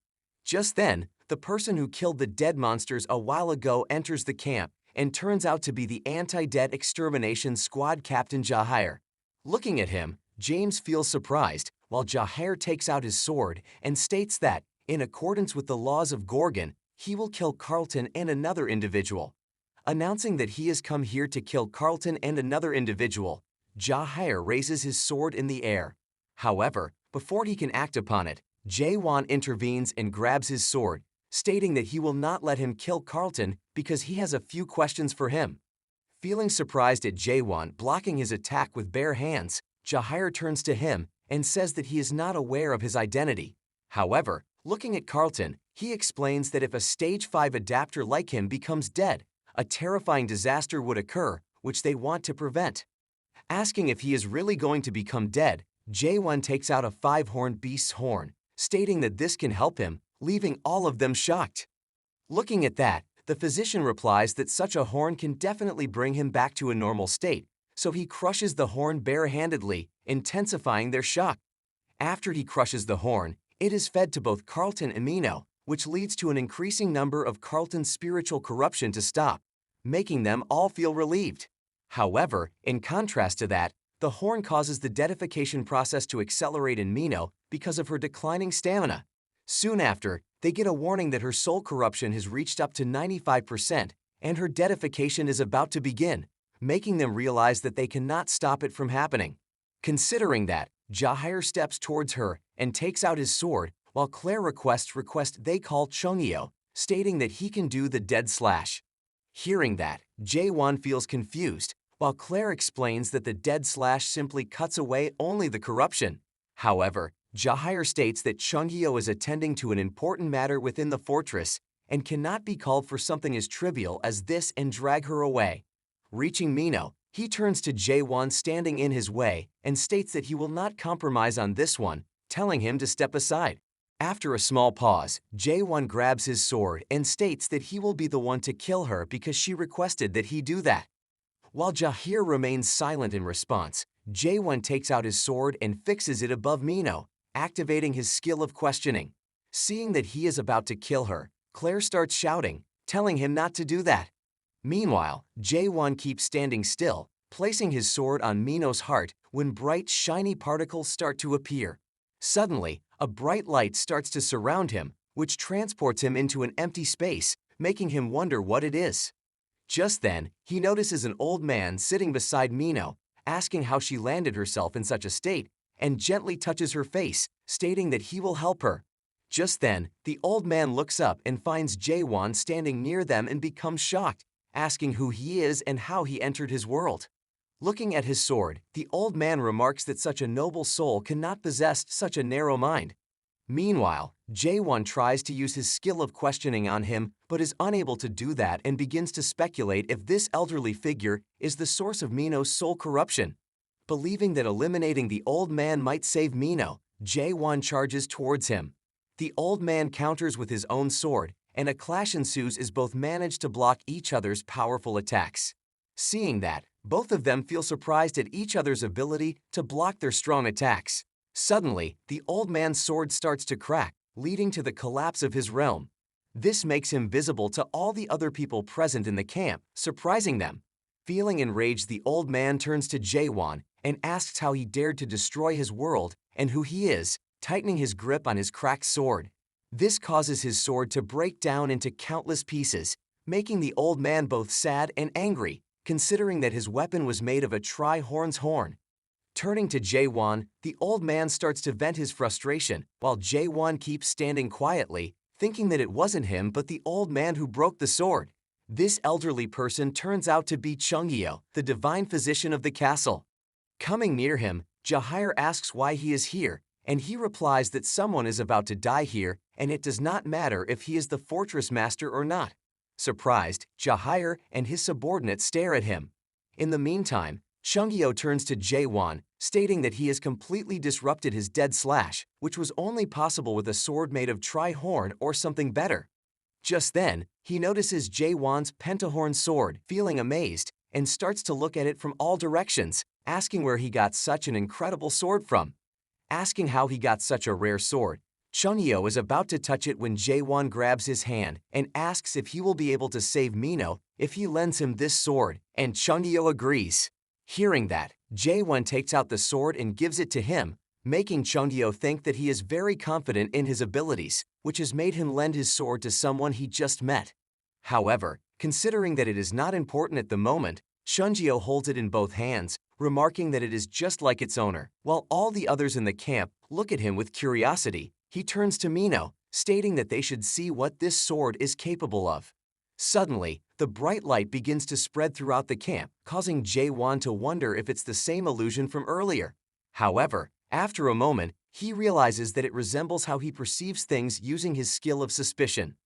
Just then, the person who killed the dead monsters a while ago enters the camp and turns out to be the anti-dead extermination squad captain Jahair. Looking at him, James feels surprised, while Jahair takes out his sword and states that, in accordance with the laws of Gorgon, he will kill Carlton and another individual. Announcing that he has come here to kill Carlton and another individual, Jahair raises his sword in the air. However, before he can act upon it, Jae-won intervenes and grabs his sword, stating that he will not let him kill Carlton because he has a few questions for him. Feeling surprised at Jae-won blocking his attack with bare hands, Jahair turns to him and says that he is not aware of his identity. However, looking at Carlton, he explains that if a Stage 5 adapter like him becomes dead, a terrifying disaster would occur, which they want to prevent. Asking if he is really going to become dead, Jae-won takes out a five-horned beast's horn, stating that this can help him, leaving all of them shocked. Looking at that, the physician replies that such a horn can definitely bring him back to a normal state, so he crushes the horn barehandedly, intensifying their shock. After he crushes the horn, it is fed to both Carlton and Mino, which leads to an increasing number of Carlton's spiritual corruption to stop, making them all feel relieved. However, in contrast to that, the horn causes the dedification process to accelerate in Mino because of her declining stamina. Soon after, they get a warning that her soul corruption has reached up to 95% and her dedification is about to begin, making them realize that they cannot stop it from happening. Considering that, Jahair steps towards her and takes out his sword, while Claire requests they call Chungyo, stating that he can do the dead slash. Hearing that, Jae-won feels confused, while Claire explains that the dead slash simply cuts away only the corruption. However, Jahair states that Chungyo is attending to an important matter within the fortress and cannot be called for something as trivial as this and drag her away. Reaching Mino, he turns to Jae-won standing in his way and states that he will not compromise on this one, telling him to step aside. After a small pause, Jae-won grabs his sword and states that he will be the one to kill her because she requested that he do that. While Jahair remains silent in response, Jae-won takes out his sword and fixes it above Mino, activating his skill of questioning. Seeing that he is about to kill her, Claire starts shouting, telling him not to do that. Meanwhile, Jae-won keeps standing still, placing his sword on Mino's heart when bright, shiny particles start to appear. Suddenly, a bright light starts to surround him, which transports him into an empty space, making him wonder what it is. Just then, he notices an old man sitting beside Mino, asking how she landed herself in such a state, and gently touches her face, stating that he will help her. Just then, the old man looks up and finds Jae-won standing near them and becomes shocked, asking who he is and how he entered his world. Looking at his sword, the old man remarks that such a noble soul cannot possess such a narrow mind. Meanwhile, Jae-won tries to use his skill of questioning on him but is unable to do that and begins to speculate if this elderly figure is the source of Mino's soul corruption. Believing that eliminating the old man might save Mino, Jae-won charges towards him. The old man counters with his own sword, and a clash ensues as both manage to block each other's powerful attacks. Seeing that, both of them feel surprised at each other's ability to block their strong attacks. Suddenly, the old man's sword starts to crack, leading to the collapse of his realm. This makes him visible to all the other people present in the camp, surprising them. Feeling enraged, the old man turns to Jae-won and asks how he dared to destroy his world and who he is, tightening his grip on his cracked sword. This causes his sword to break down into countless pieces, making the old man both sad and angry, considering that his weapon was made of a tri-horn's horn. Turning to Jae-won, the old man starts to vent his frustration, while Jae-won keeps standing quietly, thinking that it wasn't him but the old man who broke the sword. This elderly person turns out to be Chungyo, the divine physician of the castle. Coming near him, Jahair asks why he is here, and he replies that someone is about to die here, and it does not matter if he is the fortress master or not. Surprised, Jahair and his subordinate stare at him. In the meantime, Chungyo turns to Jae-won, stating that he has completely disrupted his dead slash, which was only possible with a sword made of tri-horn or something better. Just then, he notices Jae-won's pentahorn sword, feeling amazed, and starts to look at it from all directions, asking where he got such an incredible sword from. Asking how he got such a rare sword, Chungyo is about to touch it when Jae-won grabs his hand and asks if he will be able to save Mino if he lends him this sword, and Chungyo agrees. Hearing that, Jae-won takes out the sword and gives it to him, making Chungyo think that he is very confident in his abilities, which has made him lend his sword to someone he just met. However, considering that it is not important at the moment, Chungyo holds it in both hands, remarking that it is just like its owner. While all the others in the camp look at him with curiosity, he turns to Mino, stating that they should see what this sword is capable of. Suddenly, the bright light begins to spread throughout the camp, causing Jae-won to wonder if it's the same illusion from earlier. However, after a moment, he realizes that it resembles how he perceives things using his skill of suspicion.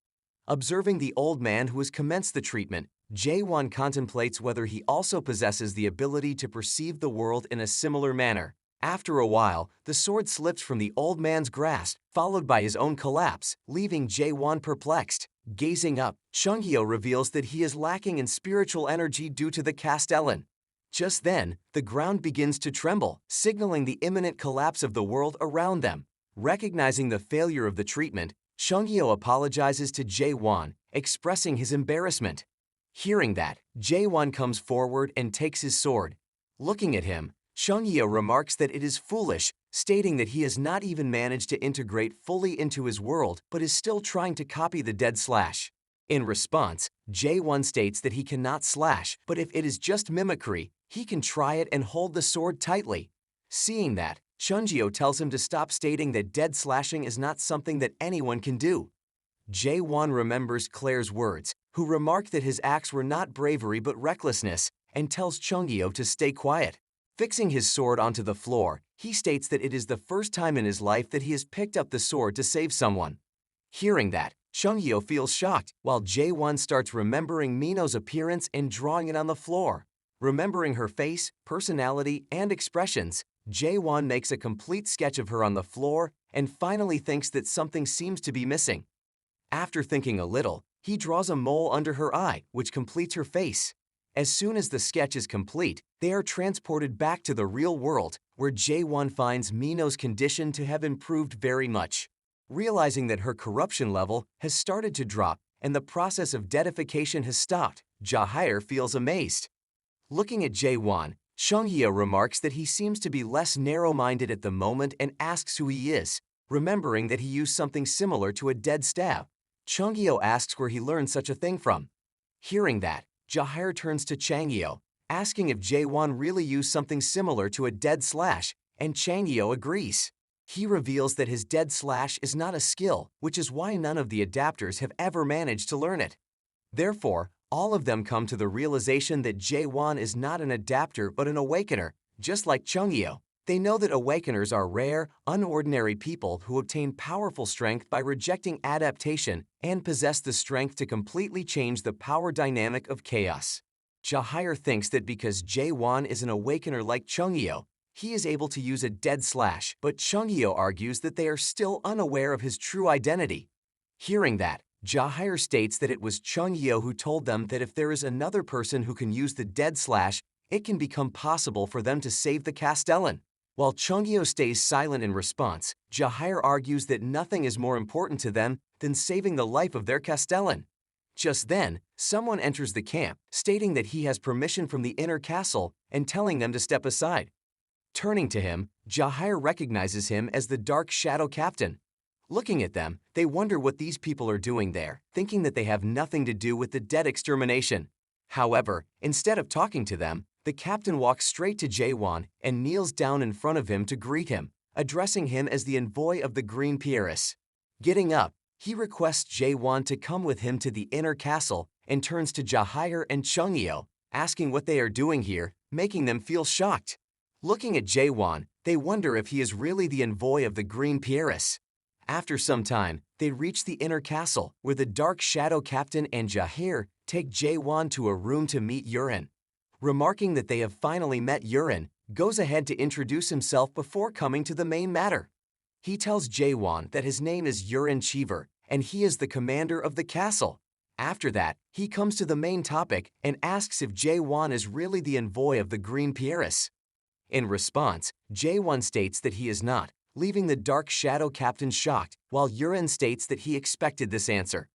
Observing the old man who has commenced the treatment, Jae-won contemplates whether he also possesses the ability to perceive the world in a similar manner. After a while, the sword slips from the old man's grasp, followed by his own collapse, leaving Jae-won perplexed. Gazing up, Chunghyo reveals that he is lacking in spiritual energy due to the Castellan. Just then, the ground begins to tremble, signaling the imminent collapse of the world around them. Recognizing the failure of the treatment, Chunghyo apologizes to Jae-won, expressing his embarrassment. Hearing that, Jae-won comes forward and takes his sword. Looking at him, Chunghyo remarks that it is foolish, stating that he has not even managed to integrate fully into his world but is still trying to copy the dead slash. In response, Jae-won states that he cannot slash, but if it is just mimicry, he can try it and hold the sword tightly. Seeing that, Chunghyo tells him to stop stating that dead slashing is not something that anyone can do. Jae-won remembers Claire's words, who remarked that his acts were not bravery but recklessness, and tells Chunghyo to stay quiet. Fixing his sword onto the floor, he states that it is the first time in his life that he has picked up the sword to save someone. Hearing that, Chunghyo feels shocked, while Jae-won starts remembering Mino's appearance and drawing it on the floor. Remembering her face, personality, and expressions, Jae-won makes a complete sketch of her on the floor and finally thinks that something seems to be missing. After thinking a little, he draws a mole under her eye, which completes her face. As soon as the sketch is complete, they are transported back to the real world, where Jae-won finds Mino's condition to have improved very much. Realizing that her corruption level has started to drop and the process of deadification has stopped, Jahair feels amazed. Looking at Jae-won, Chunghyo remarks that he seems to be less narrow-minded at the moment and asks who he is, remembering that he used something similar to a dead stab. Chunghyo asks where he learned such a thing from. Hearing that, Jahair turns to Changyo, asking if Jae-won really used something similar to a dead slash, and Changyo agrees. He reveals that his dead slash is not a skill, which is why none of the adapters have ever managed to learn it. Therefore, all of them come to the realization that Jae-won is not an adapter but an awakener, just like Chunghyo. They know that awakeners are rare, unordinary people who obtain powerful strength by rejecting adaptation and possess the strength to completely change the power dynamic of chaos. Jahair thinks that because Jae-won is an awakener like Chunghyo, he is able to use a dead slash, but Chunghyo argues that they are still unaware of his true identity. Hearing that, Jahair states that it was Chunghyo who told them that if there is another person who can use the dead slash, it can become possible for them to save the Castellan. While Chunghyo stays silent in response, Jahair argues that nothing is more important to them than saving the life of their Castellan. Just then, someone enters the camp, stating that he has permission from the inner castle and telling them to step aside. Turning to him, Jahair recognizes him as the Dark Shadow Captain. Looking at them, they wonder what these people are doing there, thinking that they have nothing to do with the dead extermination. However, instead of talking to them, the captain walks straight to Jae-won and kneels down in front of him to greet him, addressing him as the envoy of the Green Pieris. Getting up, he requests Jae-won to come with him to the inner castle and turns to Jahair and Chunghyo, asking what they are doing here, making them feel shocked. Looking at Jae-won, they wonder if he is really the envoy of the Green Pieris. After some time, they reach the inner castle, where the Dark Shadow Captain and Jahair take Jae-won to a room to meet Yurin. Remarking that they have finally met Yurin, goes ahead to introduce himself before coming to the main matter. He tells Jae-won that his name is Yurin Cheever, and he is the commander of the castle. After that, he comes to the main topic and asks if Jae-won is really the envoy of the Green Pieris. In response, Jae-won states that he is not, leaving the Dark Shadow Captain shocked, while Yurin states that he expected this answer.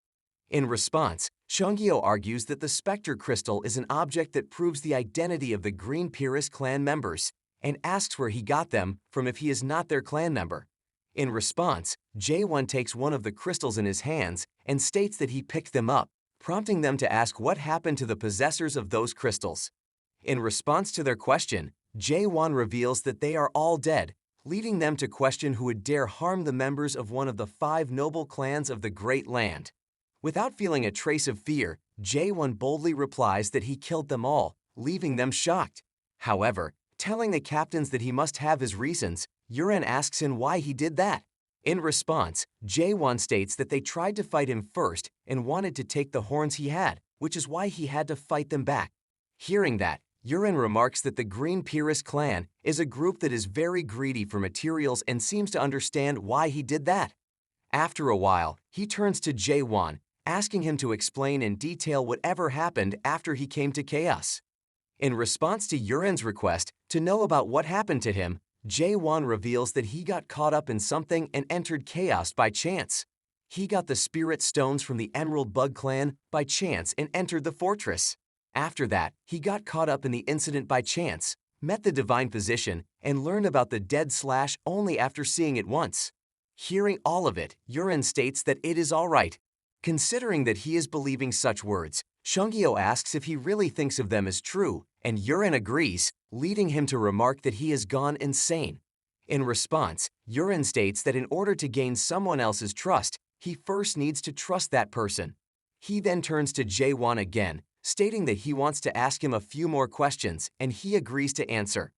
In response, Chunghyo argues that the Spectre Crystal is an object that proves the identity of the Green Pieris clan members, and asks where he got them from if he is not their clan member. In response, Jae-won takes one of the crystals in his hands and states that he picked them up, prompting them to ask what happened to the possessors of those crystals. In response to their question, Jae-won reveals that they are all dead, leading them to question who would dare harm the members of one of the 5 noble clans of the Great Land. Without feeling a trace of fear, Jae-won boldly replies that he killed them all, leaving them shocked. However, telling the captains that he must have his reasons, Yurin asks him why he did that. In response, Jae-won states that they tried to fight him first and wanted to take the horns he had, which is why he had to fight them back. Hearing that, Yurin remarks that the Green Pyrrhus clan is a group that is very greedy for materials and seems to understand why he did that. After a while, he turns to Jae-won, asking him to explain in detail whatever happened after he came to Chaos. In response to Yurin's request to know about what happened to him, Jae-won reveals that he got caught up in something and entered Chaos by chance. He got the spirit stones from the Emerald Bug clan by chance and entered the fortress. After that, he got caught up in the incident by chance, met the divine physician, and learned about the dead slash only after seeing it once. Hearing all of it, Yurin states that it is all right. Considering that he is believing such words, Chungyo asks if he really thinks of them as true, and Yurin agrees, leading him to remark that he has gone insane. In response, Yurin states that in order to gain someone else's trust, he first needs to trust that person. He then turns to Jae-won again, stating that he wants to ask him a few more questions, and he agrees to answer.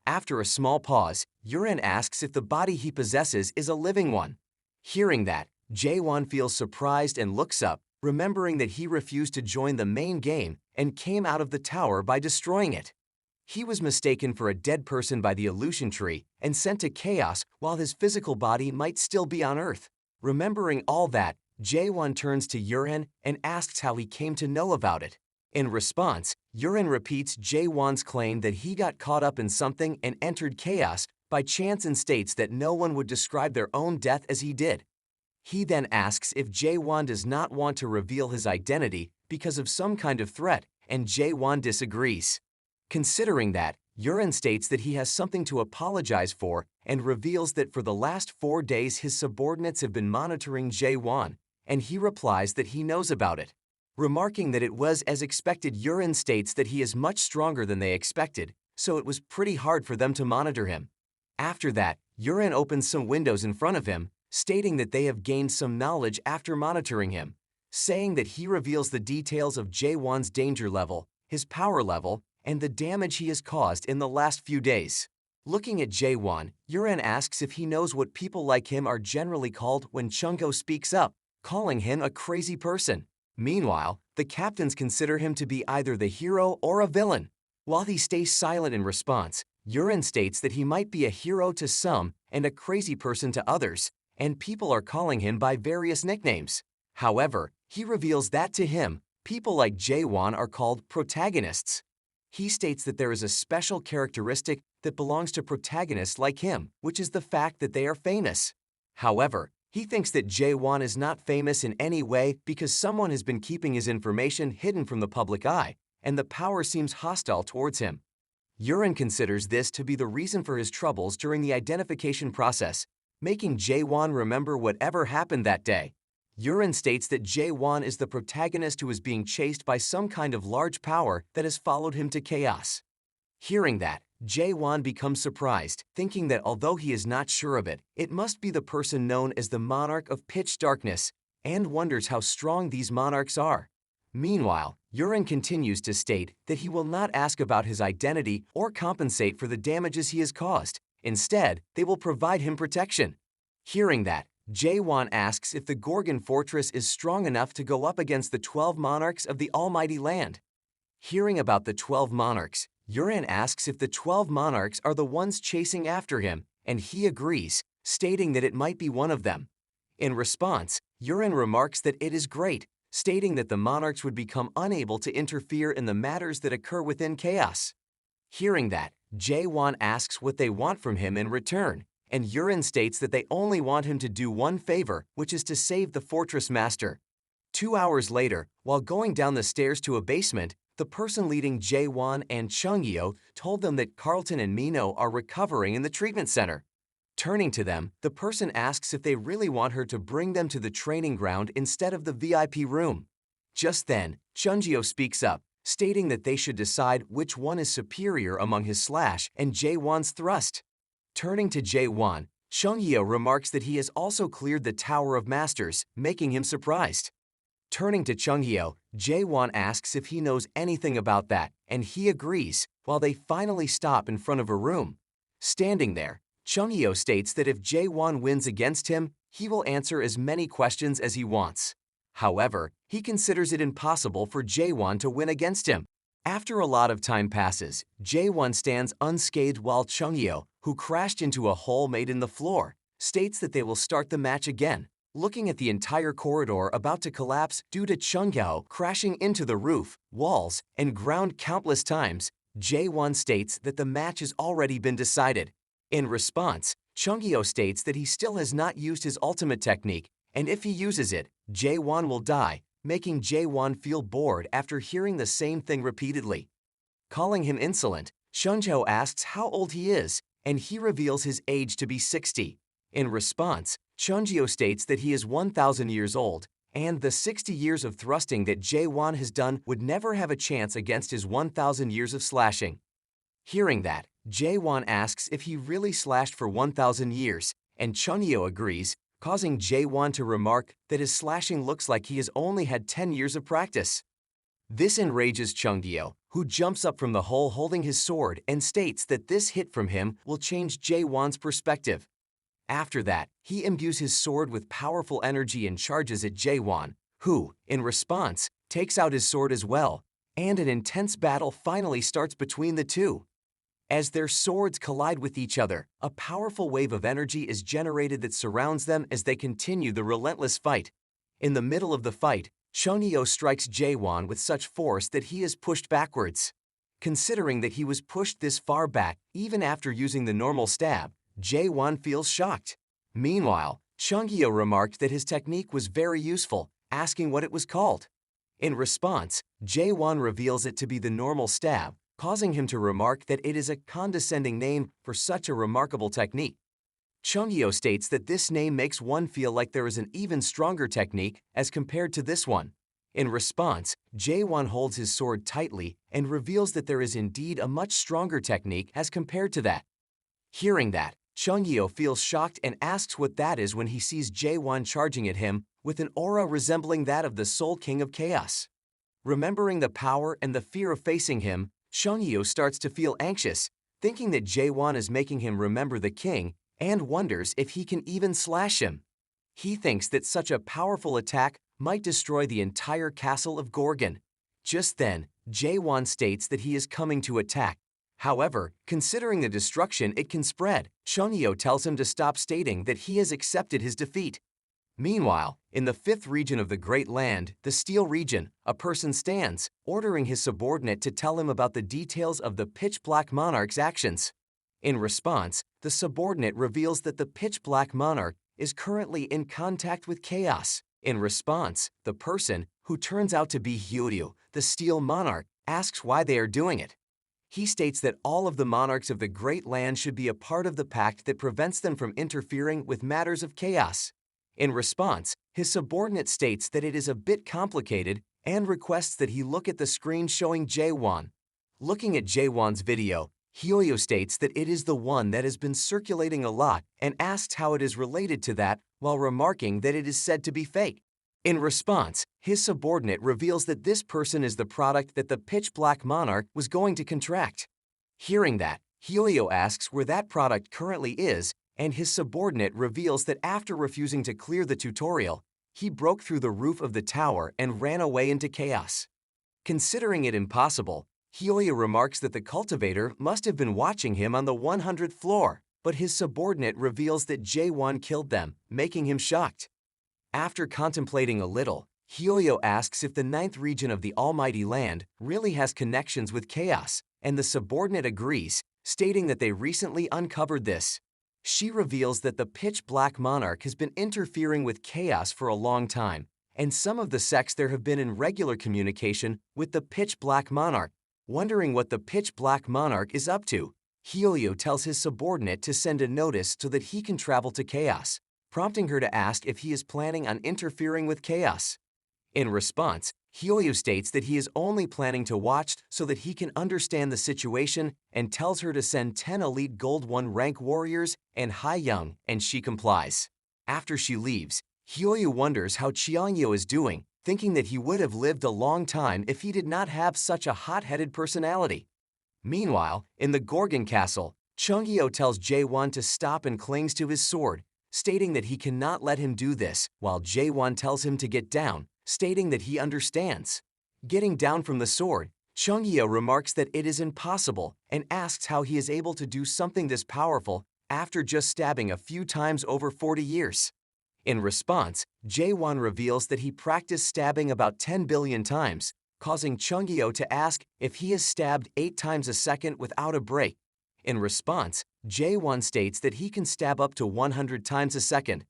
After a small pause, Yurin asks if the body he possesses is a living one. Hearing that, Jae-won feels surprised and looks up, remembering that he refused to join the main game and came out of the tower by destroying it. He was mistaken for a dead person by the illusion tree and sent to Chaos while his physical body might still be on Earth. Remembering all that, Jae-won turns to Yurin and asks how he came to know about it. In response, Yurin repeats Jae-won's claim that he got caught up in something and entered Chaos by chance and states that no one would describe their own death as he did. He then asks if Jae-won does not want to reveal his identity because of some kind of threat, and Jae-won disagrees. Considering that, Yurin states that he has something to apologize for and reveals that for the last 4 days his subordinates have been monitoring Jae-won, and he replies that he knows about it. Remarking that it was as expected, Yurin states that he is much stronger than they expected, so it was pretty hard for them to monitor him. After that, Yurin opens some windows in front of him, stating that they have gained some knowledge after monitoring him, saying that he reveals the details of Jae-won's danger level, his power level, and the damage he has caused in the last few days. Looking at Jae-won, Yurin asks if he knows what people like him are generally called when Chungyo speaks up, calling him a crazy person. Meanwhile, the captains consider him to be either the hero or a villain. While he stays silent in response, Yurin states that he might be a hero to some and a crazy person to others, and people are calling him by various nicknames. However, he reveals that to him, people like Jae-won are called protagonists. He states that there is a special characteristic that belongs to protagonists like him, which is the fact that they are famous. However, he thinks that Jae-won is not famous in any way because someone has been keeping his information hidden from the public eye, and the power seems hostile towards him. Yurin considers this to be the reason for his troubles during the identification process, making Jae-won remember whatever happened that day. Yurin states that Jae-won is the protagonist who is being chased by some kind of large power that has followed him to Chaos. Hearing that, Jae-won becomes surprised, thinking that although he is not sure of it, it must be the person known as the Monarch of Pitch Darkness, and wonders how strong these monarchs are. Meanwhile, Yurin continues to state that he will not ask about his identity or compensate for the damages he has caused. Instead, they will provide him protection. Hearing that, Jae-won asks if the Gorgon Fortress is strong enough to go up against the 12 monarchs of the Almighty Land. Hearing about the 12 monarchs, Yurin asks if the 12 monarchs are the ones chasing after him, and he agrees, stating that it might be one of them. In response, Yurin remarks that it is great, stating that the monarchs would become unable to interfere in the matters that occur within Chaos. Hearing that, Jae-won asks what they want from him in return, and Yurin states that they only want him to do one favor, which is to save the fortress master. 2 hours later, while going down the stairs to a basement, the person leading Jae-won and Chungyo told them that Carlton and Mino are recovering in the treatment center. Turning to them, the person asks if they really want her to bring them to the training ground instead of the VIP room. Just then, Chungyo speaks up, stating that they should decide which one is superior among his slash and Jae-won's thrust. Turning to Jae-won, Chungyo remarks that he has also cleared the Tower of Masters, making him surprised. Turning to Chungyo, Jae-won asks if he knows anything about that, and he agrees, while they finally stop in front of a room. Standing there, Chungyo states that if Jae-won wins against him, he will answer as many questions as he wants. However, he considers it impossible for Jae-won to win against him. After a lot of time passes, Jae-won stands unscathed while Chung-hyo, who crashed into a hole made in the floor, states that they will start the match again. Looking at the entire corridor about to collapse due to Chung-hyo crashing into the roof, walls, and ground countless times, Jae-won states that the match has already been decided. In response, Chung-hyo states that he still has not used his ultimate technique, and if he uses it, Jae-won will die, making Jae-won feel bored after hearing the same thing repeatedly. Calling him insolent, Chung-hyo asks how old he is, and he reveals his age to be 60. In response, Chung-hyo states that he is 1,000 years old, and the 60 years of thrusting that Jae-won has done would never have a chance against his 1,000 years of slashing. Hearing that, Jae-won asks if he really slashed for 1,000 years, and Chung-hyo agrees, causing Jae-won to remark that his slashing looks like he has only had 10 years of practice. This enrages Chung-hyo, who jumps up from the hole holding his sword and states that this hit from him will change Jae-won's perspective. After that, he imbues his sword with powerful energy and charges at Jae-won, who, in response, takes out his sword as well, and an intense battle finally starts between the two. As their swords collide with each other, a powerful wave of energy is generated that surrounds them as they continue the relentless fight. In the middle of the fight, Chung-hyo strikes Jae-won with such force that he is pushed backwards. Considering that he was pushed this far back even after using the normal stab, Jae-won feels shocked. Meanwhile, Chung-hyo remarked that his technique was very useful, asking what it was called. In response, Jae-won reveals it to be the normal stab, causing him to remark that it is a condescending name for such a remarkable technique. Chung-hyo states that this name makes one feel like there is an even stronger technique as compared to this one. In response, Jae-won holds his sword tightly and reveals that there is indeed a much stronger technique as compared to that. Hearing that, Chung-hyo feels shocked and asks what that is when he sees Jae-won charging at him with an aura resembling that of the Soul King of Chaos. Remembering the power and the fear of facing him, Chung-hyo starts to feel anxious, thinking that Jae-won is making him remember the king and wonders if he can even slash him. He thinks that such a powerful attack might destroy the entire castle of Gorgon. Just then, Jae-won states that he is coming to attack. However, considering the destruction it can spread, Chung-hyo tells him to stop stating that he has accepted his defeat. Meanwhile, in the 5th region of the Great Land, the Steel region, a person stands, ordering his subordinate to tell him about the details of the Pitch Black Monarch's actions. In response, the subordinate reveals that the Pitch Black Monarch is currently in contact with chaos. In response, the person, who turns out to be Hyoryu, the Steel Monarch, asks why they are doing it. He states that all of the monarchs of the Great Land should be a part of the pact that prevents them from interfering with matters of chaos. In response, his subordinate states that it is a bit complicated and requests that he look at the screen showing Jae-won. Looking at Jae-won's video, Hyoryu states that it is the one that has been circulating a lot and asks how it is related to that while remarking that it is said to be fake. In response, his subordinate reveals that this person is the product that the Pitch Black Monarch was going to contract. Hearing that, Hyoryu asks where that product currently is, and his subordinate reveals that after refusing to clear the tutorial, he broke through the roof of the tower and ran away into chaos. Considering it impossible, Hyoryu remarks that the cultivator must have been watching him on the 100th floor, but his subordinate reveals that Jae-won killed them, making him shocked. After contemplating a little, Hyoryu asks if the 9th region of the Almighty Land really has connections with chaos, and the subordinate agrees, stating that they recently uncovered this. She reveals that the Pitch Black Monarch has been interfering with chaos for a long time, and some of the sects there have been in regular communication with the Pitch Black Monarch. Wondering what the Pitch Black Monarch is up to, Hyoryu tells his subordinate to send a notice so that he can travel to chaos, prompting her to ask if he is planning on interfering with chaos. In response, Hyoryu states that he is only planning to watch so that he can understand the situation and tells her to send 10 elite Gold 1 rank warriors and Hae-young, and she complies. After she leaves, Hyoryu wonders how Cheongyo is doing, thinking that he would have lived a long time if he did not have such a hot-headed personality. Meanwhile, in the Gorgon Castle, Chung-hyo tells Jae-won to stop and clings to his sword, stating that he cannot let him do this, while Jae-won tells him to get down, stating that he understands. Getting down from the sword, Chungyeo remarks that it is impossible and asks how he is able to do something this powerful after just stabbing a few times over 40 years. In response, Jae-won reveals that he practiced stabbing about 10 billion times, causing Chungyeo to ask if he has stabbed 8 times a second without a break. In response, Jae-won states that he can stab up to 100 times a second.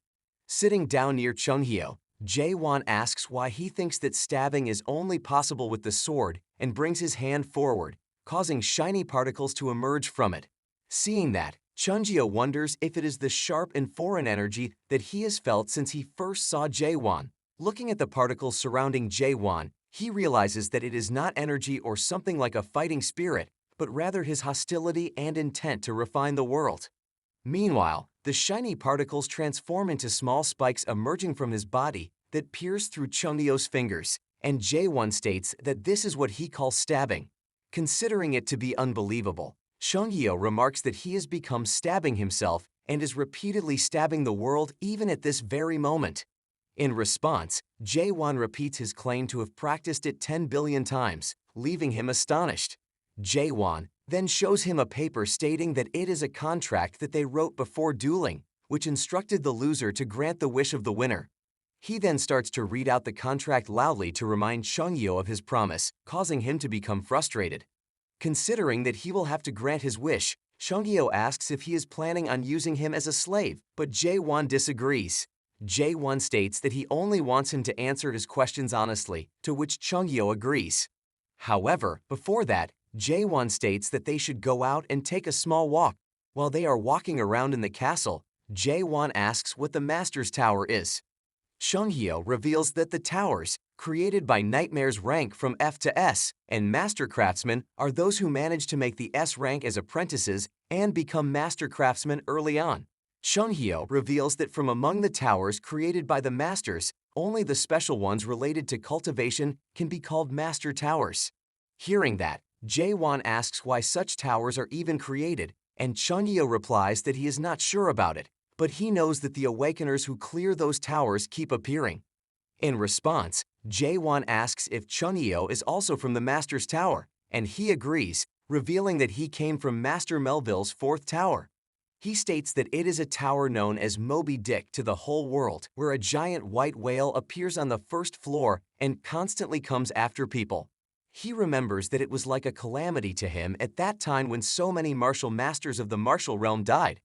Sitting down near Chungyeo, Jae-won asks why he thinks that stabbing is only possible with the sword and brings his hand forward, causing shiny particles to emerge from it. Seeing that, Chungyeo wonders if it is the sharp and foreign energy that he has felt since he first saw Jae-won. Looking at the particles surrounding Jae-won, he realizes that it is not energy or something like a fighting spirit, but rather his hostility and intent to refine the world. Meanwhile, the shiny particles transform into small spikes emerging from his body that pierce through Chungyeo's fingers, and Jae-won states that this is what he calls stabbing. Considering it to be unbelievable, Chungyeo remarks that he has become stabbing himself and is repeatedly stabbing the world even at this very moment. In response, Jae-won repeats his claim to have practiced it 10 billion times, leaving him astonished. Jae-won then shows him a paper stating that it is a contract that they wrote before dueling, which instructed the loser to grant the wish of the winner. He then starts to read out the contract loudly to remind Chungyeo of his promise, causing him to become frustrated. Considering that he will have to grant his wish, Chungyeo asks if he is planning on using him as a slave, but Jae-won disagrees. Jae-won states that he only wants him to answer his questions honestly, to which Chungyeo agrees. However, before that, Jae-won states that they should go out and take a small walk. While they are walking around in the castle, Jae-won asks what the Master's Tower is. Chungyeo reveals that the towers, created by Nightmare's rank from F to S, and Master Craftsmen are those who manage to make the S rank as apprentices and become Master Craftsmen early on. Chungyeo reveals that from among the towers created by the Masters, only the special ones related to cultivation can be called Master Towers. Hearing that, Jae-won asks why such towers are even created, and Chungyeo replies that he is not sure about it, but he knows that the Awakeners who clear those towers keep appearing. In response, Jae-won asks if Chungyeo is also from the Master's Tower, and he agrees, revealing that he came from Master Melville's 4th tower. He states that it is a tower known as Moby Dick to the whole world, where a giant white whale appears on the 1st floor and constantly comes after people. He remembers that it was like a calamity to him at that time when so many martial masters of the martial realm died.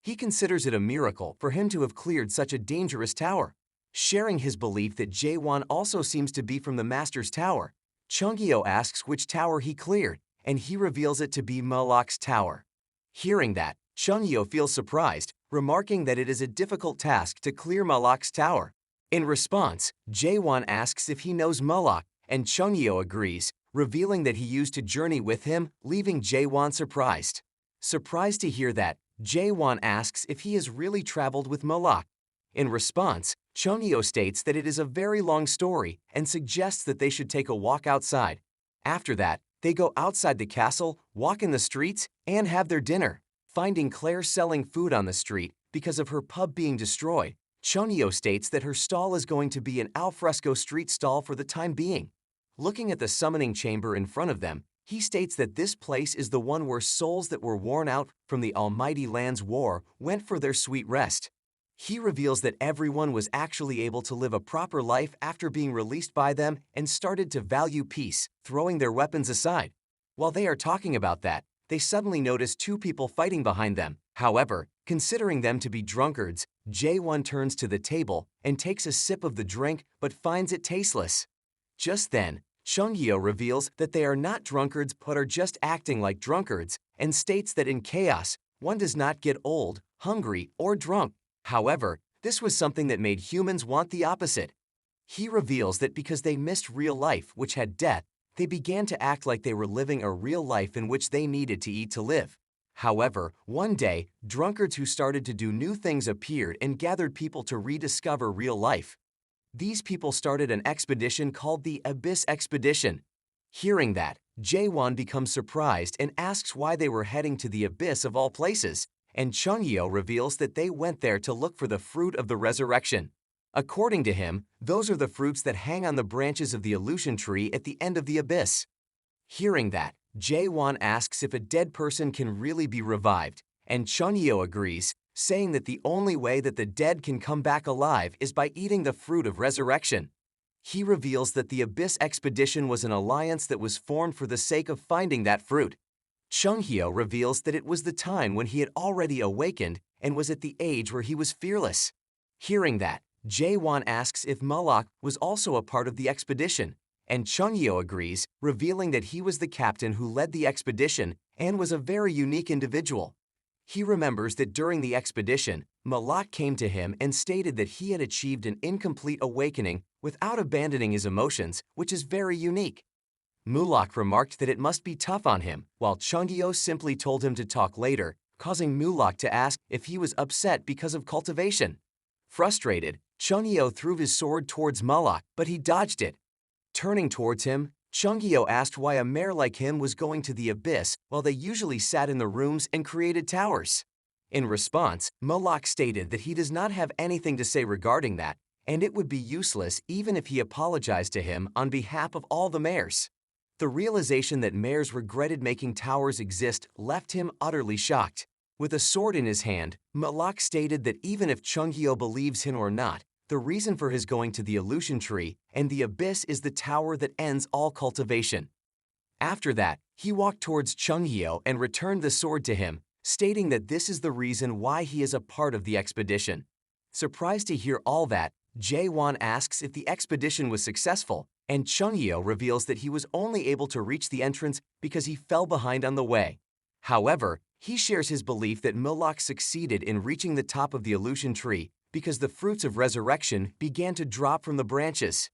He considers it a miracle for him to have cleared such a dangerous tower. Sharing his belief that Jae-won also seems to be from the Master's Tower, Chungyeo asks which tower he cleared, and he reveals it to be Malak's tower. Hearing that, Chungyeo feels surprised, remarking that it is a difficult task to clear Malak's tower. In response, Jae-won asks if he knows Malak, and Chungyeo agrees, revealing that he used to journey with him, leaving Jae-won surprised. Surprised to hear that, Jae-won asks if he has really traveled with Malak. In response, Chungyeo states that it is a very long story and suggests that they should take a walk outside. After that, they go outside the castle, walk in the streets, and have their dinner. Finding Claire selling food on the street because of her pub being destroyed, Chungyeo states that her stall is going to be an alfresco street stall for the time being. Looking at the summoning chamber in front of them, he states that this place is the one where souls that were worn out from the Almighty Land's war went for their sweet rest. He reveals that everyone was actually able to live a proper life after being released by them and started to value peace, throwing their weapons aside. While they are talking about that, they suddenly notice 2 people fighting behind them. However, considering them to be drunkards, Jae-won turns to the table and takes a sip of the drink but finds it tasteless. Just then, Chungyeo reveals that they are not drunkards but are just acting like drunkards and states that in chaos, one does not get old, hungry, or drunk. However, this was something that made humans want the opposite. He reveals that because they missed real life, which had death, they began to act like they were living a real life in which they needed to eat to live. However, one day, drunkards who started to do new things appeared and gathered people to rediscover real life. These people started an expedition called the Abyss Expedition. Hearing that, Jae-won becomes surprised and asks why they were heading to the Abyss of all places, and Chungyeo reveals that they went there to look for the fruit of the resurrection. According to him, Those are the fruits that hang on the branches of the illusion tree at the end of the abyss. Hearing that, Jae-won asks if a dead person can really be revived, and Chun-Yeo agrees, saying that the only way that the dead can come back alive is by eating the fruit of resurrection. He reveals that the Abyss Expedition was an alliance that was formed for the sake of finding that fruit. Chung-Hyo reveals that it was the time when he had already awakened and was at the age where he was fearless. Hearing that, Jae-won asks if Malak was also a part of the expedition, and Chung-Hyo agrees, revealing that he was the captain who led the expedition and was a very unique individual. He remembers that during the expedition, Malak came to him and stated that he had achieved an incomplete awakening without abandoning his emotions, which is very unique. Mulak remarked that it must be tough on him, while Chung-Hyo simply told him to talk later, causing Mulak to ask if he was upset because of cultivation. Frustrated, Chung-Hyo threw his sword towards Malak, but he dodged it. Turning towards him, Chung-Hyo asked why a mayor like him was going to the abyss while they usually sat in the rooms and created towers. In response, Malak stated that he does not have anything to say regarding that, and it would be useless even if he apologized to him on behalf of all the mayors. The realization that mayors regretted making towers exist left him utterly shocked. With a sword in his hand, Malak stated that even if Chung-Hyo believes him or not, the reason for his going to the illusion tree and the abyss is the tower that ends all cultivation. After that, he walked towards Chung-Hyo and returned the sword to him, stating that this is the reason why he is a part of the expedition. Surprised to hear all that, Jae-won asks if the expedition was successful, and Chung-Hyo reveals that he was only able to reach the entrance because he fell behind on the way. However, he shares his belief that Malak succeeded in reaching the top of the illusion tree because the fruits of resurrection began to drop from the branches.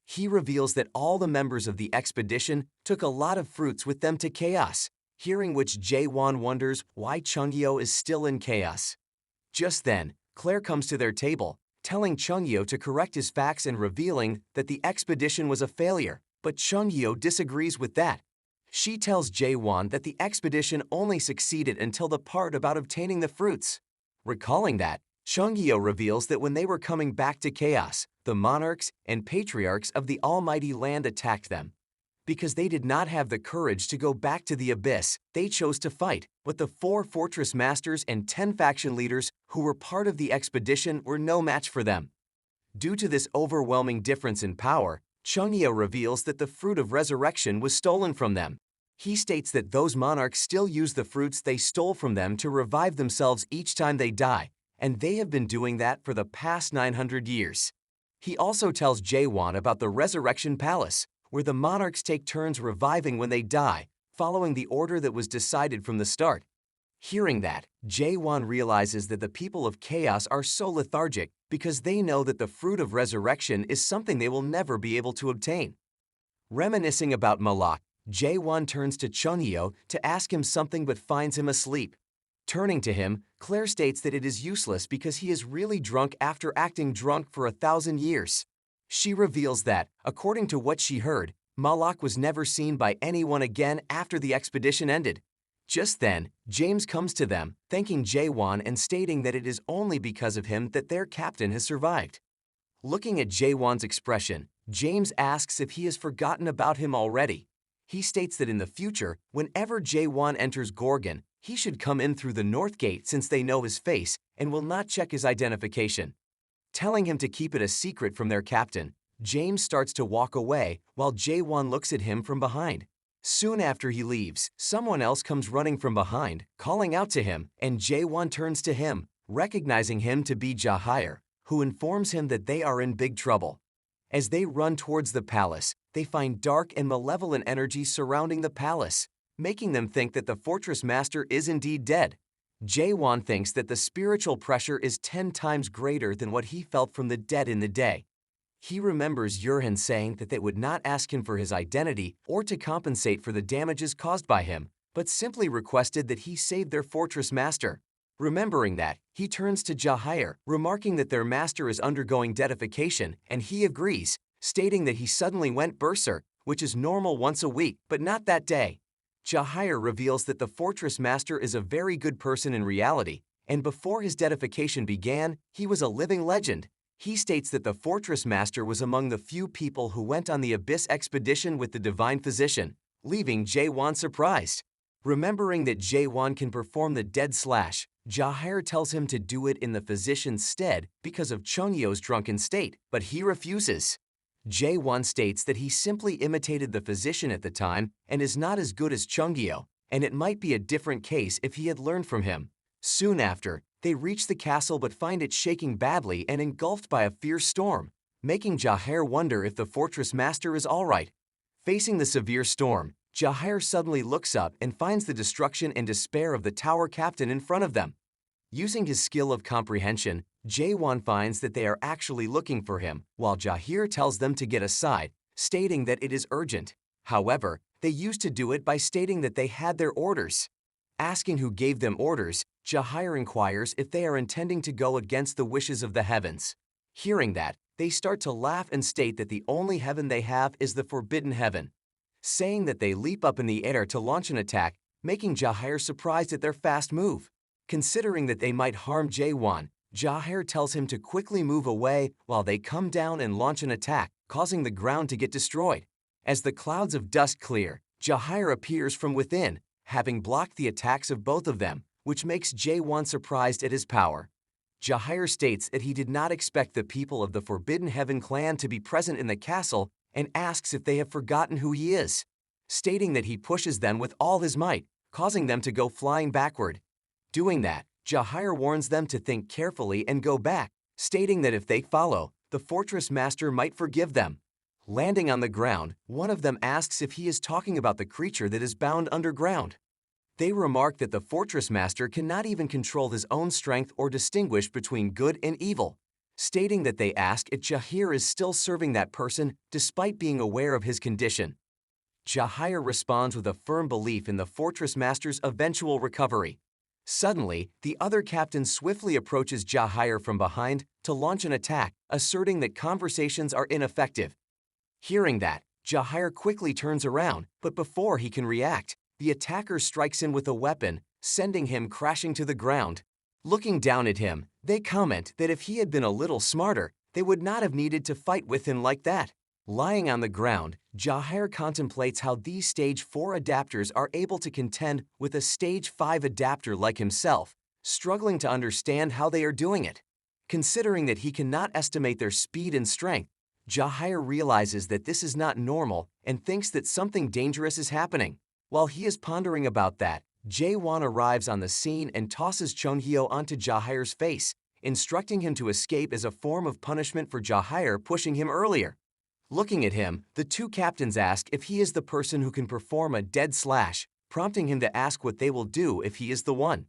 He reveals that all the members of the expedition took a lot of fruits with them to chaos, hearing which Jae-won wonders why Chung-Hyo is still in chaos. Just then, Claire comes to their table, telling Chung-Hyo to correct his facts and revealing that the expedition was a failure, but Chung-Hyo disagrees with that. She tells Jae-won that the expedition only succeeded until the part about obtaining the fruits. Recalling that, Chung-Hyo reveals that when they were coming back to chaos, the monarchs and patriarchs of the almighty land attacked them. Because they did not have the courage to go back to the abyss, they chose to fight, but the 4 fortress masters and 10 faction leaders who were part of the expedition were no match for them. Due to this overwhelming difference in power, Chung-Hyo reveals that the fruit of resurrection was stolen from them. He states that those monarchs still use the fruits they stole from them to revive themselves each time they die, and they have been doing that for the past 900 years. He also tells Jae-won about the Resurrection Palace, where the monarchs take turns reviving when they die, following the order that was decided from the start. Hearing that, Jae-won realizes that the people of Chaos are so lethargic because they know that the fruit of resurrection is something they will never be able to obtain. Reminiscing about Malak, Jae-won turns to Chung-Hyo to ask him something but finds him asleep. Turning to him, Claire states that it is useless because he is really drunk after acting drunk for 1,000 years. She reveals that, according to what she heard, Malak was never seen by anyone again after the expedition ended. Just then, James comes to them, thanking Jae-won and stating that it is only because of him that their captain has survived. Looking at Jae-won's expression, James asks if he has forgotten about him already. He states that in the future, whenever Jae-won enters Gorgon, he should come in through the north gate since they know his face and will not check his identification. Telling him to keep it a secret from their captain, James starts to walk away while Jae-won looks at him from behind. Soon after he leaves, someone else comes running from behind, calling out to him, and Jae-won turns to him, recognizing him to be Jahair, who informs him that they are in big trouble. As they run towards the palace, they find dark and malevolent energies surrounding the palace, making them think that the fortress master is indeed dead. Jae-won thinks that the spiritual pressure is 10 times greater than what he felt from the dead in the day. He remembers Yurhan saying that they would not ask him for his identity or to compensate for the damages caused by him, but simply requested that he save their fortress master. Remembering that, he turns to Jahair, remarking that their master is undergoing deadification, and he agrees, stating that he suddenly went berserk, which is normal once a week, but not that day. Jahair reveals that the fortress master is a very good person in reality, and before his deadification began, he was a living legend. He states that the fortress master was among the few people who went on the Abyss expedition with the divine physician, leaving Jae-won surprised. Remembering that Jae-won can perform the dead slash, Jahair tells him to do it in the physician's stead because of Chung-yeo's drunken state, but he refuses. Jae-won states that he simply imitated the physician at the time and is not as good as Chung-yeo, and it might be a different case if he had learned from him. Soon after, they reach the castle but find it shaking badly and engulfed by a fierce storm, making Jahair wonder if the fortress master is alright. Facing the severe storm, Jahair suddenly looks up and finds the destruction and despair of the tower captain in front of them. Using his skill of comprehension, Jae-won finds that they are actually looking for him, while Jahair tells them to get aside, stating that it is urgent. However, they used to do it by stating that they had their orders. Asking who gave them orders, Jahair inquires if they are intending to go against the wishes of the heavens. Hearing that, they start to laugh and state that the only heaven they have is the forbidden heaven, saying that they leap up in the air to launch an attack, making Jahair surprised at their fast move. Considering that they might harm Jae-won, Jahair tells him to quickly move away while they come down and launch an attack, causing the ground to get destroyed. As the clouds of dust clear, Jahair appears from within, having blocked the attacks of both of them, which makes Jae-won surprised at his power. Jahair states that he did not expect the people of the Forbidden Heaven clan to be present in the castle and asks if they have forgotten who he is, stating that he pushes them with all his might, causing them to go flying backward. Doing that, Jahair warns them to think carefully and go back, stating that if they follow, the fortress master might forgive them. Landing on the ground, one of them asks if he is talking about the creature that is bound underground. They remark that the fortress master cannot even control his own strength or distinguish between good and evil, stating that they ask if Jahair is still serving that person despite being aware of his condition. Jahair responds with a firm belief in the fortress master's eventual recovery. Suddenly, the other captain swiftly approaches Jahair from behind to launch an attack, asserting that conversations are ineffective. Hearing that, Jahair quickly turns around, but before he can react, the attacker strikes him with a weapon, sending him crashing to the ground. Looking down at him, they comment that if he had been a little smarter, they would not have needed to fight with him like that. Lying on the ground, Jahair contemplates how these Stage 4 adapters are able to contend with a Stage 5 adapter like himself, struggling to understand how they are doing it. Considering that he cannot estimate their speed and strength, Jahair realizes that this is not normal and thinks that something dangerous is happening. While he is pondering about that, Jae-won arrives on the scene and tosses Chung-hyo onto Jahair's face, instructing him to escape as a form of punishment for Jahair pushing him earlier. Looking at him, the two captains ask if he is the person who can perform a dead slash, prompting him to ask what they will do if he is the one.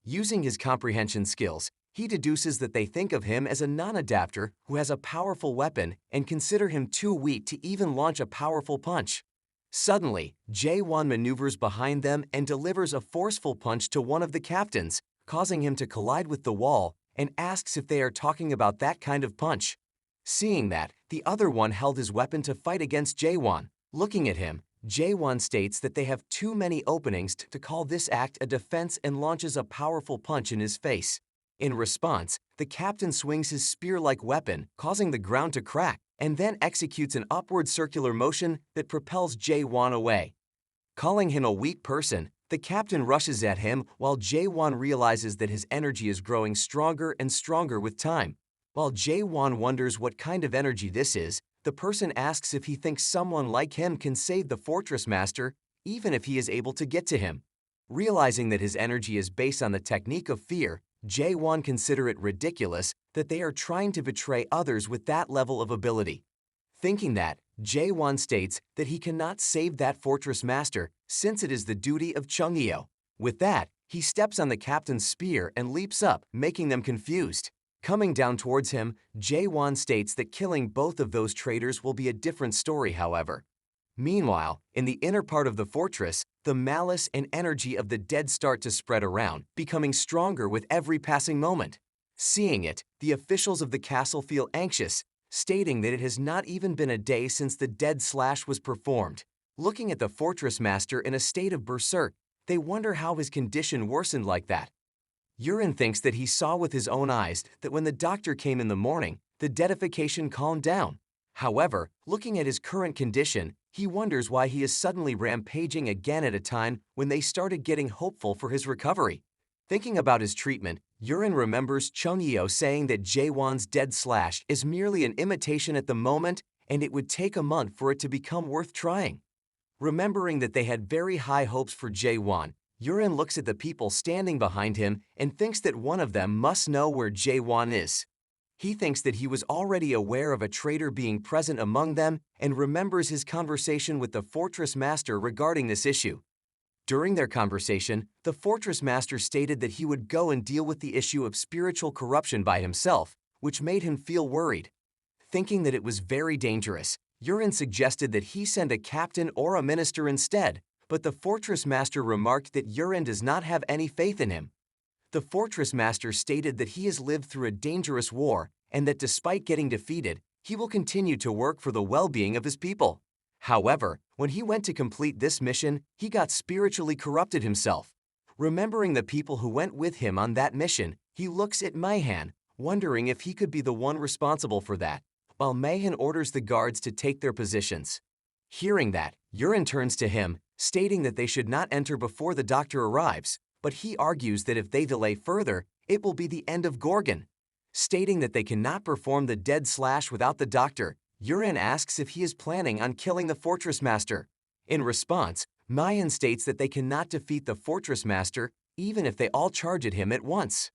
Using his comprehension skills, he deduces that they think of him as a non-adapter who has a powerful weapon and consider him too weak to even launch a powerful punch. Suddenly, Jae-won maneuvers behind them and delivers a forceful punch to one of the captains, causing him to collide with the wall, and asks if they are talking about that kind of punch. Seeing that, the other one held his weapon to fight against Jae-won. Looking at him, Jae-won states that they have too many openings to call this act a defense and launches a powerful punch in his face. In response, the captain swings his spear-like weapon, causing the ground to crack, and then executes an upward circular motion that propels Jae-won away. Calling him a weak person, the captain rushes at him while Jae-won realizes that his energy is growing stronger and stronger with time. While Jae-won wonders what kind of energy this is, the person asks if he thinks someone like him can save the fortress master, even if he is able to get to him. Realizing that his energy is based on the technique of fear, Jae-won consider it ridiculous that they are trying to betray others with that level of ability. Thinking that, Jae-won states that he cannot save that fortress master since it is the duty of Chung-hyo. With that, he steps on the captain's spear and leaps up, making them confused. Coming down towards him, Jae-won states that killing both of those traitors will be a different story, however. Meanwhile, in the inner part of the fortress, the malice and energy of the dead start to spread around, becoming stronger with every passing moment. Seeing it, the officials of the castle feel anxious, stating that it has not even been a day since the dead slash was performed. Looking at the fortress master in a state of berserk, they wonder how his condition worsened like that. Yurin thinks that he saw with his own eyes that when the doctor came in the morning, The deadification calmed down. However, looking at his current condition, he wonders why he is suddenly rampaging again at a time when they started getting hopeful for his recovery. Thinking about his treatment, Yurin remembers Chungyeo saying that Jaewon's dead slash is merely an imitation at the moment and it would take a month for it to become worth trying. Remembering that they had very high hopes for Jaewon, Yurin looks at the people standing behind him and thinks that one of them must know where Jaewon is. He thinks that he was already aware of a traitor being present among them and remembers his conversation with the Fortress Master regarding this issue. During their conversation, the Fortress Master stated that he would go and deal with the issue of spiritual corruption by himself, which made him feel worried. Thinking that it was very dangerous, Yurin suggested that he send a captain or a minister instead, but the Fortress Master remarked that Yurin does not have any faith in him. The Fortress Master stated that he has lived through a dangerous war and that despite getting defeated, he will continue to work for the well-being of his people. However, when he went to complete this mission, he got spiritually corrupted himself. Remembering the people who went with him on that mission, he looks at Manhwa, wondering if he could be the one responsible for that, while Manhwa orders the guards to take their positions. Hearing that, Yurin turns to him, stating that they should not enter before the doctor arrives, but he argues that if they delay further, it will be the end of Gorgon. Stating that they cannot perform the dead slash without the doctor, Yurin asks if he is planning on killing the Fortress Master. In response, Mayan states that they cannot defeat the Fortress Master even if they all charge at him at once.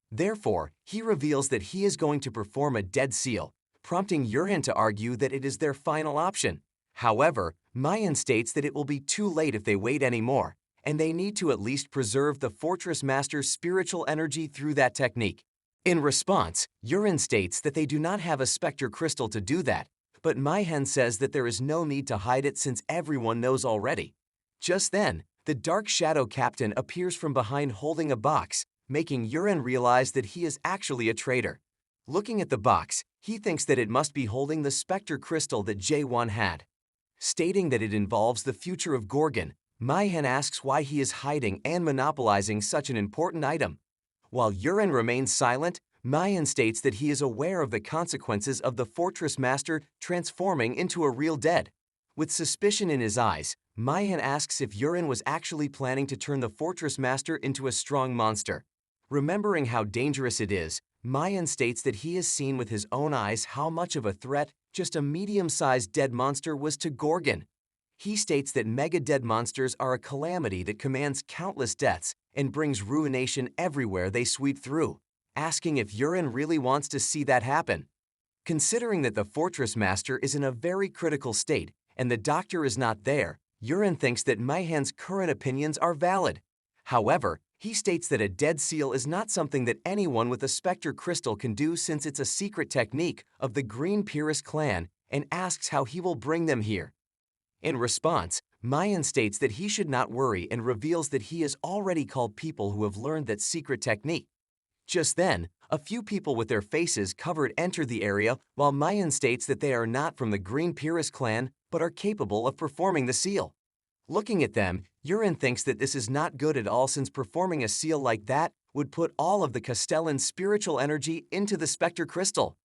Therefore, he reveals that he is going to perform a dead seal, prompting Yurin to argue that it is their final option. However, Mayan states that it will be too late if they wait anymore, and they need to at least preserve the Fortress Master's spiritual energy through that technique. In response, Yurin states that they do not have a specter crystal to do that, but Mayan says that there is no need to hide it since everyone knows already. Just then, the Dark Shadow Captain appears from behind holding a box, making Yurin realize that he is actually a traitor. Looking at the box, he thinks that it must be holding the specter crystal that Jaewon had. Stating that it involves the future of Gorgon, Mayan asks why he is hiding and monopolizing such an important item. While Yurin remains silent, Mayan states that he is aware of the consequences of the Fortress Master transforming into a real dead. With suspicion in his eyes, Mayan asks if Yurin was actually planning to turn the Fortress Master into a strong monster. Remembering how dangerous it is, Mayan states that he has seen with his own eyes how much of a threat just a medium-sized dead monster was to Gorgon. He states that mega-dead monsters are a calamity that commands countless deaths and brings ruination everywhere they sweep through, asking if Yurin really wants to see that happen. Considering that the Fortress Master is in a very critical state and the doctor is not there, Yurin thinks that Mayan's current opinions are valid. However, he states that a dead seal is not something that anyone with a specter crystal can do since it's a secret technique of the Green Purist clan and asks how he will bring them here. In response, Mayan states that he should not worry and reveals that he has already called people who have learned that secret technique. Just then, a few people with their faces covered enter the area while Mayan states that they are not from the Green Purist clan but are capable of performing the seal. Looking at them, Yurin thinks that this is not good at all since performing a seal like that would put all of the Castellan's spiritual energy into the Spectre Crystal.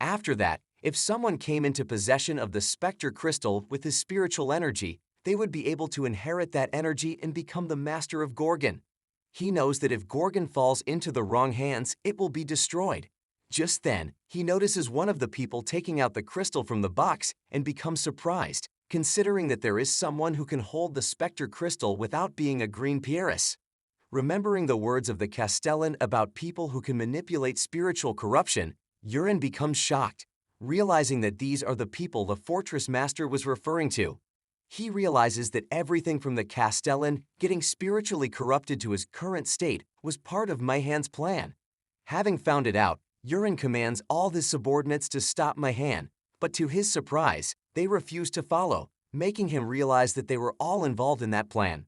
After that, if someone came into possession of the Spectre Crystal with his spiritual energy, they would be able to inherit that energy and become the master of Gorgon. He knows that if Gorgon falls into the wrong hands, it will be destroyed. Just then, he notices one of the people taking out the crystal from the box and becomes surprised, considering that there is someone who can hold the Spectre Crystal without being a Green Pieris. Remembering the words of the Castellan about people who can manipulate spiritual corruption, Yurin becomes shocked, realizing that these are the people the Fortress Master was referring to. He realizes that everything from the Castellan getting spiritually corrupted to his current state was part of Mahan's plan. Having found it out, Yurin commands all his subordinates to stop Manhwa, but to his surprise, they refuse to follow, making him realize that they were all involved in that plan.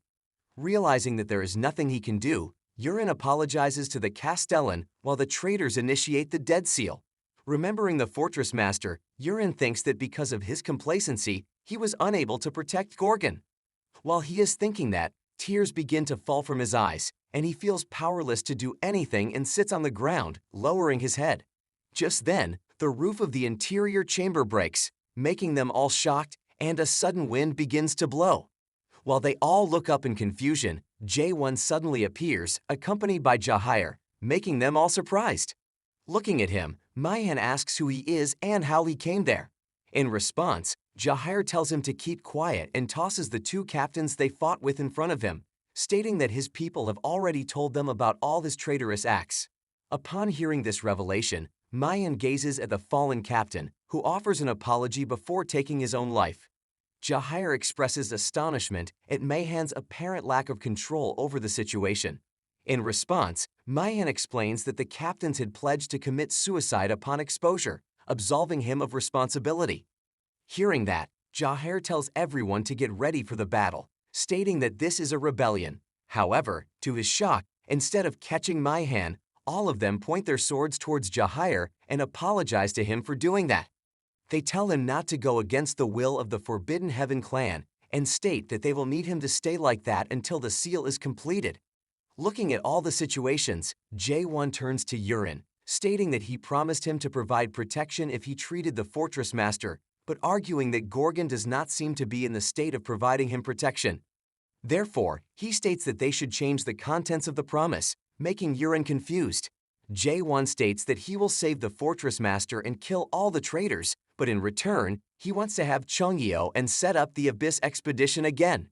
Realizing that there is nothing he can do, Yurin apologizes to the Castellan while the traitors initiate the Dead Seal. Remembering the Fortress Master, Yurin thinks that because of his complacency, he was unable to protect Gorgon. While he is thinking that, tears begin to fall from his eyes, and he feels powerless to do anything and sits on the ground, lowering his head. Just then, the roof of the interior chamber breaks, making them all shocked, and a sudden wind begins to blow. While they all look up in confusion, J1 suddenly appears, accompanied by Jahir, making them all surprised. Looking at him, Manhwa asks who he is and how he came there. In response, Jahir tells him to keep quiet and tosses the two captains they fought with in front of him, stating that his people have already told them about all his traitorous acts. Upon hearing this revelation, Manhwa gazes at the fallen captain, who offers an apology before taking his own life. Jahir expresses astonishment at Manhwa's apparent lack of control over the situation. In response, Manhwa explains that the captains had pledged to commit suicide upon exposure, absolving him of responsibility. Hearing that, Jahir tells everyone to get ready for the battle, stating that this is a rebellion. However, to his shock, instead of catching Manhwa, all of them point their swords towards Jahir and apologize to him for doing that. They tell him not to go against the will of the Forbidden Heaven clan and state that they will need him to stay like that until the seal is completed. Looking at all the situations, J1 turns to Yurin, stating that he promised him to provide protection if he treated the fortress master, but arguing that Gorgon does not seem to be in the state of providing him protection. Therefore, he states that they should change the contents of the promise, making Yurin confused. J1 states that he will save the fortress master and kill all the traitors, but in return, he wants to have Chungyeo and set up the Abyss expedition again.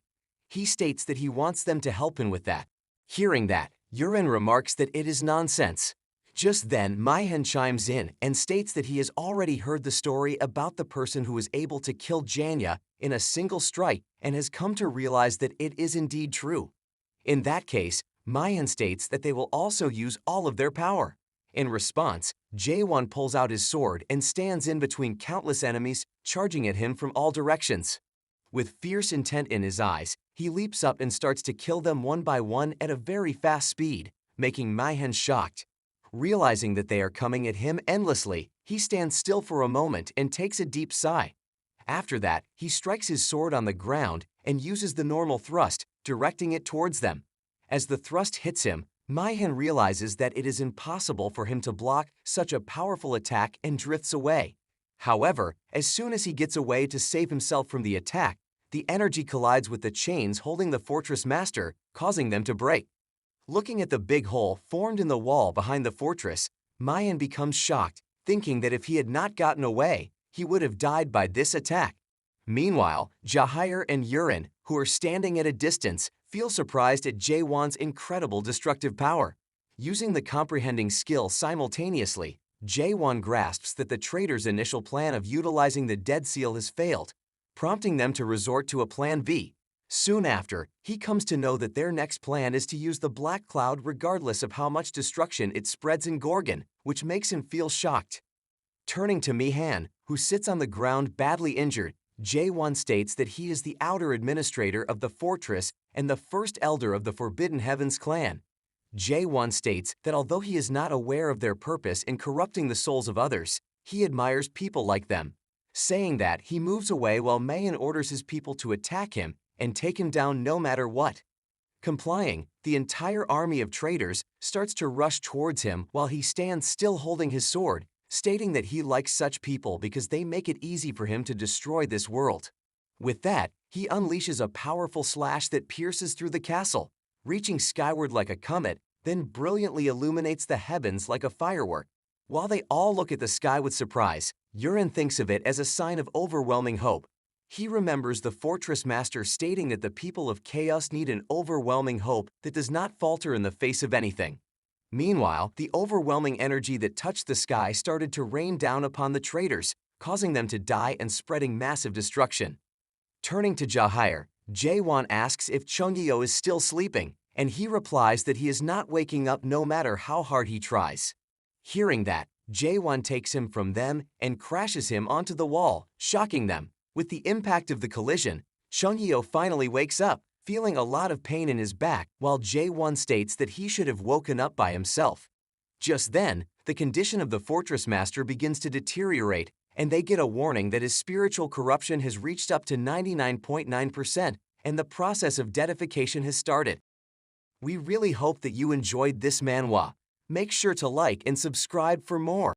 He states that he wants them to help him with that. Hearing that, Yurin remarks that it is nonsense. Just then, Manhwa chimes in and states that he has already heard the story about the person who was able to kill Janya in a single strike and has come to realize that it is indeed true. In that case, Manhwa states that they will also use all of their power. In response, J1 pulls out his sword and stands in between countless enemies, charging at him from all directions. With fierce intent in his eyes, he leaps up and starts to kill them one by one at a very fast speed, making Manhwa shocked. Realizing that they are coming at him endlessly, he stands still for a moment and takes a deep sigh. After that, he strikes his sword on the ground and uses the normal thrust, directing it towards them. As the thrust hits him, Manhwa realizes that it is impossible for him to block such a powerful attack and drifts away. However, as soon as he gets away to save himself from the attack, the energy collides with the chains holding the fortress master, causing them to break. Looking at the big hole formed in the wall behind the fortress, Manhwa becomes shocked, thinking that if he had not gotten away, he would have died by this attack. Meanwhile, Jahir and Yurin, who are standing at a distance, feel surprised at J1's incredible destructive power. Using the comprehending skill simultaneously, J1 grasps that the traitor's initial plan of utilizing the Dead Seal has failed, prompting them to resort to a plan B. Soon after, he comes to know that their next plan is to use the Black Cloud regardless of how much destruction it spreads in Gorgon, which makes him feel shocked. Turning to Mihan, who sits on the ground badly injured, J1 states that he is the outer administrator of the fortress and the first elder of the Forbidden Heavens clan. J1 states that although he is not aware of their purpose in corrupting the souls of others, he admires people like them. Saying that, he moves away while Mayan orders his people to attack him and take him down no matter what. Complying, the entire army of traitors starts to rush towards him while he stands still holding his sword, stating that he likes such people because they make it easy for him to destroy this world. With that, he unleashes a powerful slash that pierces through the castle, reaching skyward like a comet, then brilliantly illuminates the heavens like a firework. While they all look at the sky with surprise, Yurin thinks of it as a sign of overwhelming hope. He remembers the fortress master stating that the people of Chaos need an overwhelming hope that does not falter in the face of anything. Meanwhile, the overwhelming energy that touched the sky started to rain down upon the traitors, causing them to die and spreading massive destruction. Turning to Jahir, J1 asks if Chungyeo is still sleeping, and he replies that he is not waking up no matter how hard he tries. Hearing that, J1 takes him from them and crashes him onto the wall, shocking them. With the impact of the collision, Chungyeo finally wakes up, feeling a lot of pain in his back, while J1 states that he should have woken up by himself. Just then, the condition of the fortress master begins to deteriorate, and they get a warning that his spiritual corruption has reached up to 99.9%, and the process of deadification has started. We really hope that you enjoyed this manhwa. Make sure to like and subscribe for more.